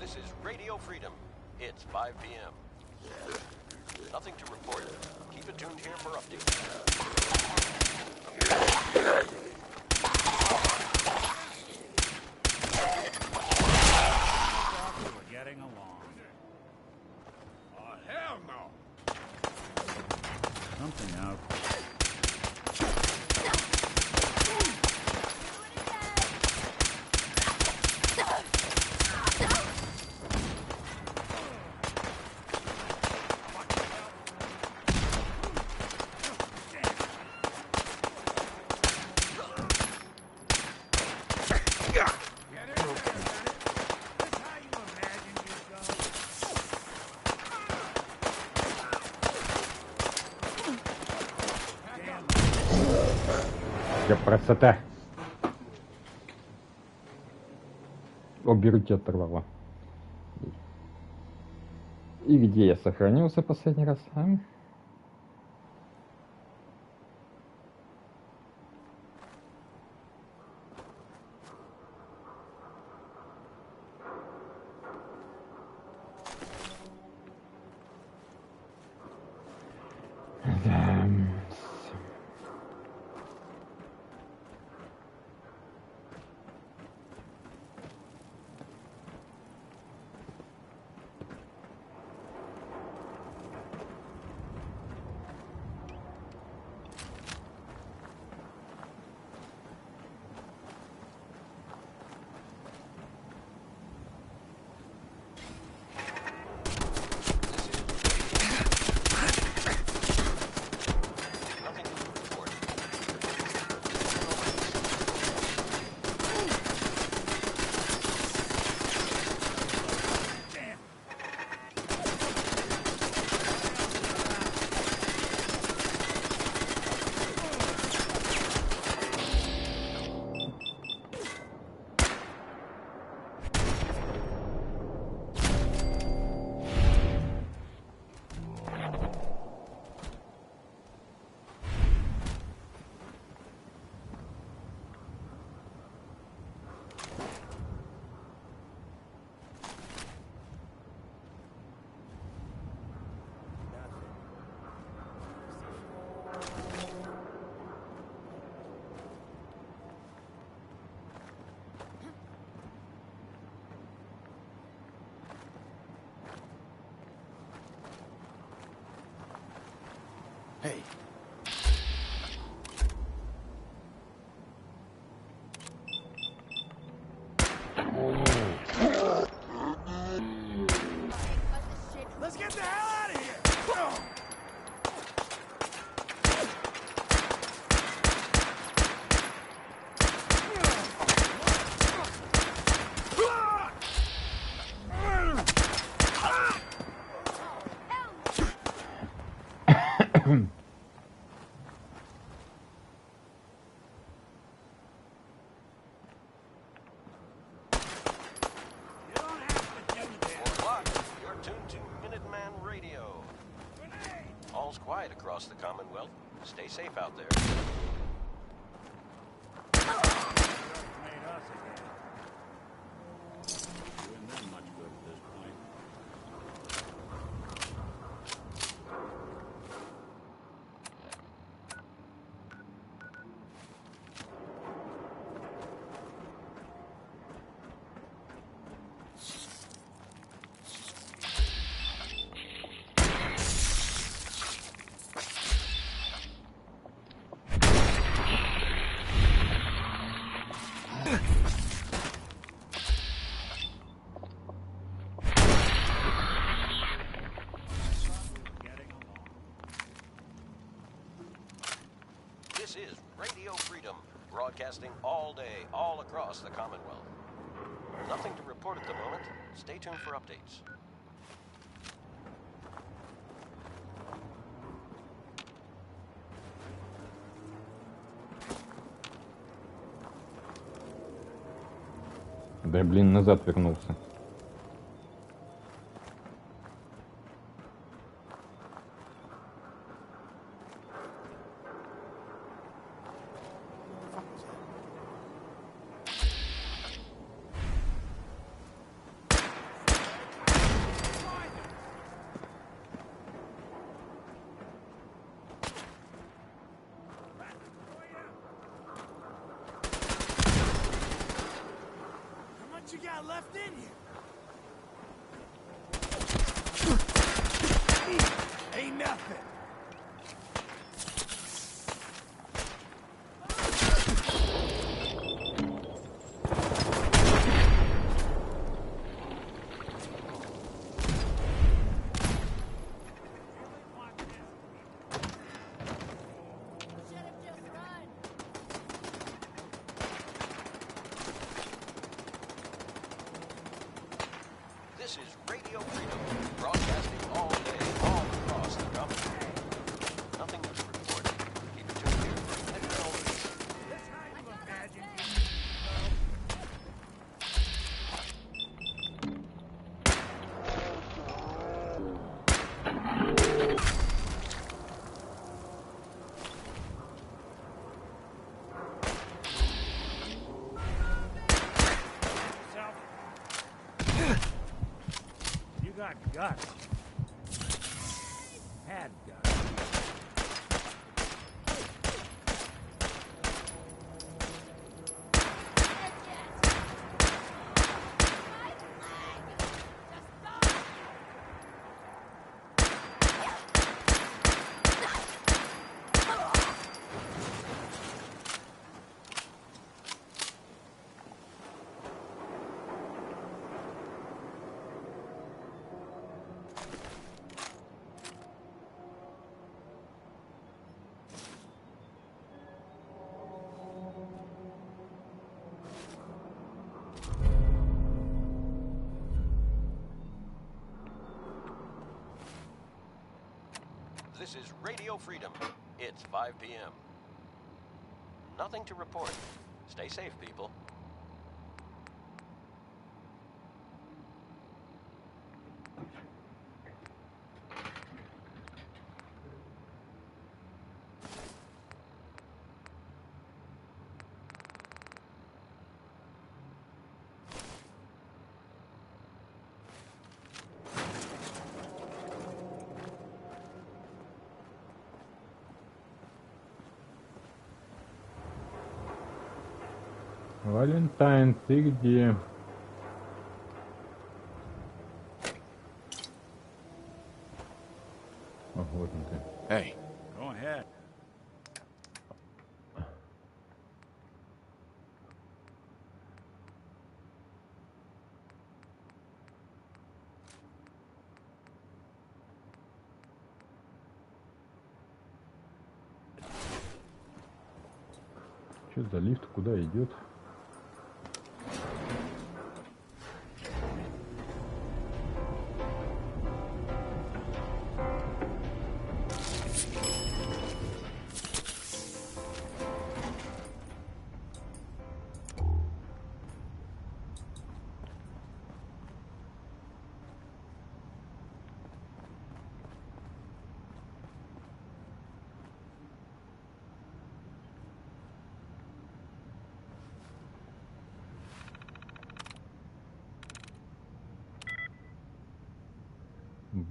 S12: This is Radio Freedom. It's 5 p.m. Nothing to report. Keep it tuned here for updates.
S5: We're getting along. Oh, hell no! Something out.
S2: Красота. Обе руки оторвало. И где я сохранился последний раз, а?
S6: Hey.
S21: Let's get the hell out of here!
S12: All's quiet across the Commonwealth. Stay safe out there.
S5: Doing them much good at this point.
S12: This is Radio Freedom, broadcasting all day, all across the Commonwealth. Nothing to report at the moment. Stay tuned for updates.
S2: Да, блин, назад вернулся.
S21: What you got left in you? Ain't nothing.
S12: This is Radio Freedom, broadcasting all day, all across the Commonwealth. Nothing to report. Keep it tuned here for Midnight.
S20: You got guts. Had guts.
S12: This is Radio Freedom. It's 5 p.m. Nothing to report. Stay safe, people.
S2: Валентайн, ты где? О, вот он ты.
S6: Hey.
S5: Go ahead.
S2: Что за лифт? Куда идет?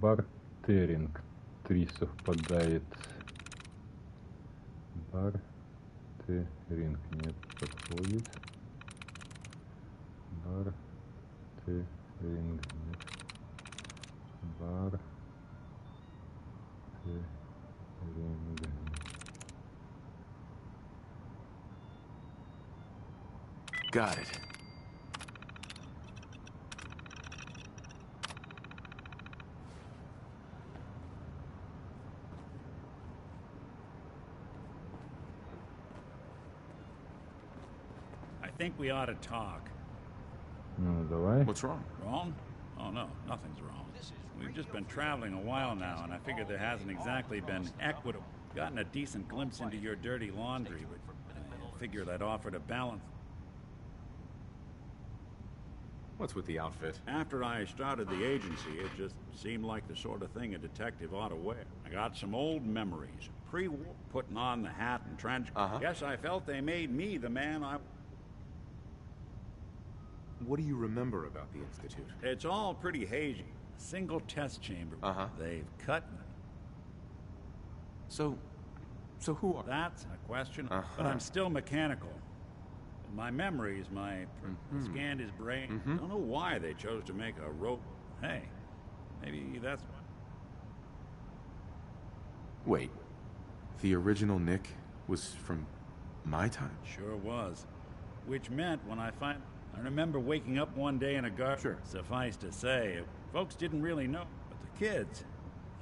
S2: Бартеринг 3 совпадает. Бартеринг нет, подходит. Бартеринг нет. Бартеринг.
S6: Got it.
S5: I think we ought to talk.
S2: Ну, давай.
S6: What's wrong?
S5: Wrong? Oh, no, nothing's wrong. We've just been traveling a while now, and I figured there hasn't exactly been equitable. Gotten a decent glimpse into your dirty laundry, but I figured I'd offer to balance.
S6: What's with the outfit?
S5: After I started the agency, it just seemed like the sort of thing a detective ought to wear. I got some old memories. Pre-war, putting on the hat and trench coat. Guess I felt they made me the man I...
S6: What do you remember about the Institute?
S5: It's all pretty hazy. A single test chamber. They've cut me.
S6: So who are...
S5: That's a question, but I'm still mechanical. My memories, my scanned his brain. Don't know why they chose to make a rope. Hey, maybe that's why.
S6: Wait, the original Nick was from my time?
S5: Sure was. Which meant when I remember waking up one day in a garden.
S6: Sure.
S5: Suffice to say, folks didn't really know. But the kids,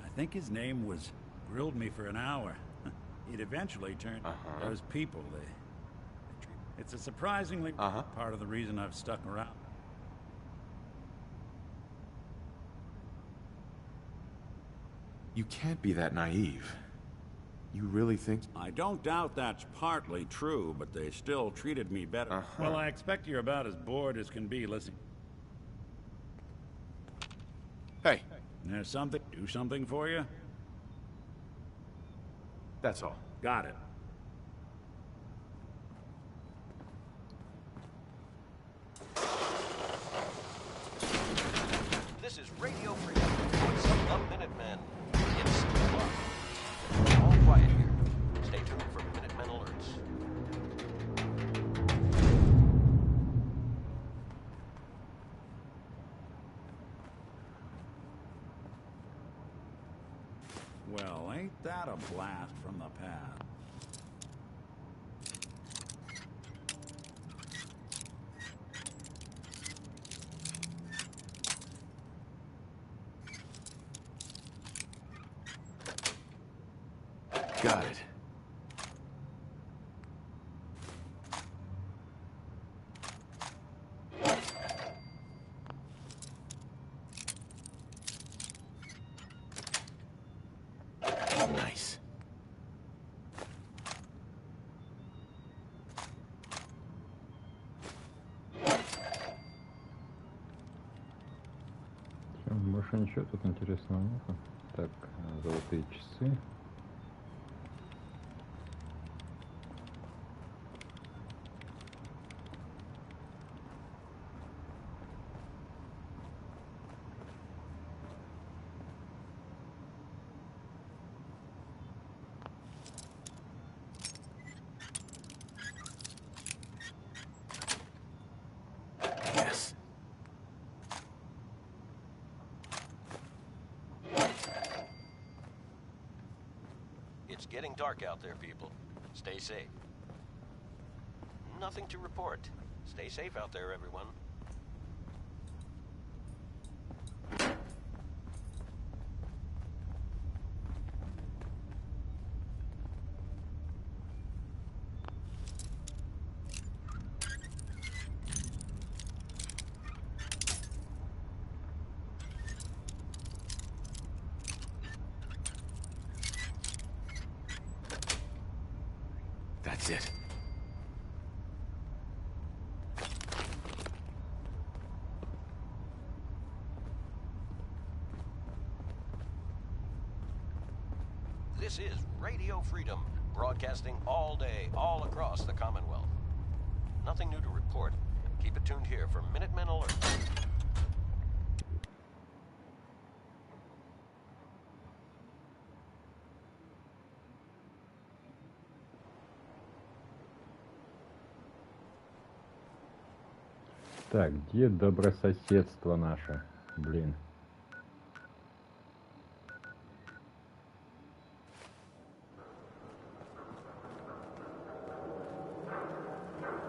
S5: I think his name was, grilled me for an hour. It eventually turned those people. It's a surprisingly part of the reason I've stuck around.
S6: You can't be that naive. You really think...
S5: I don't doubt that's partly true, but they still treated me better. Well, I expect you're about as bored as can be listening.
S6: Hey.
S5: There's something... Do something for you?
S6: That's all.
S5: Got it.
S12: This is Radio Freedom. Voice of the Minutemen. It's 6 o'clock. All quiet here. Stay tuned for Minutemen alerts.
S5: Well, ain't that a blast from the past?
S6: Got it. Nice.
S2: Больше ничего тут интересного нету. Так, золотые часы.
S6: Yes.
S12: It's getting dark out there, people. Stay safe. Nothing to report. Stay safe out there, everyone.
S6: That's it.
S12: This is Radio Freedom, broadcasting all day, all across the Commonwealth. Nothing new to report. Keep it tuned here for Minutemen Alert.
S2: Так, где добрососедство наше? Блин.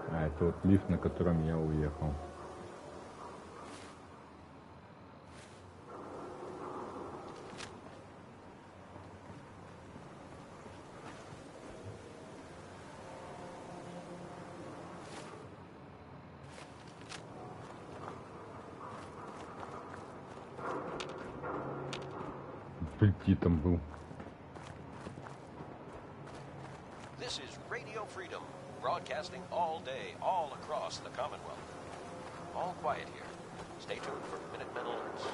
S2: А, это это вот лифт, на котором я уехал. Пульти там был.
S12: This is Radio Freedom, broadcasting all day, all across the Commonwealth. All quiet here. Stay tuned for Minutemen alerts.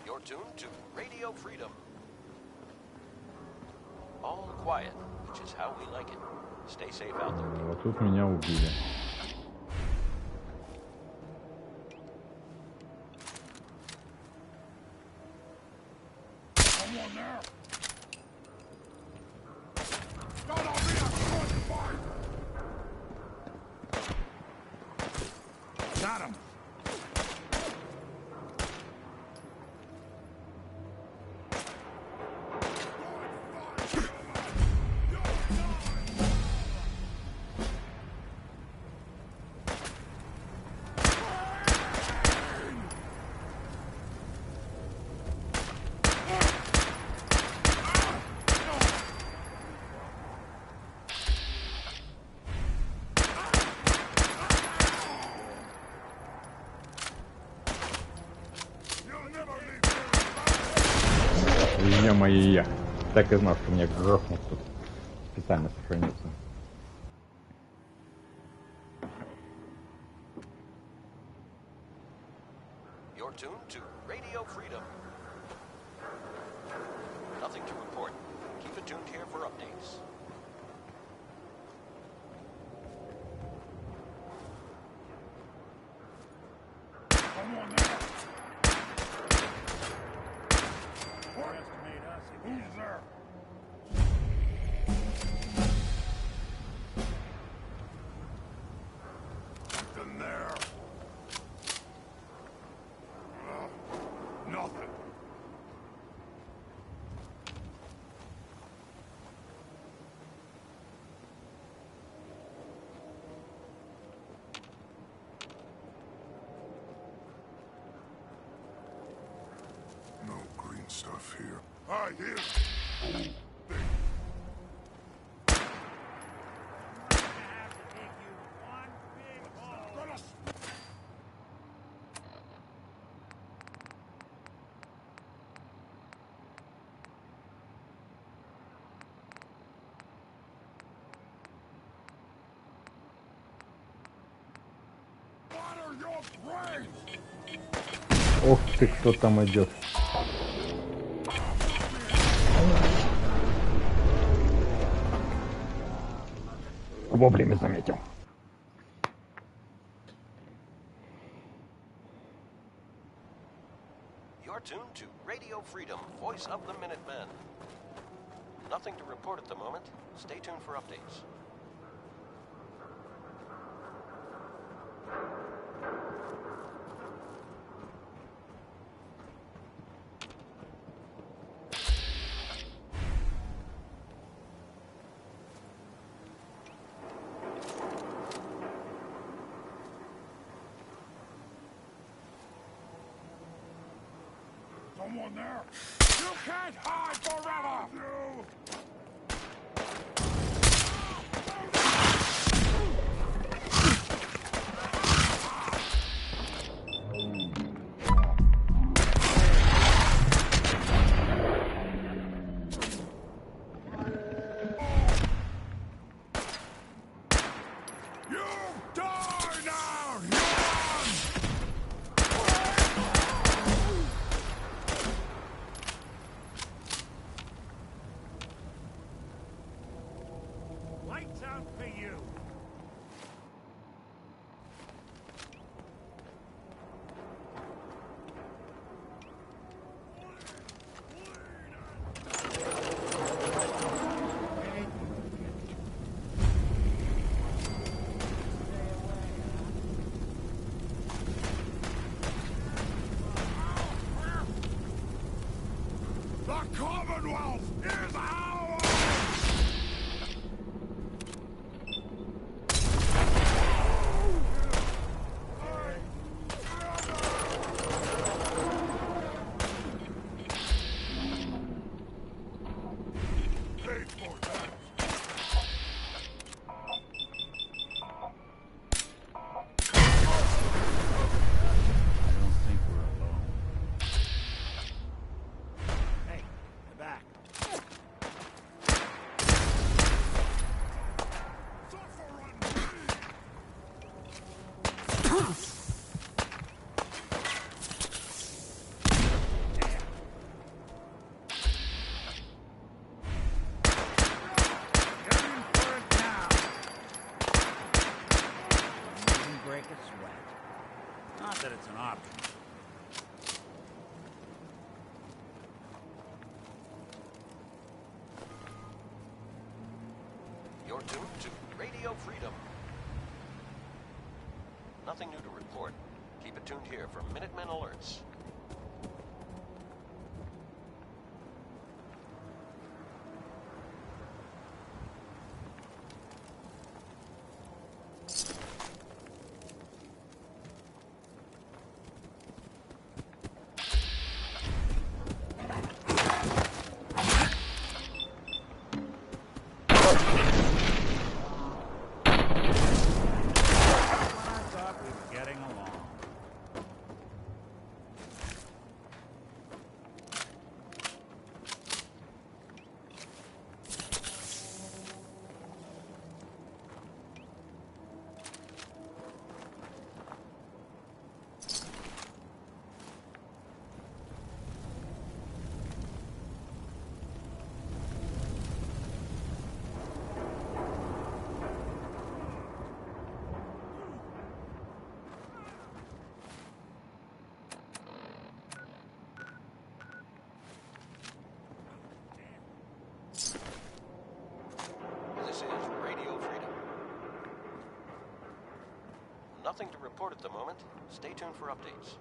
S12: You're tuned to Radio Freedom. All quiet, which is how we like it. Stay safe out there.
S2: Вот тут меня убили.
S19: Got him.
S2: Ё-моё, так и знал, что меня грохнут тут. Специально сохранится.
S12: You're tuned to Radio Freedom. Nothing to report. Keep it tuned here for updates.
S19: Come on now. Underestimate us. Who's there? Something there. Nothing. No green stuff here. I hear.
S2: Ох ты, кто там идет. Вовремя заметил.
S12: You're tuned to Radio Freedom, voice of the Minutemen. Nothing to report at the moment. Stay tuned for updates.
S19: Someone there. You can't hide forever. You. The Commonwealth is ours!
S5: up.
S12: You're tuned to Radio Freedom. Nothing new to report. Keep it tuned here for Minutemen alerts. This is Radio Freedom. Nothing to report at the moment. Stay tuned for updates.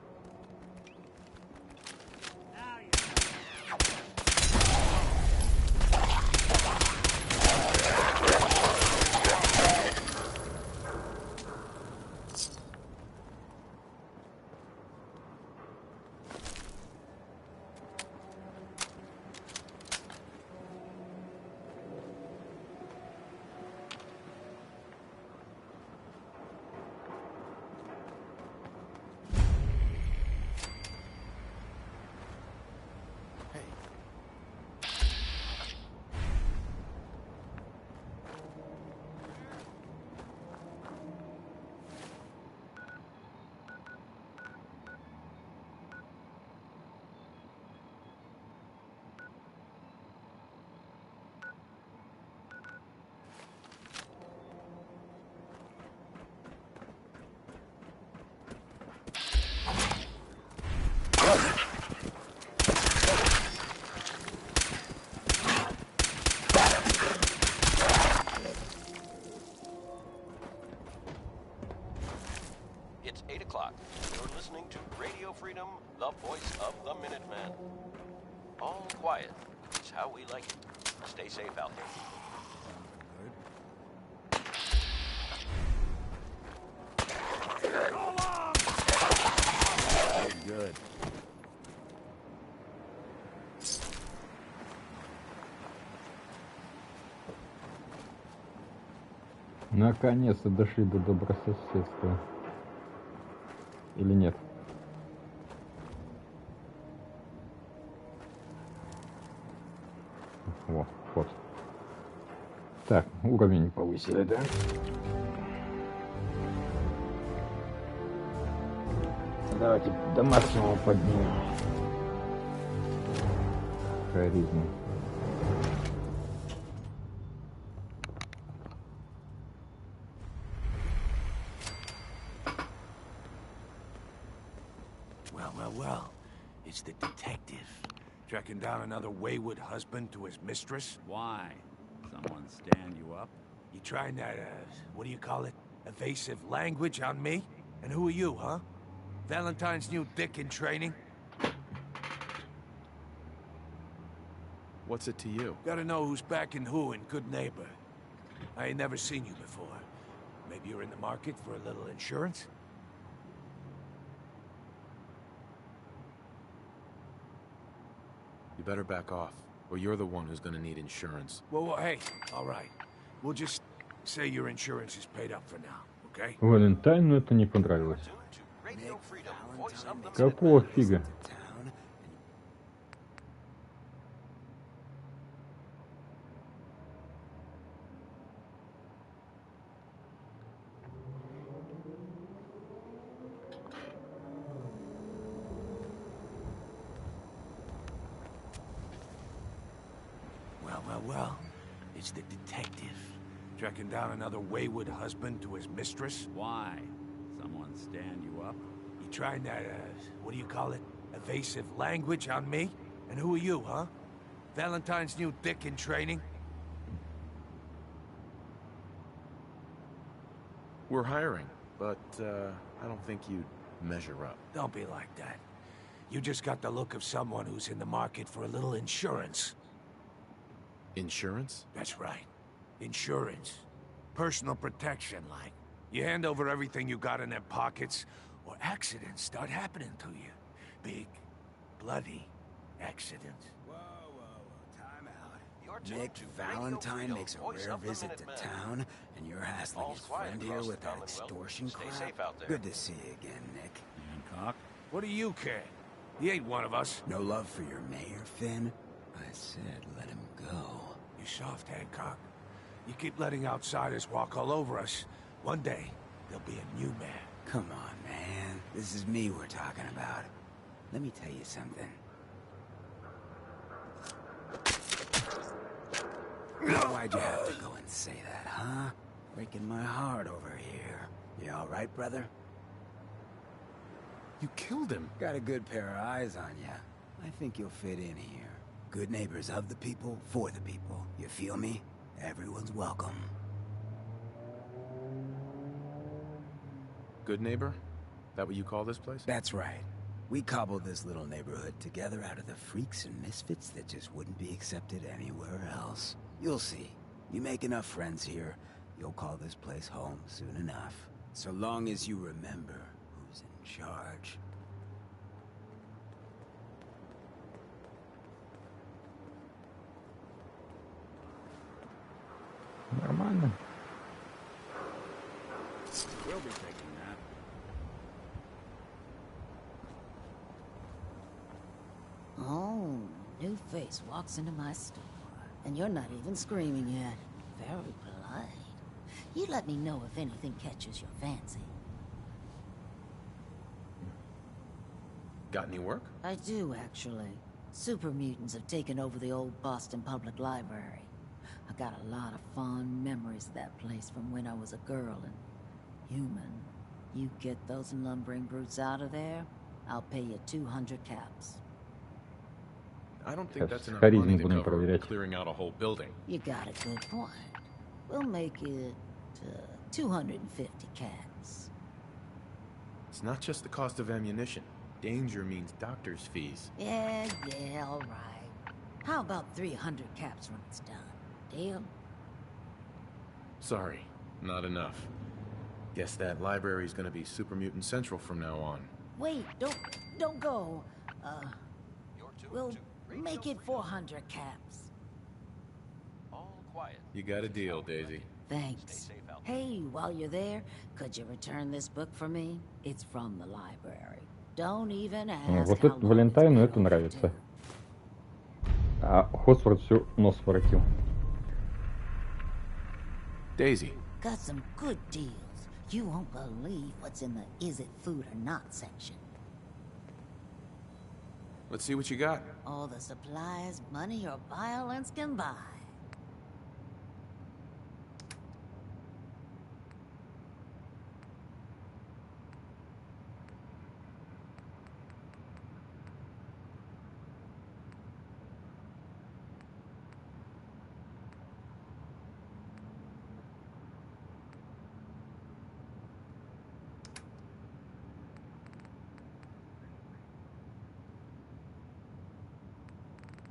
S12: It's 8 o'clock. You're listening to Radio Freedom, the voice of the Minuteman. All quiet. It's how we like it. Stay safe out there.
S5: Good.
S2: Наконец-то дошли до добрососедства. Или нет? О, вот. Так, уровень повысили, да? Давайте до максимума поднимем. Харизму.
S19: Well, it's the detective. Tracking down another wayward husband to his mistress?
S5: Why? Someone stand you up?
S19: You trying that, what do you call it? Evasive language on me? And who are you, huh? Valentine's new dick in training?
S6: What's it to you?
S19: Gotta know who's backing who in Good Neighbor. I ain't never seen you before. Maybe you're in the market for a little insurance?
S6: You better back off, or you're the one who's gonna need insurance.
S19: Well, hey, all right. We'll just say your insurance is paid up for now, okay?
S2: Валентайну это не понравилось. Какого фига?
S19: Well, it's the detective. Tracking down another wayward husband to his mistress?
S5: Why? Someone stand you up?
S19: You trying that, what do you call it? Evasive language on me? And who are you, huh? Valentine's new dick in training?
S6: We're hiring, but I don't think you'd measure up.
S19: Don't be like that. You just got the look of someone who's in the market for a little insurance.
S6: Insurance?
S19: That's right. Insurance. Personal protection, like. You hand over everything you got in their pockets, or accidents start happening to you. Big, bloody accidents.
S4: Nick Valentine makes a rare visit to town, and you're hassling his friend here with that extortion crap? Good to see you again, Nick.
S19: Hancock? What do you care? He ain't one of us.
S4: No love for your mayor, Finn? I said let him go.
S19: You soft, Hancock. You keep letting outsiders walk all over us. One day, there'll be a new man.
S4: Come on, man. This is me we're talking about. Let me tell you something. Why'd you have to go and say that, huh? Breaking my heart over here. You all right, brother?
S6: You killed him.
S4: Got a good pair of eyes on ya. I think you'll fit in here. Good neighbors of the people, for the people. You feel me? Everyone's welcome.
S6: Good neighbor? That what you call this place?
S4: That's right. We cobbled this little neighborhood together out of the freaks and misfits that just wouldn't be accepted anywhere else. You'll see. You make enough friends here, you'll call this place home soon enough. So long as you remember who's in charge.
S2: Нормально.
S4: We'll be taking that.
S17: Oh, new face walks into my store. And you're not even screaming yet. Very polite. You let me know if anything catches your fancy.
S6: Got any work?
S17: I do, actually. Super mutants have taken over the old Boston Public Library. I got a lot of fond memories of that place from when I was a girl and human. You get those lumbering brutes out of there, I'll pay you 200 caps.
S6: I don't think that's enough
S2: харизму
S6: money to
S2: будем
S6: cover
S2: проверять.
S6: clearing out a whole building.
S17: You got a good point. We'll make it 250 caps.
S6: It's not just the cost of ammunition. Danger means doctor's fees.
S17: Yeah, all right. How about 300 caps when it's done? Deal?
S6: Sorry, not enough. Guess that library's gonna be Super Mutant Central from now on.
S17: Wait, don't go. We'll make it 400 caps.
S12: All quiet.
S6: You got a deal, Daisy.
S17: Thanks. Hey, while you're there, could you return this book for me? It's from the library. Don't even ask
S2: Вот
S17: how
S2: этот
S17: long
S2: Валентайну
S17: it's
S2: это
S17: been
S2: нравится. А Хосфорд все нос воротил.
S6: Daisy.
S17: Got some good deals. You won't believe what's in the is it food or not section.
S6: Let's see what you got.
S17: All the supplies money or violence can buy.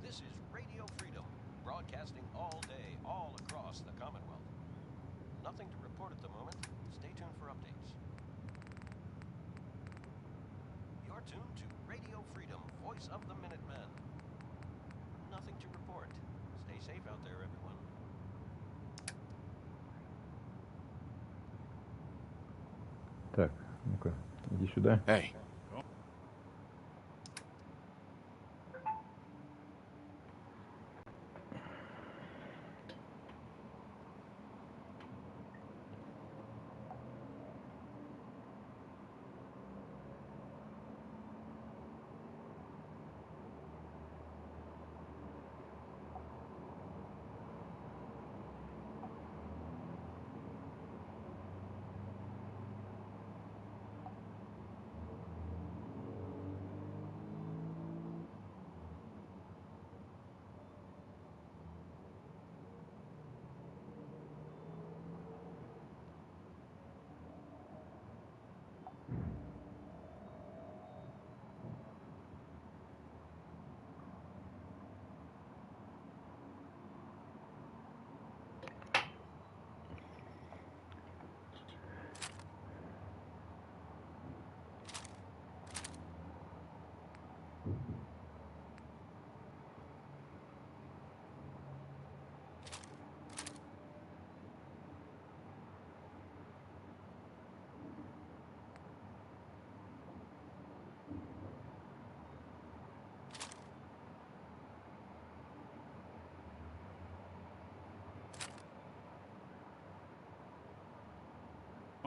S12: This is Radio Freedom, broadcasting all day, all across the Commonwealth. Nothing to report at the moment. Stay tuned for updates. You're tuned to Radio Freedom, voice of the Minutemen. Nothing to report. Stay safe out there, everyone.
S2: Так, ну-ка, иди сюда.
S6: Hey.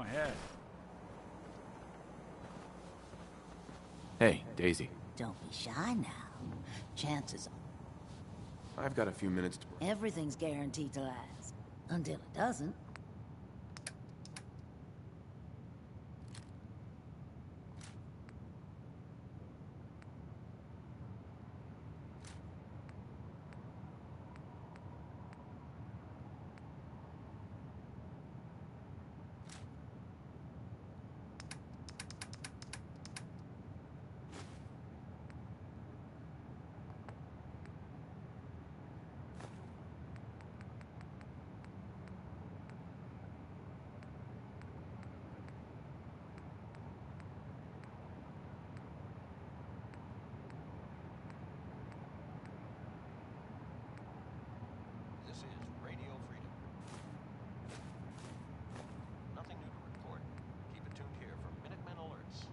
S5: ahead.
S6: Hey, Daisy.
S17: Don't be shy now. Chances
S6: I've got a few minutes to...
S17: are everything's guaranteed to last. Until it doesn't.
S12: This is Radio Freedom. Nothing new to report. Keep it tuned here for Minutemen alerts.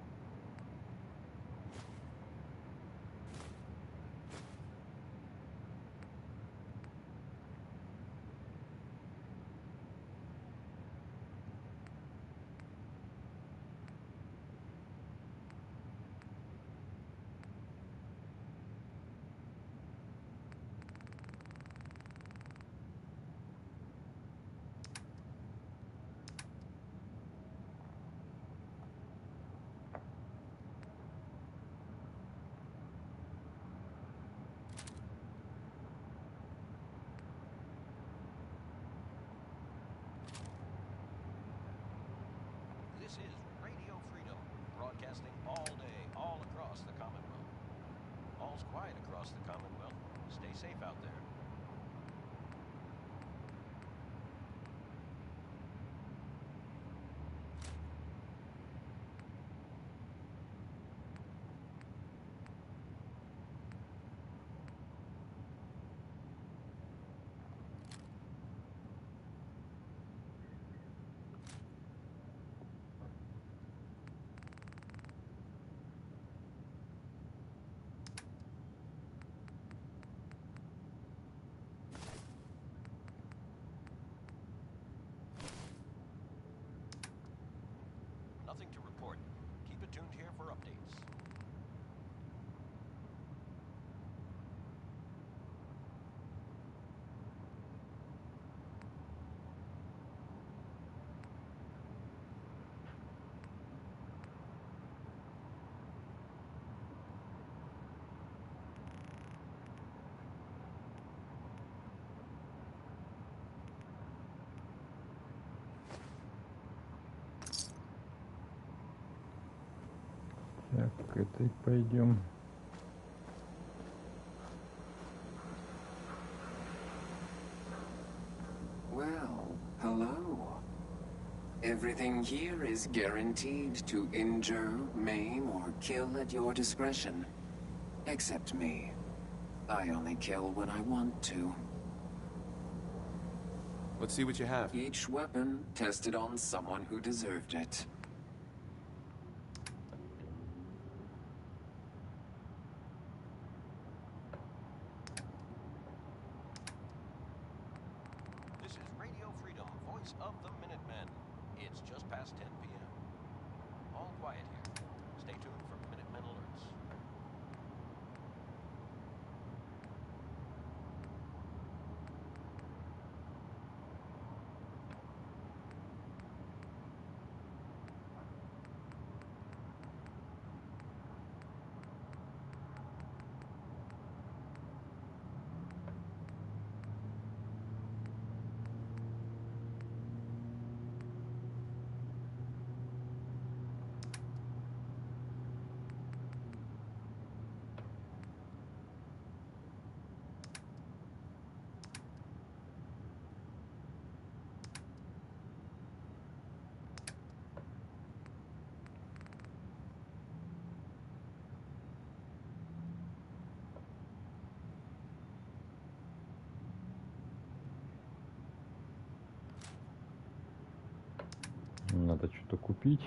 S12: This is Radio Freedom, broadcasting all day, all across the Commonwealth. All's quiet across the Commonwealth. Stay safe out there. Nothing to report. Keep it tuned here for updates.
S2: Так, к этой пойдем.
S14: Well, hello. Everything here is guaranteed to injure, maim, or kill at your discretion. Except me. I only kill when I want to.
S6: Let's see what you have.
S14: Each weapon tested on someone who deserved it.
S12: This is Radio Freedom, voice of the Minutemen. It's just past 10 p.m. All quiet here. Stay tuned for Minutemen alerts.
S2: Надо что-то купить.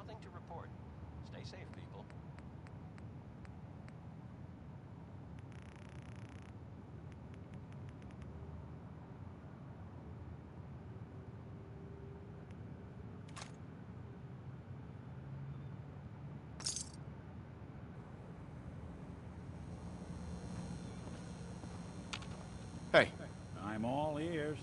S12: Nothing to report. Stay safe, people.
S6: Hey.
S5: I'm all ears.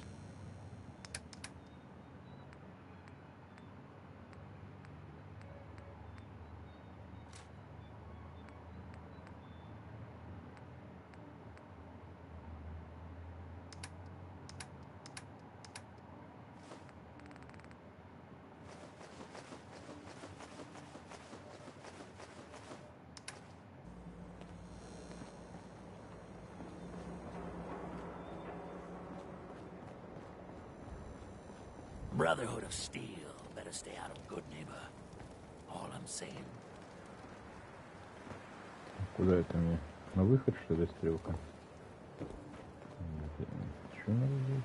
S21: Brotherhood of Steel. Better stay out of good neighbor. All I'm saying.
S2: Куда это мне? На выход, что ли, стрелка? Что надо делать?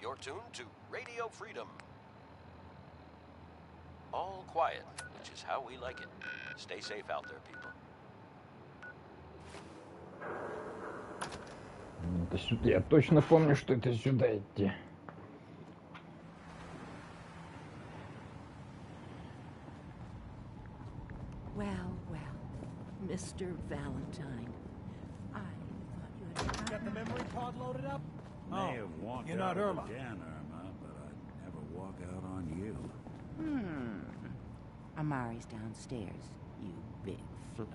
S12: You're tuned to Radio Freedom. All quiet, which is how we like it. Stay safe out there, people.
S2: Это сюда. Я точно помню, что это сюда идти.
S17: Well, Mr. Valentine, I thought you had...
S11: Got the memory pod loaded up?
S5: May have walked
S11: you're
S5: out
S11: not Irma.
S5: again, Irma, but I'd never walk out on you.
S17: Amari's downstairs, you big flirt.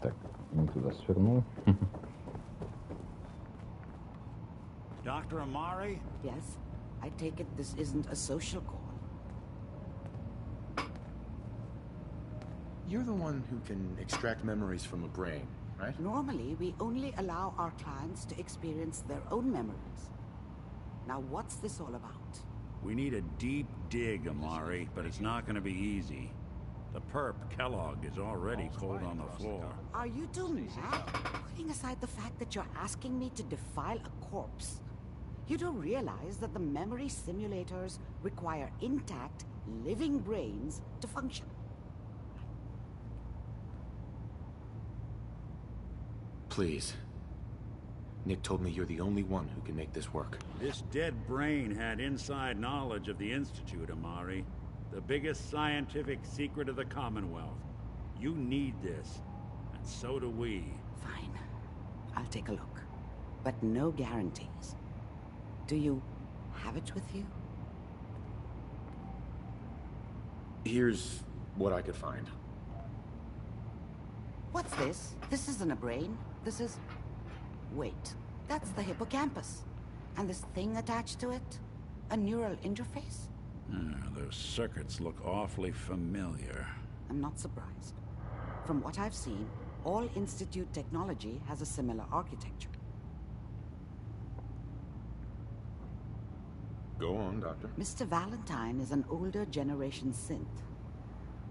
S2: Так, не туда свернул.
S5: Dr. Amari?
S17: Yes? I take it this isn't a social call.
S6: You're the one who can extract memories from a brain, right?
S16: Normally, we only allow our clients to experience their own memories. Now, what's this all about?
S5: We need a deep dig, Amari, but it's not going to be easy. The perp, Kellogg, is already cold on the floor.
S16: Are you two mad? Putting aside the fact that you're asking me to defile a corpse, you don't realize that the memory simulators require intact, living brains to function.
S6: Please. Nick told me you're the only one who can make this work.
S5: This dead brain had inside knowledge of the Institute, Amari. The biggest scientific secret of the Commonwealth. You need this, and so do we.
S16: Fine. I'll take a look. But no guarantees. Do you have it with you?
S6: Here's what I could find.
S16: What's this? This isn't a brain. This is... Wait. That's the hippocampus. And this thing attached to it? A neural interface?
S5: Those circuits look awfully familiar.
S16: I'm not surprised. From what I've seen, all Institute technology has a similar architecture.
S6: Go on, Doctor.
S16: Mr. Valentine is an older generation synth.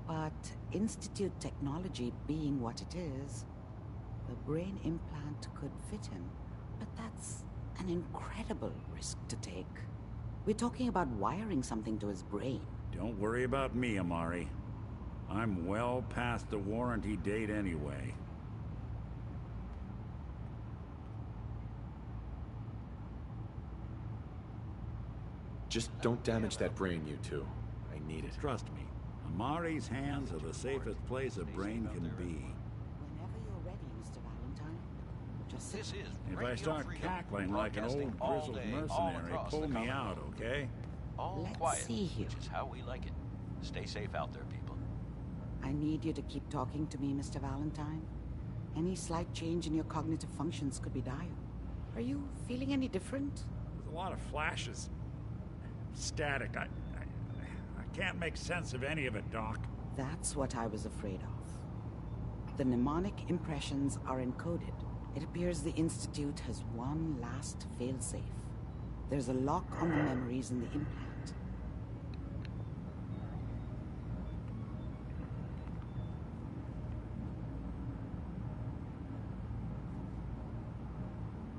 S16: But Institute technology being what it is, the brain implant could fit him. But that's an incredible risk to take. We're talking about wiring something to his brain.
S5: Don't worry about me, Amari. I'm well past the warranty date anyway.
S6: Just don't damage that brain, you two. I need it.
S5: Trust me, Amari's hands are the safest place a brain can be.
S16: Whenever you're ready, Mr. Valentine. Just
S12: This is
S5: If I start cackling like an old grizzled mercenary, pull me out, okay?
S12: All
S16: Let's
S12: quiet,
S16: see here.
S12: which is how we like it. Stay safe out there, people.
S16: I need you to keep talking to me, Mr. Valentine. Any slight change in your cognitive functions could be dire. Are you feeling any different?
S5: There's a lot of flashes. Static. I can't make sense of any of it, Doc.
S16: That's what I was afraid of. The mnemonic impressions are encoded. It appears the Institute has one last failsafe. There's a lock on the memories in the implant.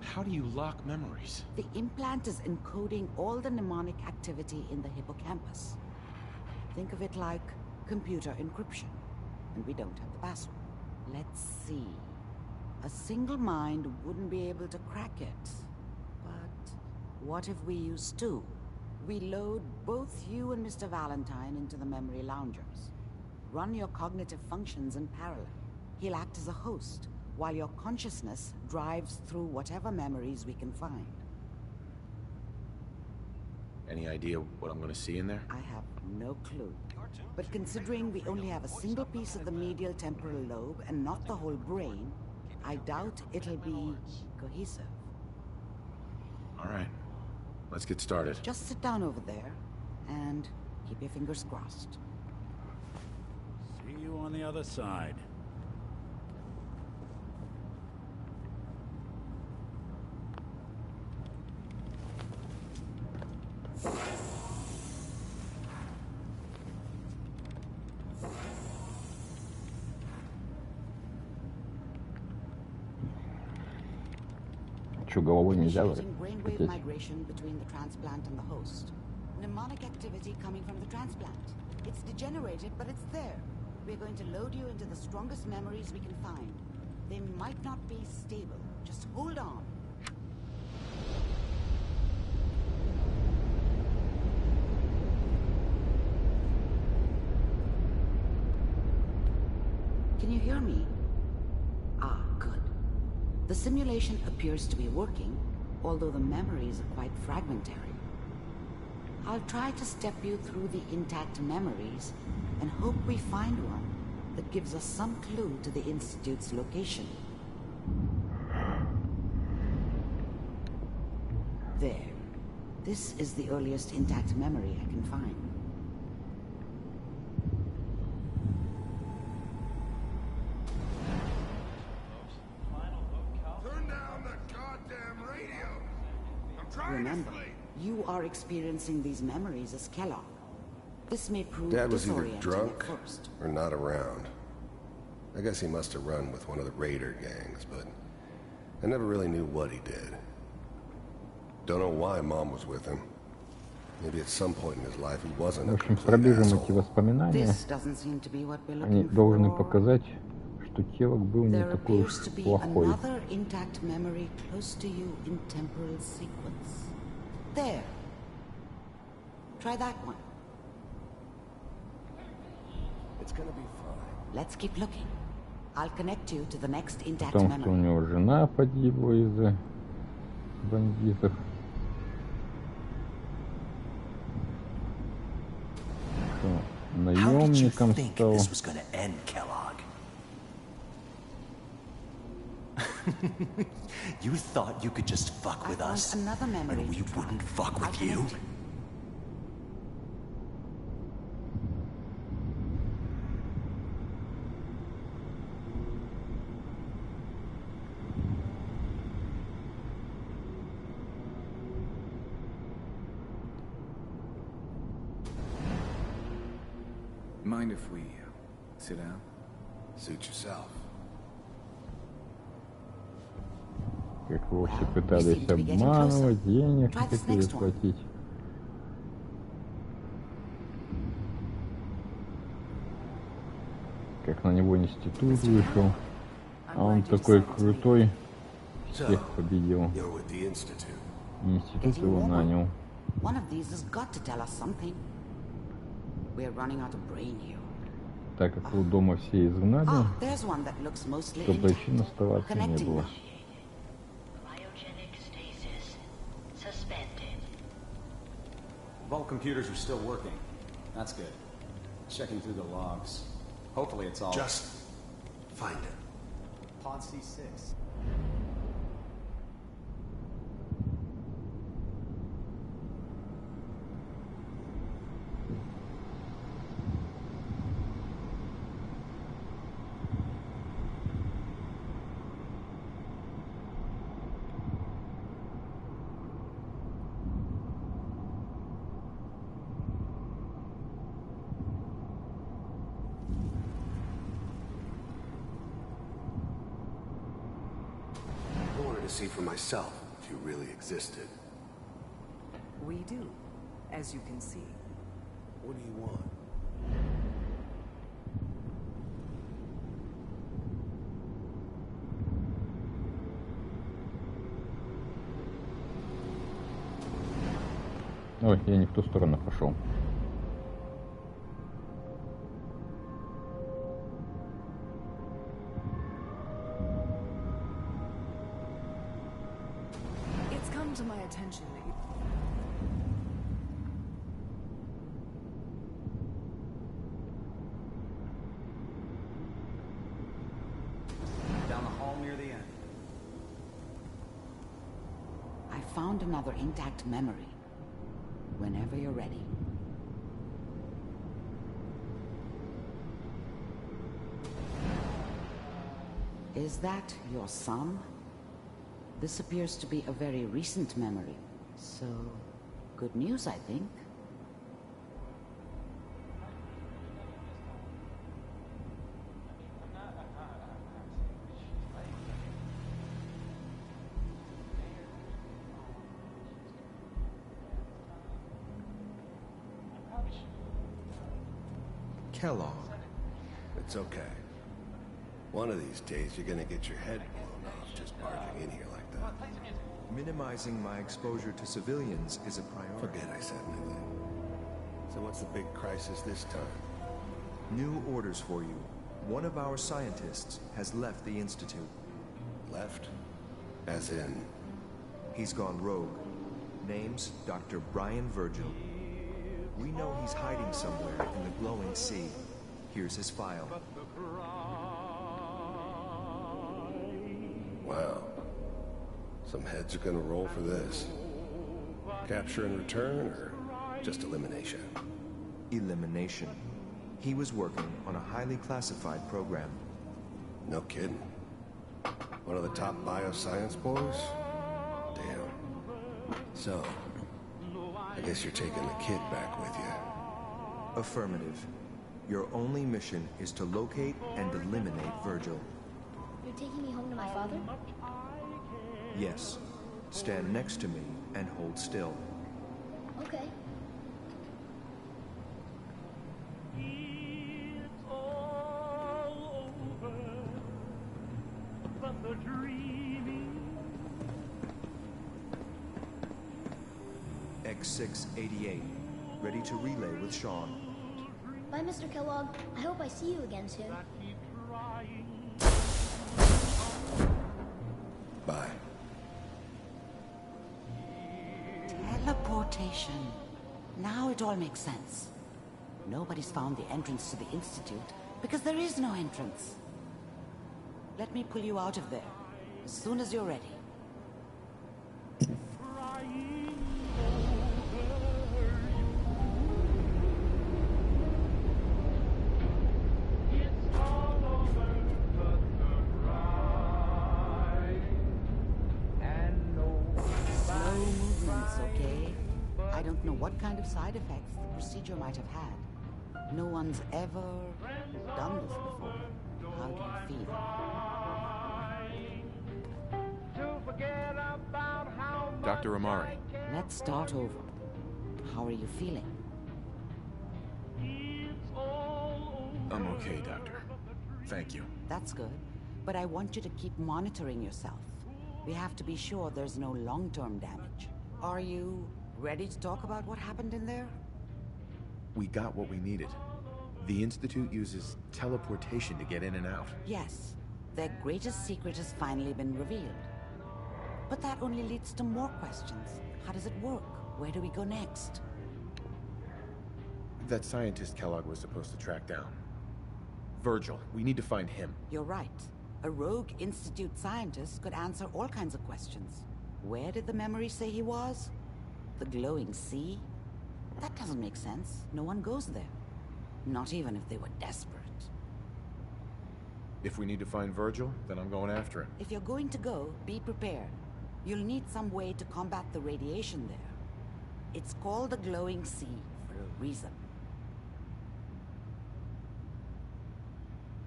S6: How do you lock memories?
S16: The implant is encoding all the mnemonic activity in the hippocampus. Think of it like computer encryption, and we don't have the password. Let's see. A single mind wouldn't be able to crack it. But what if we use two? We load both you and Mr. Valentine into the memory loungers. Run your cognitive functions in parallel. He'll act as a host, while your consciousness drives through whatever memories we can find.
S6: Any idea what I'm gonna see in there?
S16: I have no clue. But considering we only have a single piece of the medial temporal lobe and not the whole brain, I doubt it'll be cohesive.
S6: All right, let's get started.
S16: Just sit down over there and keep your fingers crossed.
S5: See you on the other side.
S2: Что, головой нельзя
S16: Initiating brainwave
S2: хотеть?
S16: migration between the transplant and the host. Mnemonic activity coming from the transplant. It's degenerated, but it's there. We're going to load you into the strongest memories we can find. They might not be stable. Just hold on. Can you hear me? Ah, good. The simulation appears to be working, although the memories are quite fragmentary. I'll try to step you through the intact memories and hope we find one that gives us some clue to the Institute's location. There. This is the earliest intact memory I can find. Remember, you are experiencing these memories as Kellogg. This may prove
S9: Dad was either
S16: disorienting
S9: drunk
S16: at first.
S9: or not around. I guess he must have run with one of the raider gangs, but I never really knew what he did. Don't know why Mom was with him. Maybe at some point in his life he wasn't
S2: В
S9: a
S2: общем,
S9: complete
S2: пробежим эти
S9: asshole.
S2: воспоминания.
S16: This doesn't seem to be what we're
S2: Они
S16: looking
S2: должны
S16: for.
S2: показать, что Келлог был не
S16: There
S2: такой
S16: appears
S2: уж
S16: to be
S2: плохой.
S16: another intact memory close to you in temporal sequence. There. Try that one.
S9: It's gonna be fine.
S16: Let's keep looking. I'll connect you to the next intact
S2: Потому что у
S16: memory.
S2: него жена погибла из-за бандитов. Что наемником стал.
S12: This was gonna end, Kellogg? You thought you could just fuck with us,
S16: Another memory.
S12: and we wouldn't fuck with
S16: I'll
S12: you?
S16: connect you.
S18: Mind if we sit down?
S9: Suit yourself.
S2: Как его все пытались обманывать, денег не хотели платить. Как на него институт вышел, а он такой крутой, всех победил. Институт его нанял.
S16: One of these has got to tell us something. We're running out of brain here.
S2: Так как его дома все изгнали,
S16: Ah, there's one that looks mostly
S2: то
S16: intact.
S2: причин оставаться не
S16: Connecting
S2: было.
S16: now.
S18: Vault computers are still working. That's good. Checking through the logs. Hopefully it's all...
S9: Just find it.
S18: Pod C6.
S9: see for myself if you really existed.
S7: We do, as you can see.
S9: What do you want?
S2: Ой, я не в ту сторону пошел.
S7: It's come to my attention that you...
S18: Down the hall near the end.
S16: I found another intact memory. Whenever you're ready. Is that your son? This appears to be a very recent memory. So, good news, I think.
S9: Kellogg. It's okay. One of these days, you're gonna get your head blown off just barging in here like that.
S8: Minimizing my exposure to civilians is a priority.
S9: Forget I said anything. So what's the big crisis this time?
S8: New orders for you. One of our scientists has left the Institute.
S9: Left? As in?
S8: He's gone rogue. Name's Dr. Brian Virgil. We know he's hiding somewhere in the glowing sea. Here's his file.
S9: Wow. Some heads are gonna roll for this. Capture and return, or just elimination?
S8: Elimination. He was working on a highly classified program.
S9: No kidding. One of the top bioscience boys? Damn. So, I guess you're taking the kid back with you.
S8: Affirmative. Your only mission is to locate and eliminate Virgil.
S10: You're taking me home to my father?
S8: Yes. Stand next to me and hold still.
S10: Okay.
S8: X688. Ready to relay with Sean.
S10: Bye, Mr. Kellogg. I hope I see you again soon.
S9: Bye.
S16: Teleportation. Now it all makes sense. Nobody's found the entrance to the Institute because there is no entrance. Let me pull you out of there as soon as you're ready. What kind of side effects the procedure might have had. No one's ever done this before. How do you feel?
S6: Dr. Amari.
S16: Let's start over. How are you feeling?
S6: I'm okay, Doctor. Thank you.
S16: That's good. But I want you to keep monitoring yourself. We have to be sure there's no long-term damage. Are you ready to talk about what happened in there?
S6: We got what we needed. The Institute uses teleportation to get in and out.
S16: Yes. Their greatest secret has finally been revealed. But that only leads to more questions. How does it work? Where do we go next?
S6: That scientist Kellogg was supposed to track down. Virgil. We need to find him.
S16: You're right. A rogue Institute scientist could answer all kinds of questions. Where did the memory say he was? The glowing sea? That doesn't make sense. No one goes there. Not even if they were desperate.
S6: If we need to find Virgil, then I'm going after him.
S16: If you're going to go, be prepared. You'll need some way to combat the radiation there. It's called the glowing sea for a reason.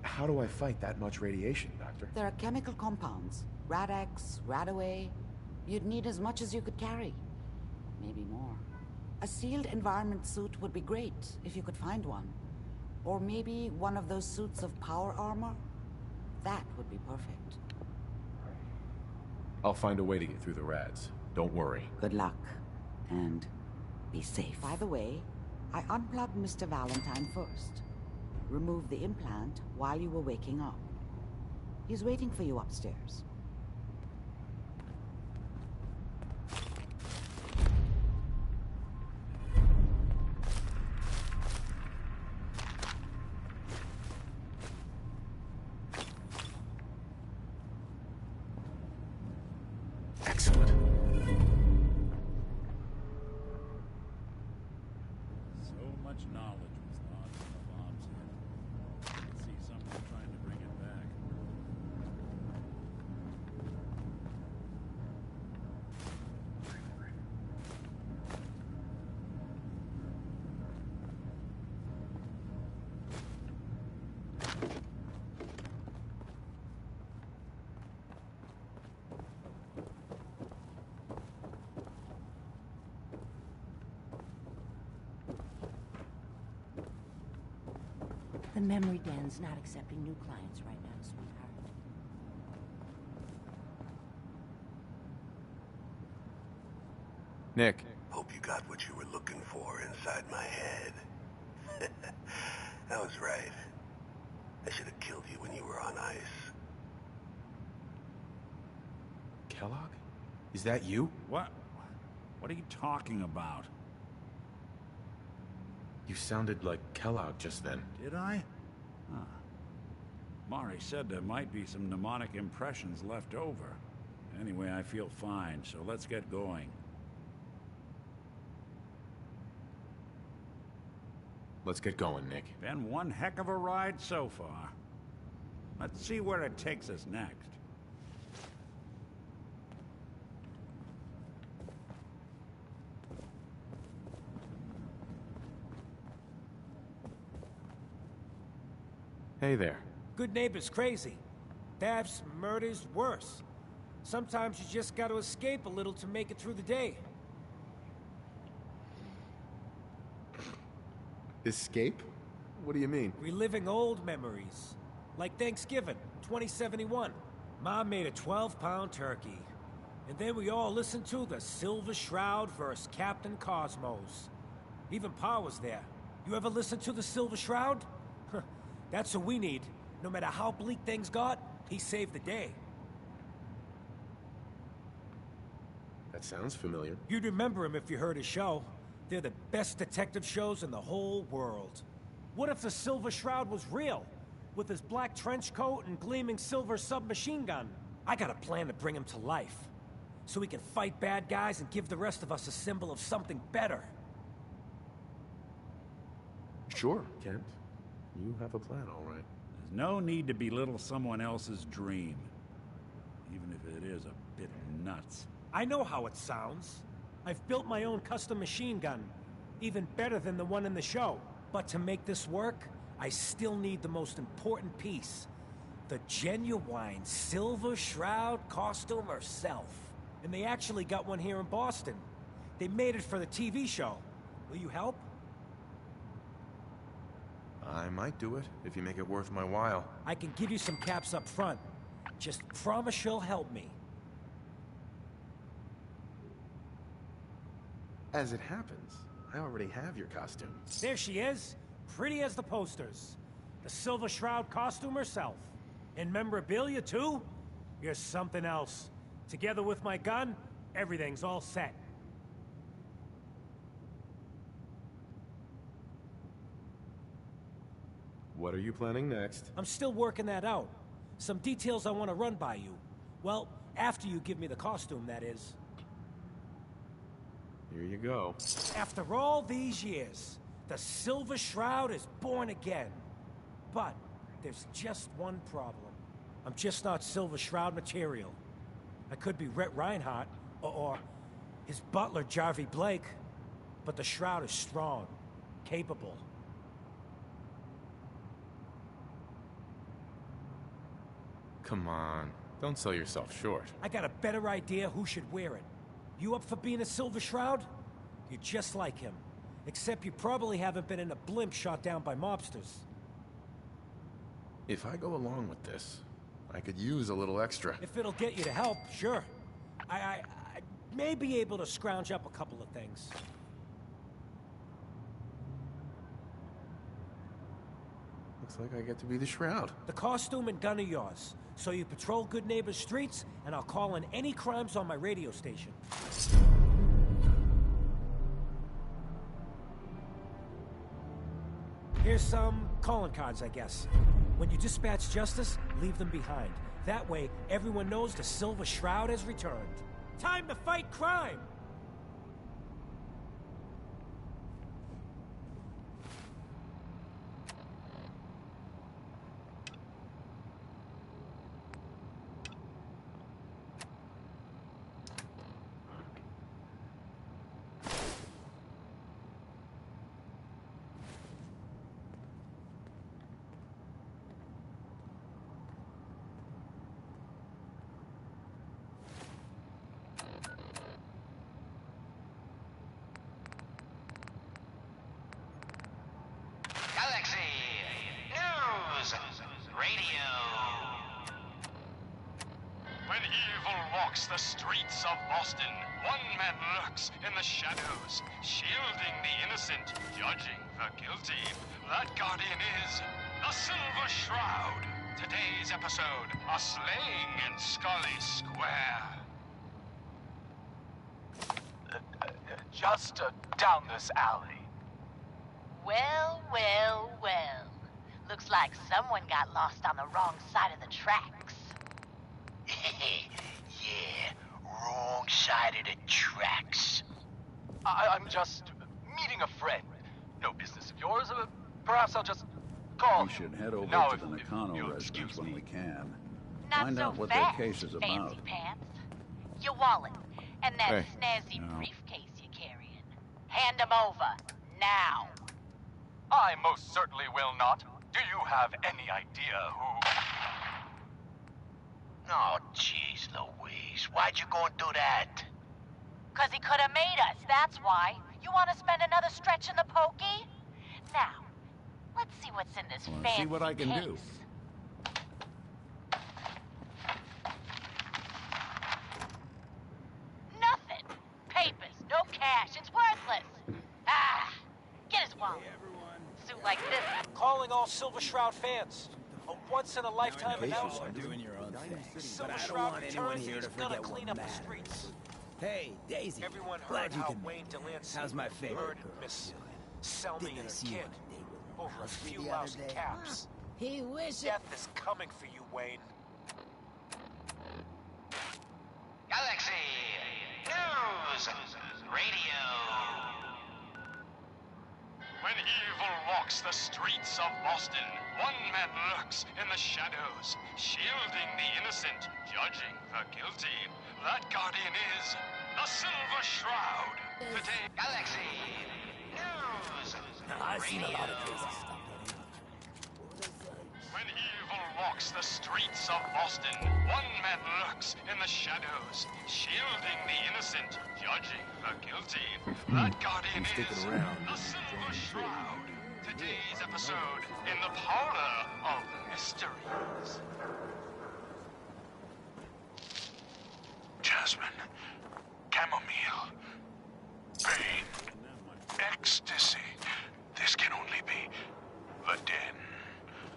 S6: How do I fight that much radiation, Doctor?
S16: There are chemical compounds. Rad-X, Radaway. You'd need as much as you could carry. Maybe more. A sealed environment suit would be great, if you could find one. Or maybe one of those suits of power armor? That would be perfect.
S6: I'll find a way to get through the rads. Don't worry.
S16: Good luck. And be safe. By the way, I unplugged Mr. Valentine first. Removed the implant while you were waking up. He's waiting for you upstairs.
S6: Excellent.
S5: So much knowledge was lost in the bombs here. I can see someone trying to bring it back.
S3: The memory den's not accepting new clients right now, sweetheart.
S6: Nick.
S9: Hope you got what you were looking for inside my head. That was right. I should have killed you when you were on ice.
S6: Kellogg? Is that you?
S5: What? What are you talking about?
S6: You sounded like Kellogg just then.
S5: Did I? Huh. Mari said there might be some mnemonic impressions left over. Anyway, I feel fine, so let's get going.
S6: Let's get going, Nick.
S5: Been one heck of a ride so far. Let's see where it takes us next.
S6: Hey there.
S11: Good neighbor's crazy. Thefts, murders, worse. Sometimes you just gotta escape a little to make it through the day.
S6: Escape? What do you mean?
S11: Reliving old memories. Like Thanksgiving, 2071. Mom made a 12-pound turkey. And then we all listened to the Silver Shroud vs. Captain Cosmos. Even Pa was there. You ever listen to the Silver Shroud? That's what we need. No matter how bleak things got, he saved the day.
S6: That sounds familiar.
S11: You'd remember him if you heard his show. They're the best detective shows in the whole world. What if the Silver Shroud was real? With his black trench coat and gleaming silver submachine gun? I got a plan to bring him to life. So he can fight bad guys and give the rest of us a symbol of something better.
S6: Sure, Kent. You have a plan, all right.
S5: There's no need to belittle someone else's dream. Even if it is a bit nuts.
S11: I know how it sounds. I've built my own custom machine gun. Even better than the one in the show. But to make this work, I still need the most important piece. The genuine Silver Shroud costume herself. And they actually got one here in Boston. They made it for the TV show. Will you help?
S6: I might do it, if you make it worth my while.
S11: I can give you some caps up front. Just promise she'll help me.
S6: As it happens, I already have your costume.
S11: There she is, pretty as the posters. The Silver Shroud costume herself. And memorabilia, too? You're something else. Together with my gun, everything's all set.
S6: What are you planning next?
S11: I'm still working that out. Some details I want to run by you. Well, after you give me the costume, that is.
S6: Here you go.
S11: After all these years, the Silver Shroud is born again. But there's just one problem. I'm just not Silver Shroud material. I could be Rhett Reinhardt, or his butler, Jarvie Blake. But the Shroud is strong, capable.
S6: Come on. Don't sell yourself short.
S11: I got a better idea who should wear it. You up for being a Silver Shroud? You're just like him. Except you probably haven't been in a blimp shot down by mobsters.
S6: If I go along with this, I could use a little extra.
S11: If it'll get you to help, sure. I may be able to scrounge up a couple of things.
S6: Looks like I get to be the Shroud.
S11: The costume and gun are yours. So you patrol Good Neighbor's streets, and I'll call in any crimes on my radio station. Here's some calling cards, I guess. When you dispatch justice, leave them behind. That way, everyone knows the Silver Shroud has returned. Time to fight crime!
S1: When evil walks the streets of Boston, one man lurks in the shadows, shielding the innocent, judging the guilty. That guardian is the Silver Shroud. Today's episode, a slaying in Scully Square.
S15: Just down this alley.
S10: Well, well, well. Looks like someone got lost on the wrong side of the tracks.
S15: Yeah, wrong side of the tracks. I'm just meeting a friend. No business of yours. Perhaps I'll just call.
S5: We should head over
S15: now,
S5: to the Nakano residence when we can.
S10: Not
S5: Find
S10: so
S5: out what
S10: fast,
S5: their case is
S10: fancy
S5: about.
S10: pants. Your wallet and that
S6: Hey.
S10: snazzy
S5: No.
S10: briefcase you're carrying. Hand them over, now.
S15: I most certainly will not. Do you have any idea who...
S21: Oh, jeez Louise. Why'd you go and do that?
S10: 'Cause he could have made us, that's why. You want to spend another stretch in the pokey? Now, let's see what's in this
S5: Wanna
S10: fancy
S5: see what I can
S10: case.
S5: do.
S10: Nothing. Papers, no cash, it's worthless. Ah, get his wallet. Suit like this.
S11: Calling all Silver Shroud fans. A once-in-a-lifetime announcement.
S4: doing your own thing,
S11: Silver
S4: but I don't
S11: Shroud
S4: want anyone
S11: returns,
S4: here
S11: he's
S4: to
S11: gonna
S4: forget
S11: clean
S4: what
S11: up the
S4: matters.
S11: streets.
S4: Hey, Daisy.
S11: Everyone
S4: Glad
S11: heard
S4: you
S11: how
S4: can
S11: Wayne
S4: make it.
S11: Delancey
S4: How's my favorite
S11: murdered
S4: girl
S11: Miss
S4: doing?
S11: Selmy
S4: Didn't I
S11: and her
S4: see you
S11: kid
S4: on a date with
S11: over a
S4: Rusty
S11: few
S4: the other
S11: lousy
S4: day?
S11: caps.
S10: He wishes.
S11: Death is coming for you, Wayne.
S21: Galaxy News Radio.
S1: When evil walks the streets of Boston, one man lurks in the shadows, shielding the innocent, judging the guilty. That guardian is the Silver Shroud. Today,
S21: Galaxy News
S15: I've seen a lot of
S21: Radio.
S15: crazy stuff.
S1: when evil walks the streets of Boston, one man lurks in the shadows, shielding the innocent, judging the guilty. That guardian
S6: Stick it
S1: is
S6: around.
S1: the Silver Shroud. Today's episode in the parlor of mysteries.
S19: Jasmine, chamomile, pain, ecstasy. This can only be the den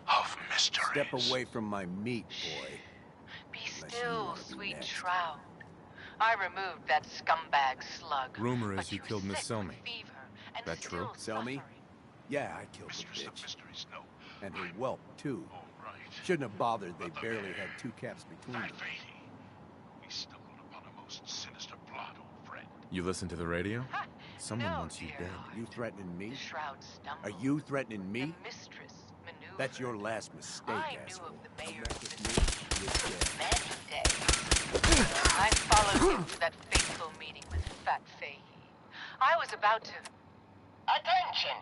S19: of mysteries.
S4: Step away from my meat, boy.
S10: Be still, sweet Shroud. I removed that scumbag slug.
S6: Rumor
S10: but
S6: is you
S10: you're
S6: killed Miss
S10: sick with
S6: Selmy.
S10: fever and
S6: That true?
S10: still
S4: Selmy?
S10: suffering.
S4: Yeah, I killed the
S19: Mistress of
S4: bitch.
S19: mysteries, no.
S4: And her whelp, too.
S19: All right.
S4: Shouldn't have bothered. They barely had 2 caps between
S19: That
S4: them.
S19: lady. We stumbled upon a most sinister plot, old friend.
S6: You listen to the radio? Someone
S10: No,
S6: wants you
S10: dear
S6: dead.
S10: heart.
S4: You threatening me?
S10: The Shroud stumbled.
S4: Are you threatening me?
S10: The mistress maneuvered.
S4: That's your last mistake,
S10: I knew
S4: asshole.
S10: of the mayor's
S4: Mess with
S10: mistress
S4: me, you're dead.
S10: many days. I followed him to that fateful meeting with Fat Fahey. I was about to...
S21: Attention!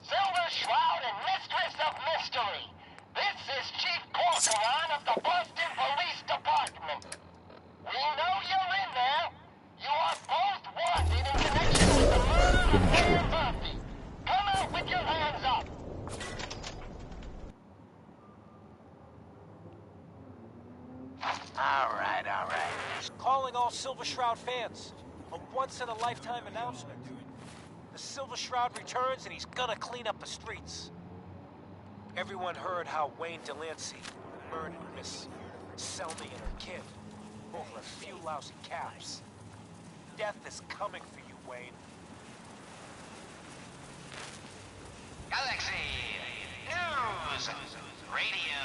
S21: Silver Shroud and Mistress of Mystery.
S1: This is Chief Corcoran of the Boston Police Department. We know you're in there. You are both wanted in connection with the murder of Mayor Murphy. Come out with your hands up.
S11: All right. Calling all Silver Shroud fans. A once-in-a-lifetime announcement. The Silver Shroud returns and he's gonna clean up the streets. Everyone heard how Wayne Delancey murdered Miss Selmy and her kid over a few lousy caps. Death is coming for you, Wayne.
S1: Galaxy News Radio.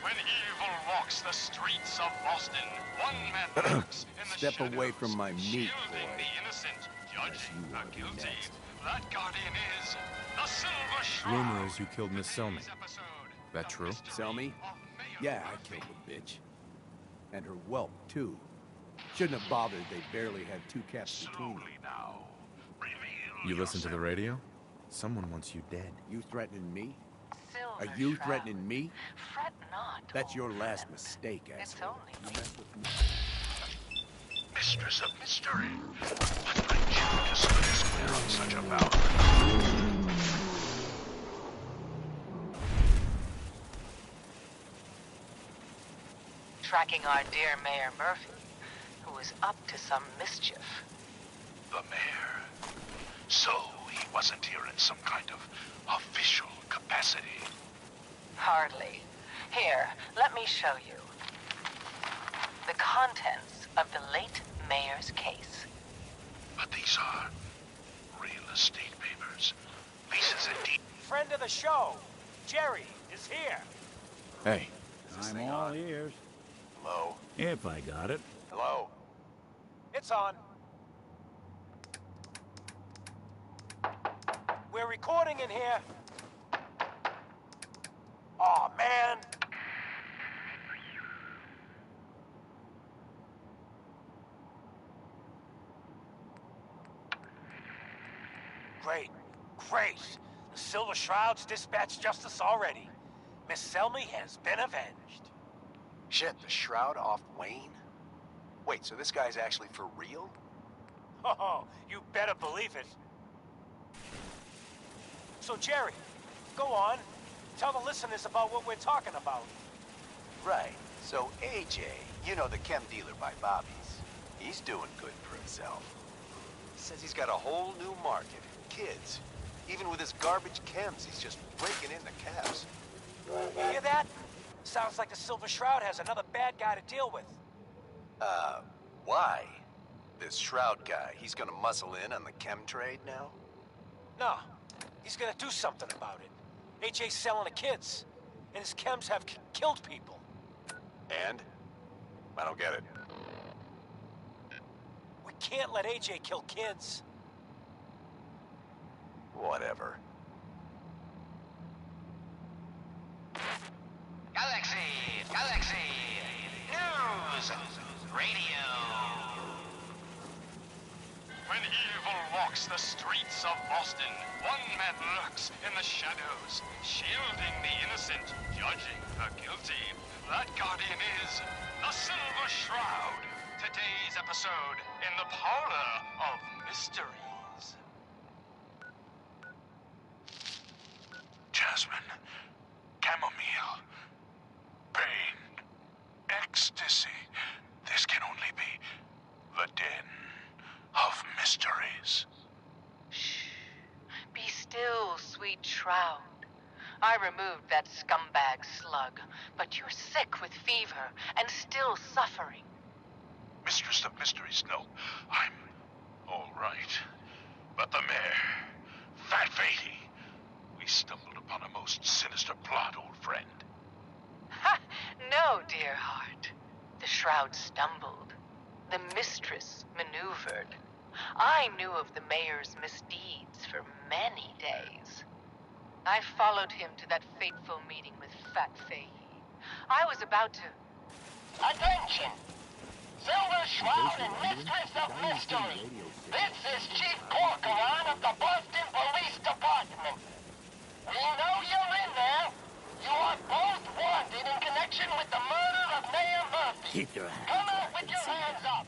S1: When evil walks the streets of Boston, one man lurks in the
S13: Step away from my meat,
S1: shielding
S13: boy.
S1: the innocent, judging the guilty. That guardian is the Silver Shroud.
S6: Rumor is you killed Miss Selmy. That true?
S13: Selmy? Yeah, I killed the bitch. And her whelp, too. Shouldn't have bothered, they barely had 2 cats between them.
S6: You listen to the radio? Someone wants you dead.
S13: You threatening me? Are you threatening me?
S10: Fret not.
S13: That's your last mistake, asshole.
S1: Mistress of mystery. What brings you to Split Square on such a vow?
S10: Tracking our dear Mayor Murphy, who is up to some mischief.
S1: The mayor. So he wasn't here in some kind of official capacity.
S10: Hardly. Here, let me show you. The contents of the late mayor's case.
S1: But these are real estate papers. Leases and deeds.
S11: Friend of the show, Jerry, is here.
S6: Hey.
S5: I'm all ears.
S13: Hello?
S5: If I got it.
S13: Hello?
S11: It's on. We're recording in here. Aw, man. Great. The Silver Shroud's dispatched justice already. Miss Selmy has been avenged.
S13: Shit, the Shroud off Wayne? Wait, so this guy's actually for real?
S11: Oh, you better believe it. So, Jerry, go on. Tell the listeners about what we're talking about.
S13: Right. So AJ, you know, the chem dealer by Bobby's, he's doing good for himself. Says he's got a whole new market. Kids. Even with his garbage chems, he's just breaking in the cabs.
S11: You hear that? Sounds like the Silver Shroud has another bad guy to deal with.
S13: Why? This Shroud guy, he's gonna muscle in on the chem trade now?
S11: No, he's gonna do something about it. AJ's selling the kids, and his chems have killed people.
S13: And? I don't get it.
S11: We can't let AJ kill kids.
S13: Whatever.
S1: Galaxy News Radio. When evil walks the streets of Boston, one man lurks in the shadows, shielding the innocent, judging the guilty. That guardian is the Silver Shroud. Today's episode in the Parlor of Mysteries. Jasmine, chamomile, pain, ecstasy. This can only be the den of mysteries.
S10: Shh. Be still, sweet Shroud. I removed that scumbag slug, but you're sick with fever and still suffering.
S1: Mistress of Mysteries, no. I'm all right. But the mayor, Fat Fatey, we stumbled upon a most sinister plot, old friend.
S10: Ha! No, dear heart. The Shroud stumbled. The mistress maneuvered. I knew of the mayor's misdeeds for many days. I followed him to that fateful meeting with Fat Fahey. I was about to...
S1: Attention! Silver Shroud and Mistress of Mystery. This is Chief Corcoran of the Boston Police Department. We
S15: We know you're in there. You are both wanted in connection with the murder of Mayor Murphy.
S21: Keep your hands
S15: Come out with your hands up.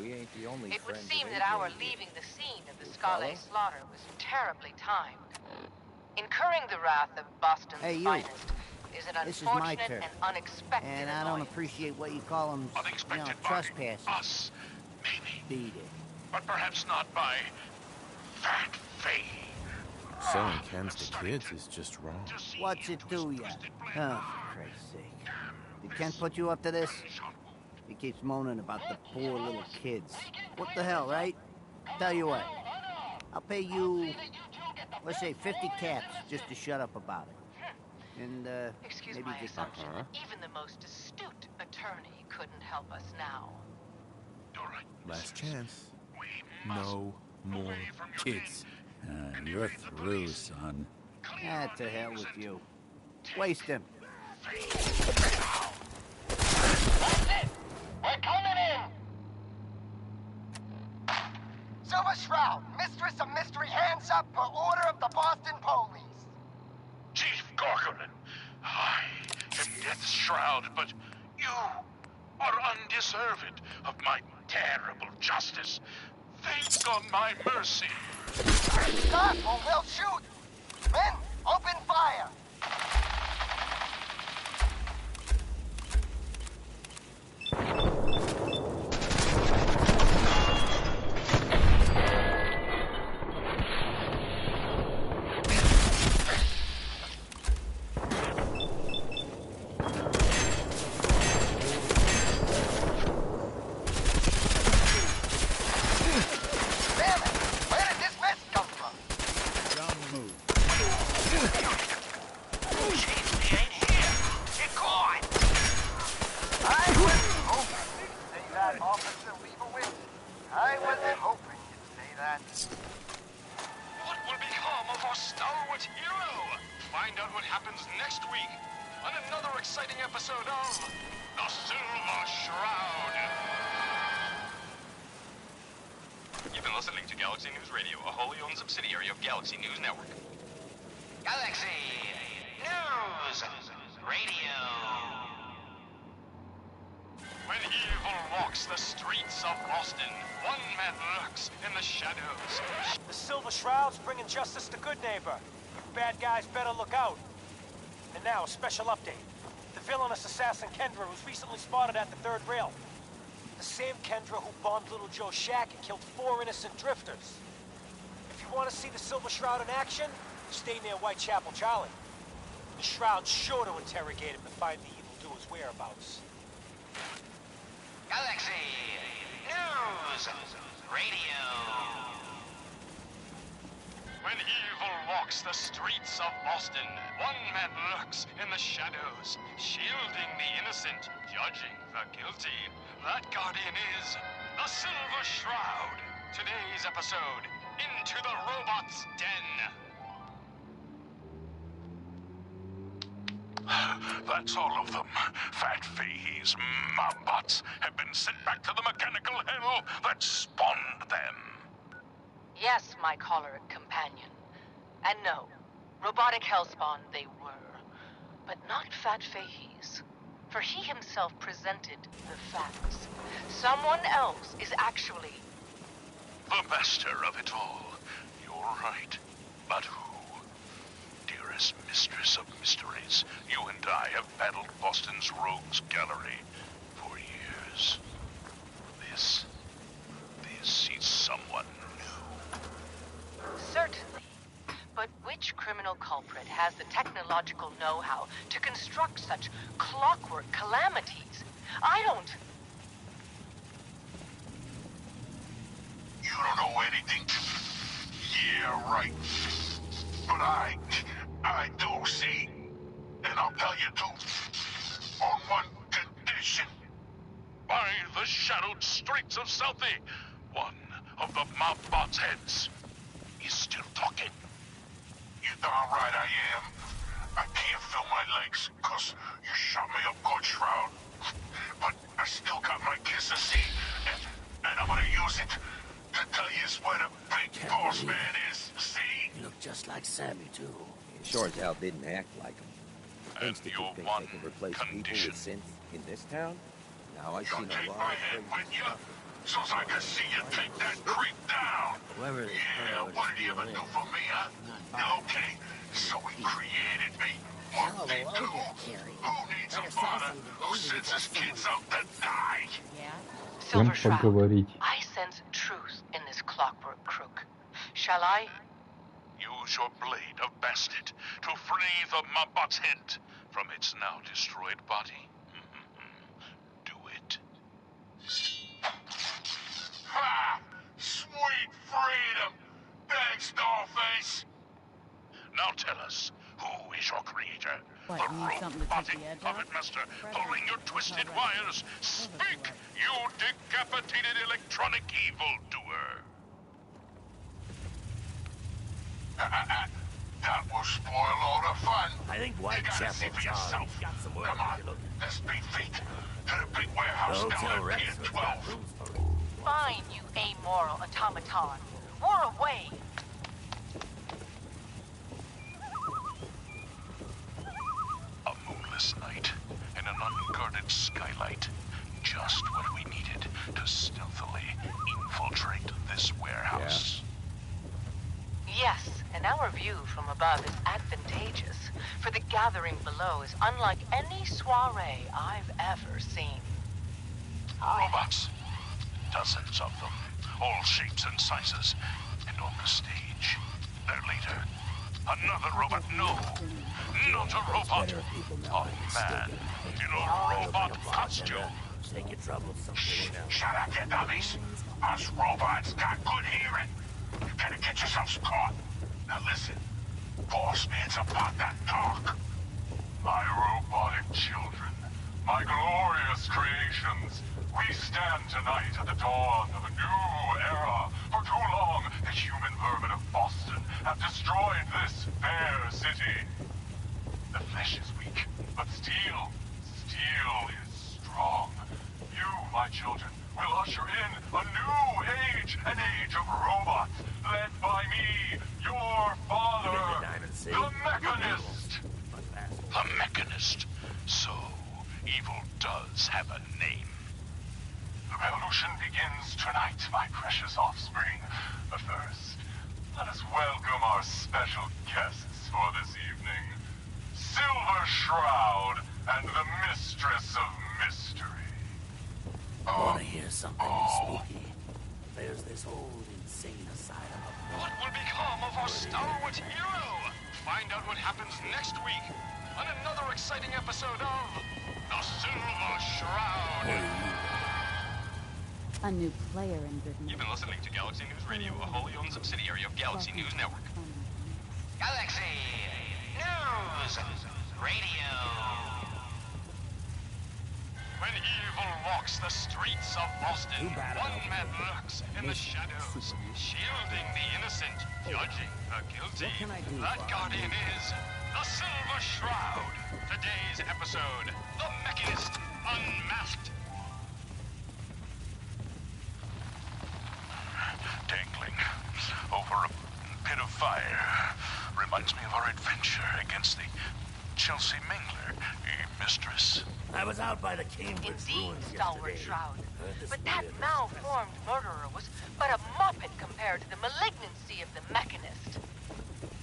S20: We ain't the only
S10: It would
S20: friends
S10: seem
S20: of
S10: that
S20: AJ
S10: our
S20: here.
S10: leaving the scene of the
S20: Follow?
S10: Scala slaughter was terribly timed. Incurring the wrath of Boston's
S22: Hey, you.
S10: finest is an
S22: This is my
S10: unfortunate
S22: turn.
S10: and unexpected
S22: And I don't
S10: annoyance.
S22: appreciate what you call them, trespassing.
S21: Us, maybe.
S22: Beat it.
S21: But perhaps not by Fat Faye.
S6: Selling cans to kids is just wrong.
S22: What's it to ya? Oh, for Christ's sake. Did Ken put you up to this? He keeps moaning about the poor little kids. What the hell, right? Tell you what. I'll pay you, let's say 50 caps just to shut up about it. And,
S10: Excuse
S22: maybe
S10: my
S22: just
S10: assumption. Even the most astute attorney couldn't help us now.
S6: Last chance. No more kids.
S5: You're through, son.
S22: Ah, to hell with you. Waste him.
S15: We're coming in! Silver Shroud, Mistress of Mystery, hands up per order of the Boston Police.
S21: Chief Gorgonin, I am Death's Shroud, but you are undeserved of my terrible justice. Think on my mercy.
S15: Stop or we'll shoot! Men, open fire!
S1: What will become of our stalwart hero? Find out what happens next week on another exciting episode of The Silver Shroud. You've been listening to Galaxy News Radio, a wholly owned subsidiary of Galaxy News Network.
S23: Galaxy News Radio.
S1: When evil walks the streets of Boston, one man lurks in the shadows.
S11: The Silver Shroud's bringing justice to good neighbor. You bad guys better look out. And now, a special update. The villainous assassin Kendra was recently spotted at the third rail. The same Kendra who bombed Little Joe's shack and killed 4 innocent drifters. If you want to see the Silver Shroud in action, stay near Whitechapel Charlie. The Shroud's sure to interrogate him to find the evildoer's whereabouts.
S23: Galaxy News Radio.
S1: When evil walks the streets of Boston, one man lurks in the shadows, shielding the innocent, judging the guilty. That guardian is the Silver Shroud. Today's episode, Into the Robot's Den.
S21: That's all of them. Fat Faye's Mombots have been sent back to the mechanical hell that spawned them.
S10: Yes, my choleric companion. And no, robotic hellspawn they were. But not Fat Fahey's. For he himself presented the facts. Someone else is actually...
S21: The master of it all. You're right. But who? Dearest mistress of mysteries, you and I have battled Boston's rogues gallery for years. This is someone new.
S10: Certainly. But which criminal culprit has the technological know-how to construct such clockwork calamities? I don't...
S21: You don't know anything? Yeah, right. But I do, see? And I'll tell you too. On one condition. By the shadowed streets of Southie, one of the Mobbot's heads is still talking. You darn right I am. I can't feel my legs, 'cause you shot me up good, Shroud. But I still got my kiss to see, and I'm gonna use it to tell you where the big boss man is, see?
S19: You look
S12: just like Sammy, too.
S20: Sure as hell didn't act like him.
S1: Institute think they can replace people with
S20: synth in this town? Now I've
S21: seen a lot of crazy stuff. So's I can see you take that creep down.
S12: Whoever
S21: Yeah, what did he ever do for me, huh? Okay, so he created me. What they do? Who needs a father who sends his kids out to die?
S10: Silver Shroud, I sense truth in this clockwork crook. Shall I?
S21: Use your blade of bastard to free the Mabot's head from its now destroyed body. Do it. Ha! Sweet freedom! Thanks, Dollface! Now tell us, who is your creator?
S3: What,
S21: The
S3: you need something to take the edge
S21: puppet
S3: off?
S21: master pulling your twisted wires. Speak, you decapitated electronic evildoer! That will spoil all the fun.
S12: I think Whitechapel Charlie's got some work
S21: Come on,
S12: to look at.
S21: let's beat feet to the big warehouse down at Pier 12.
S10: Fine, you amoral automaton. We're away.
S21: A moonless night and an unguarded skylight. Just what we needed to stealthily infiltrate this warehouse.
S10: Yes, and our view from above is advantageous, for the gathering below is unlike any soiree I've ever seen.
S21: Robots. Dozens of them. All shapes and sizes. And on the stage, their leader. Another robot, no. Not a robot. A man in a robot costume.
S12: Take your troubles someday now.
S21: Shut up, you dummies. Us robots got good hearing. You gotta get yourselves caught. Now listen. Boss man's about that talk. My robotic children. My glorious creations. We stand tonight at the dawn of a new era. For too long, the human vermin of Boston have destroyed this fair city. The flesh is weak, but steel is strong. You, my children, will usher in a new age, an age of robots, led by me, your father, the Mechanist. The Mechanist. So, evil does have a name. The revolution begins tonight, my precious offspring. But first, let us welcome our special guests for this evening. Silver Shroud and the Mistress of Mystery.
S12: I want to hear something spooky. There's this old insane asylum up
S1: What will become of our stalwart hero? Find out what happens next week on another exciting episode of The Silver Shroud.
S3: A new player in good news.
S1: You've been listening to Galaxy News Radio, a wholly owned subsidiary of Galaxy News Network.
S23: Galaxy News Radio.
S1: When evil walks the streets of Boston, one man lurks in the shadows, shielding the innocent, judging the guilty. That guardian is the Silver Shroud. Today's episode, The Mechanist Unmasked.
S21: Dangling over a pit of fire reminds me of our adventure against the Chelsea Mingler, mistress.
S12: I was out by the Cambridge
S10: Indeed,
S12: ruins
S10: stalwart
S12: yesterday.
S10: Shroud. But that malformed murderer was but a muppet compared to the malignancy of the Mechanist.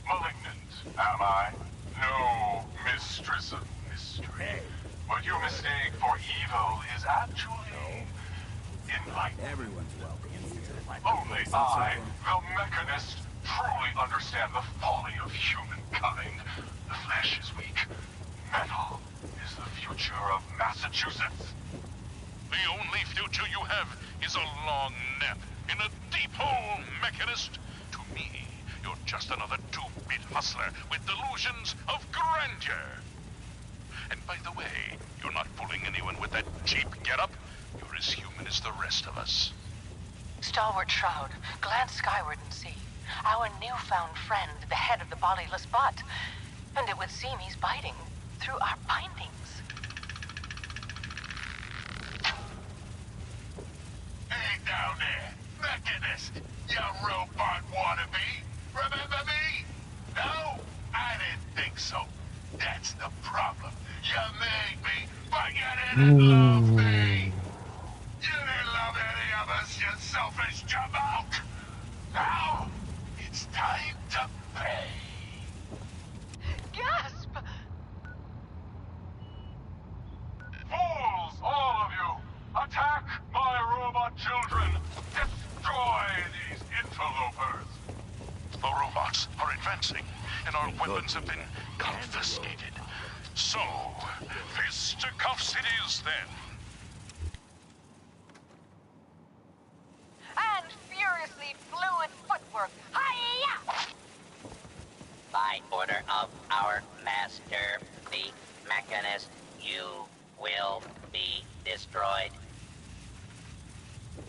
S21: Malignant, am I? No, Mistress of Mystery. What you mistake for evil is actually enlightenment.
S4: Everyone's welcome.
S21: Only I, the Mechanist, truly understand the folly of humankind. The flesh is weak. Metal is the future of Massachusetts. The only future you have is a long nap in a deep hole, Mechanist. To me, you're just another two-bit hustler with delusions of grandeur. And by the way, you're not fooling anyone with that cheap getup. You're as human as the rest of us.
S10: Stalwart Shroud, glance skyward and see. Our newfound friend, the head of the bodiless butt. And it would seem he's biting through our bindings.
S21: Hey down there, Mechanist, you robot wannabe. Remember me? so. That's the problem. You made me, but you didn't love me. You didn't love any of us, you selfish jamoke. Now, it's time to pay.
S10: Gasp!
S21: Fools, all of you! Attack my robot children! Destroy these interlopers! The robots are advancing, and our weapons have been confiscated. So, fisticuffs it is then.
S10: And furiously fluid footwork. Hi-ya!
S23: By order of our master, the Mechanist, you will be destroyed.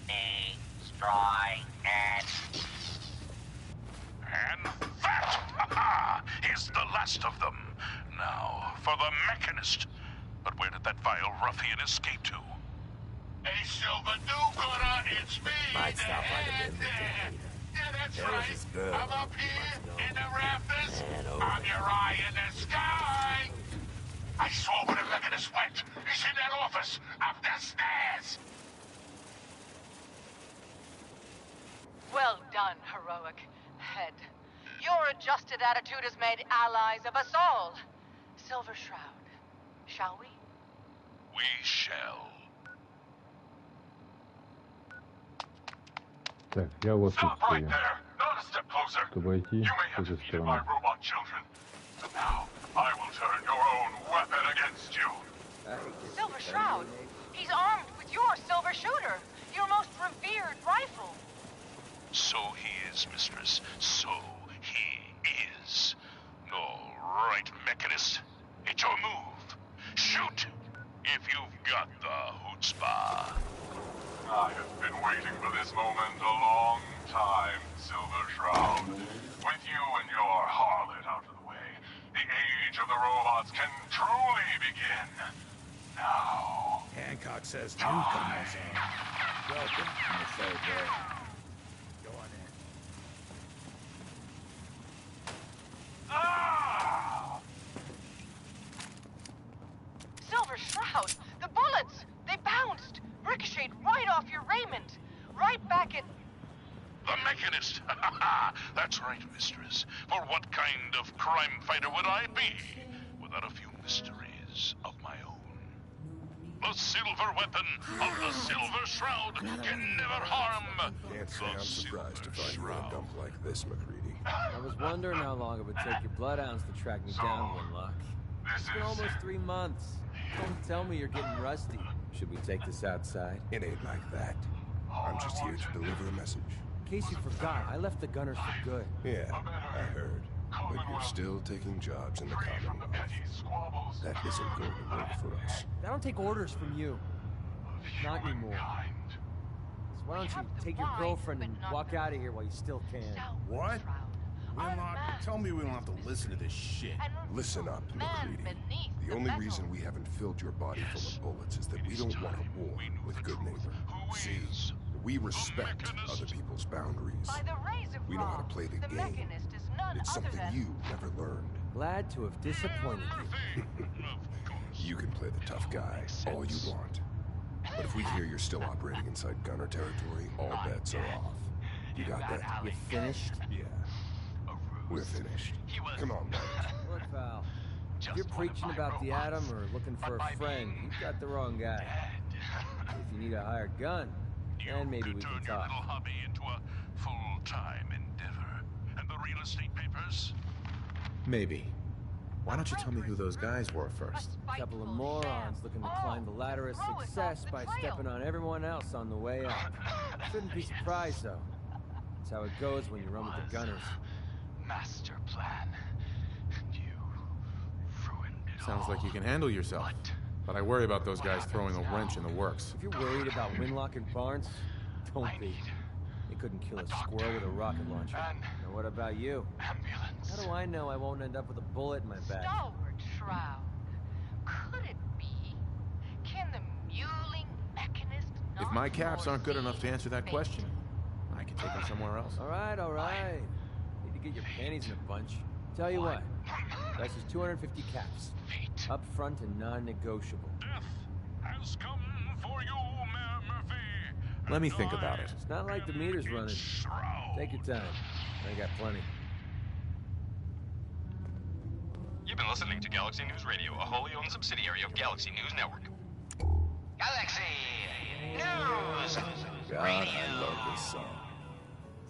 S23: Destroy it.
S21: And that is the last of them. Now, for the Mechanist. But where did that vile ruffian escape to? A silver do-gooder, it's me!
S12: Might stop by the memory
S21: Yeah, that's
S12: There was
S21: right.
S12: this girl
S21: I'm up here in the rafters.
S12: and over
S21: I'm your eye in the sky. I saw where the Mechanist went. He's in that office, up the stairs.
S10: Well done, heroic head. Your adjusted attitude has made allies of us all. Silver Shroud, shall we?
S21: We shall.
S2: Так, я вот тут
S21: Stop right
S2: стою.
S21: there. Not a step closer.
S2: Чтобы идти
S21: You
S2: с
S21: may have
S2: этой
S21: defeated my
S2: стороны.
S21: robot children. But now, I will turn your own weapon against you.
S10: Silver Shroud, he's armed with your silver shooter, your most revered rifle.
S21: So he is, mistress. So he is. All right, Mechanist. It's your move. Shoot, if you've got the chutzpah. I have been waiting for this moment a long time, Silver Shroud. With you and your harlot out of the way, the age of the robots can truly begin. Now.
S19: Hancock says newcomers are welcome in the third day. Go on in.
S10: Silver Shroud, the bullets, they bounced, ricocheted right off your raiment, right back at...
S21: The Mechanist! That's right, mistress. For what kind of crime fighter would I be without a few mysteries of my own? The silver weapon of the Silver Shroud can never harm
S6: Can't say I'm surprised to find you in a dump like this, McCready.
S14: I was wondering how long it would take your bloodhounds to track me down, Winlock. It's been almost 3 months. Don't tell me you're getting rusty.
S6: Should we take this outside? It ain't like that. I'm just here to deliver a message.
S14: In case you forgot, I left the Gunners for good.
S6: Yeah, I heard. But you're still taking jobs in the Commonwealth. That isn't going to work for us.
S14: I don't take orders from you. Not anymore. So why don't you take your girlfriend and walk out of here while you still can?
S19: What? Winlock, tell me we don't have to listen to this shit.
S6: Listen up, McCready. The only reason we haven't filled your body full of bullets is that we don't want a war with Good Neighbor. See, we respect other people's boundaries. We know how to play the game. It's something you never learned.
S14: Glad to have disappointed you.
S6: You can play the tough guy all you want. But if we hear you're still operating inside Gunner territory, all bets are off. You got that?
S14: You finished?
S6: Yeah. We're finished. Come on, man.
S14: Look, pal. If you're preaching about the atom or looking for a friend, you've got the wrong guy. If you need a hired gun, then maybe we can
S21: Turn your
S14: talk.
S21: little hobby into a full-time endeavor. And the real estate papers?
S6: Maybe. Why don't you tell me who those guys were first?
S14: A couple of morons looking to climb the ladder of success by stepping on everyone else on the way up. Shouldn't be surprised, though. That's how it goes when you run with the Gunners.
S13: Master plan. And you ruined it
S6: Sounds like you can handle yourself. But I worry about those guys throwing a wrench in the works.
S14: If you're worried about Winlock and Barnes, don't be. They couldn't kill a squirrel with a rocket launcher. Now what about you?
S13: Ambulance.
S14: How do I know I won't end up with a bullet in my back?
S10: Stalwart Shroud. Could it be? Can the mewling Mechanist not
S6: If my caps aren't good enough to answer that question, I can take them somewhere else.
S14: All right. Need to get your panties in a bunch. Tell you what, price is 250 caps. Up front and non-negotiable.
S21: Has come for you, Mayor Murphy.
S2: Let me think about it.
S14: It's not like the meter's running. Take your time. I got plenty.
S1: You've been listening to Galaxy News Radio, a wholly owned subsidiary of Galaxy News Network.
S15: Galaxy News
S2: God, I love this song.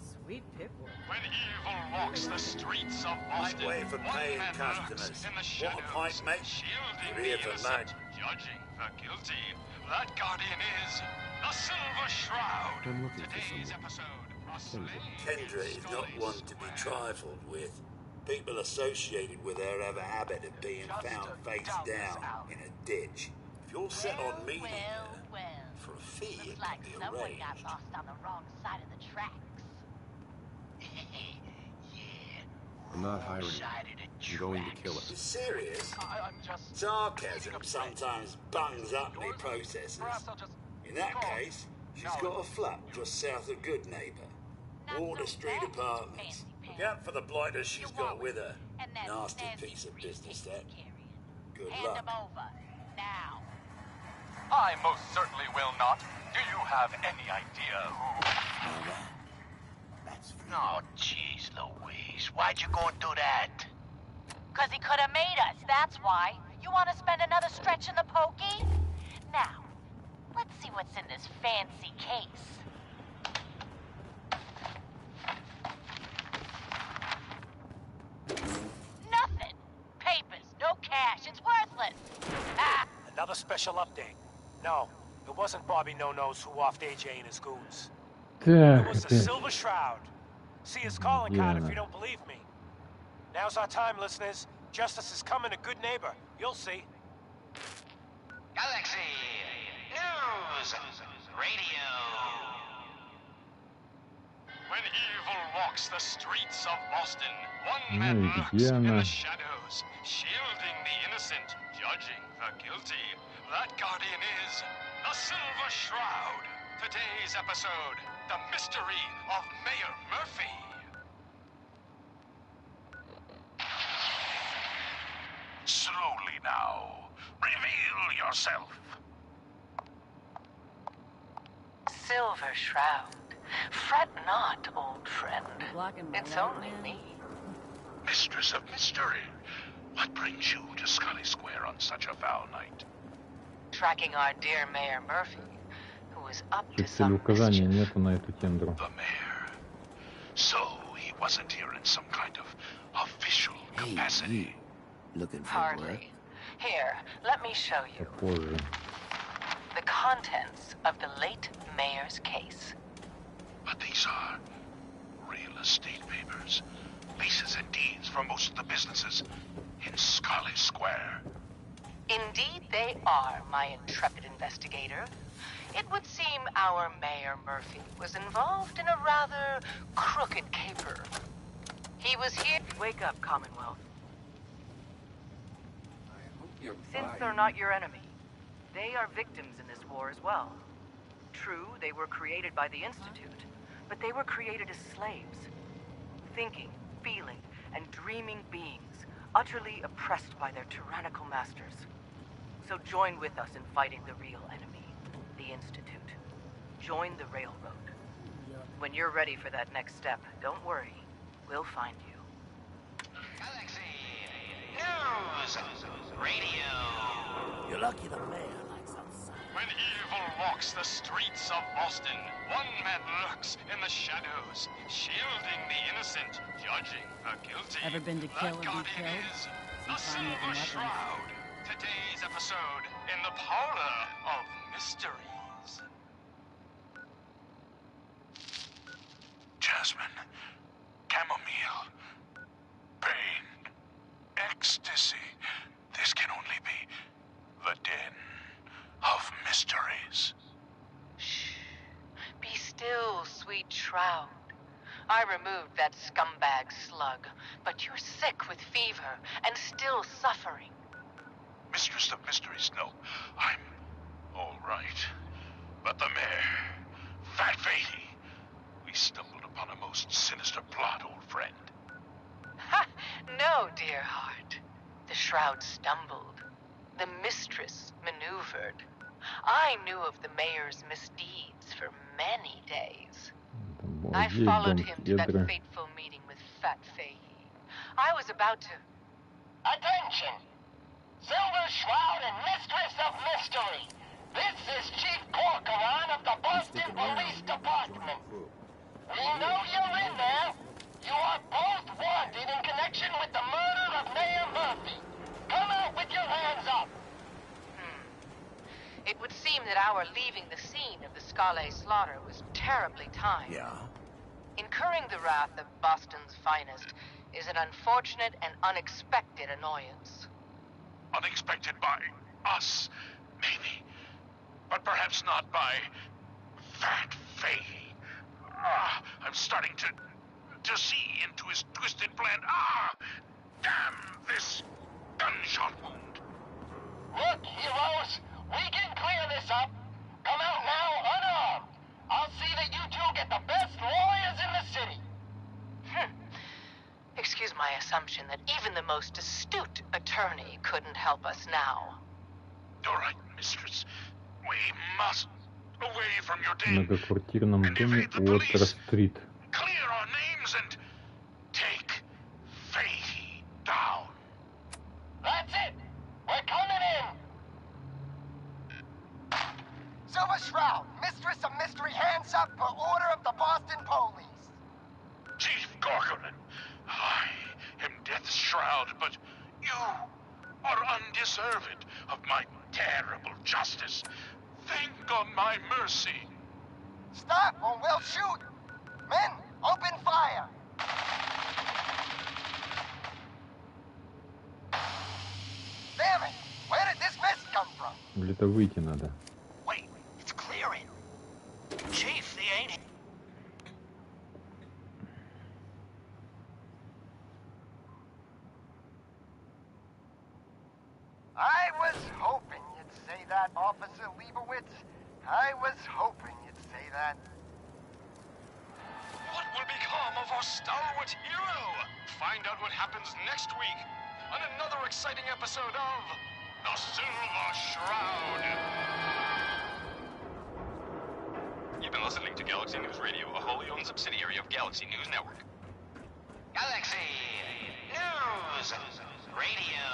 S16: Sweet Pip-Boy.
S1: When evil walks the streets of Boston,
S12: way for paying customers.
S1: In the
S12: What
S1: shadows,
S12: a pint, mate.
S1: shielding
S12: You're here
S1: the
S12: for
S1: innocent, judging the guilty. That guardian is the Silver Shroud.
S2: I'm looking for
S1: Today's
S2: someone.
S1: episode,
S12: Kendra is not one to be trifled with. People associated with her have a habit of being found face down in a ditch. If you're set on meeting her, for a fee it can be arranged.
S10: Got lost on the wrong side of the tracks.
S2: I'm not hiring you. I'm going to kill her.
S12: You serious?
S15: I'm just...
S12: Sarcasm sometimes bungs up me processes. In that case, she's got a flat just south of Good Neighbor. Water Street Apartments. Look out for the blighters she's got with her. Nasty piece of business, that. Good luck.
S10: Hand him over. Now.
S15: I most certainly will not. Do you have any idea who...
S23: Oh, jeez, Louise. Why'd you go and do that?
S10: Because he could have made us, that's why. You want to spend another stretch in the pokey? Now, let's see what's in this fancy case. Nothing. Papers, no cash, it's worthless. Ah!
S11: Another special update. No, it wasn't Bobby No-Nose who offed AJ and his goons. It was the Silver Shroud. See his calling card if you don't believe me. Now's our time, listeners. Justice is coming to Good Neighbor. You'll see.
S15: Galaxy News Radio.
S1: when evil walks the streets of Boston, one man lurks in the shadows, shielding the innocent, judging the guilty. That guardian is the Silver Shroud. Today's episode, the mystery of Mayor Murphy.
S21: Slowly now. Reveal yourself.
S10: Silver Shroud. Fret not, old friend. It's only me.
S21: Mistress of Mystery. What brings you to Scully Square on such a foul night?
S10: Tracking our dear Mayor Murphy, who is up to
S7: Чуть
S10: some
S7: указания нету на эту тендру.
S21: So he wasn't here in some kind of official capacity.
S22: Looking for
S10: Hardly.
S22: work?
S10: Here, let me show you
S7: Позже.
S10: the contents of the late mayor's case.
S21: But these are real estate papers. Leases and deeds for most of the businesses in Scully Square.
S10: Indeed they are, my intrepid investigator. It would seem our Mayor Murphy was involved in a rather crooked caper. He was here... Wake up, Commonwealth.
S17: Since they're not your enemy, they are victims in this war as well. True, they were created by the Institute, but they were created as slaves. Thinking, feeling, and dreaming beings, utterly oppressed by their tyrannical masters. So join with us in fighting the real enemy, the Institute. Join the Railroad. When you're ready for that next step, don't worry. We'll find you.
S15: News Radio.
S12: You're lucky the mayor likes outside.
S1: When evil walks the streets of Boston, one man lurks in the shadows, shielding the innocent, judging the guilty.
S3: Ever been to kill or be
S1: guardian
S3: killed?
S1: is the Silver Shroud. Today's episode in the parlor of mysteries.
S21: Jasmine, chamomile, pain, ecstasy. This can only be the den of mysteries.
S10: Be still, sweet Shroud. I removed that scumbag slug, but you're sick with fever and still suffering.
S21: Mistress of Mysteries, no, I'm all right. But the mayor, Fat Fatey, we stumbled upon a most sinister plot, old friend.
S10: Ha! No, No, dear heart. The shroud stumbled. The mistress maneuvered. I knew of the mayor's misdeeds for many days. I followed him to that fateful meeting with Fat Fahey. I was about to...
S21: Attention! Silver Shroud and Mistress of Mystery! This is Chief Corcoran of the Boston Police Department. We know you're in there. You are both wanted in connection with the murder of Mayor Murphy. Come out with your hands up!
S10: It would seem that our leaving the scene of the Scale slaughter was terribly timed.
S19: Yeah?
S10: Incurring the wrath of Boston's finest is an unfortunate and unexpected annoyance.
S21: Unexpected by us, maybe. But perhaps not by Fat Fahey. I'm starting to see into his twisted plan. Damn this gunshot wound. Look, heroes, we can clear this up. Come out now unarmed. I'll see that you two get the best lawyers in the city.
S10: Excuse my assumption that even the most astute attorney couldn't help us now.
S21: All right, mistress. We must away from your den.
S7: Многоквартирном доме Уотер-стрит.
S21: Clear our names and take Fahey down. That's it. We're coming in. Silver Shroud, Mistress of Mystery, hands up for order of the Boston Police. Chief Corcoran, I am Death's Shroud, but you are undeserved of my terrible justice. Think on my mercy. Stop or we'll shoot. Men, open fire. Damn it! Where did this mess come from?
S7: Где-то выйти надо.
S21: Wait, it's clearing. Chief, the ain't. I was hoping you'd say that, Officer Leibowitz. I was hoping you'd say that. What will become of our stalwart hero? Find out what happens next week on another exciting episode of The Silver Shroud. You've been listening to Galaxy News Radio, a wholly owned subsidiary of Galaxy News Network.
S23: Galaxy News Radio.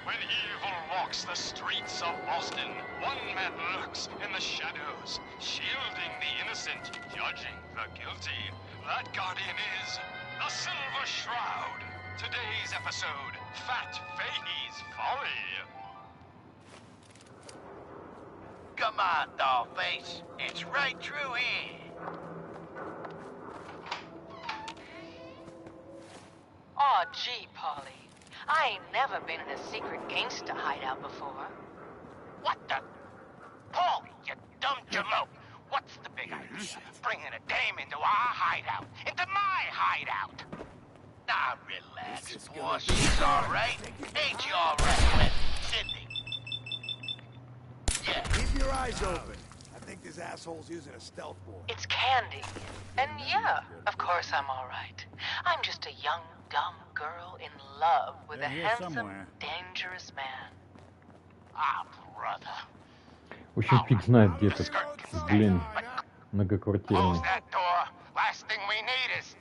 S1: When evil walks the streets of Boston, one man lurks in the shadows, shielding the innocent, judging the guilty. That guardian is the Silver Shroud. Today's episode, Fat Fahey's Folly.
S21: Come on, Dollface. It's right through here.
S10: Aw, gee, Polly. I ain't never been in a secret gangsta hideout before.
S21: What the? Paulie, you dumb jalope. What's the big idea? Bringing a dame into our hideout. Into my hideout. Now relax, boss. She's all right. Ain't you all right, Sydney? Yeah.
S19: Keep your eyes open. I think this asshole's using a stealth board.
S10: It's Candy. And yeah, of course I'm all right. I'm just a young, dumb girl in love with a handsome, dangerous man.
S21: Ah, brother.
S7: В общем, фиг знает где-то, блин, многоквартирный.
S21: Close that door. Last thing we need is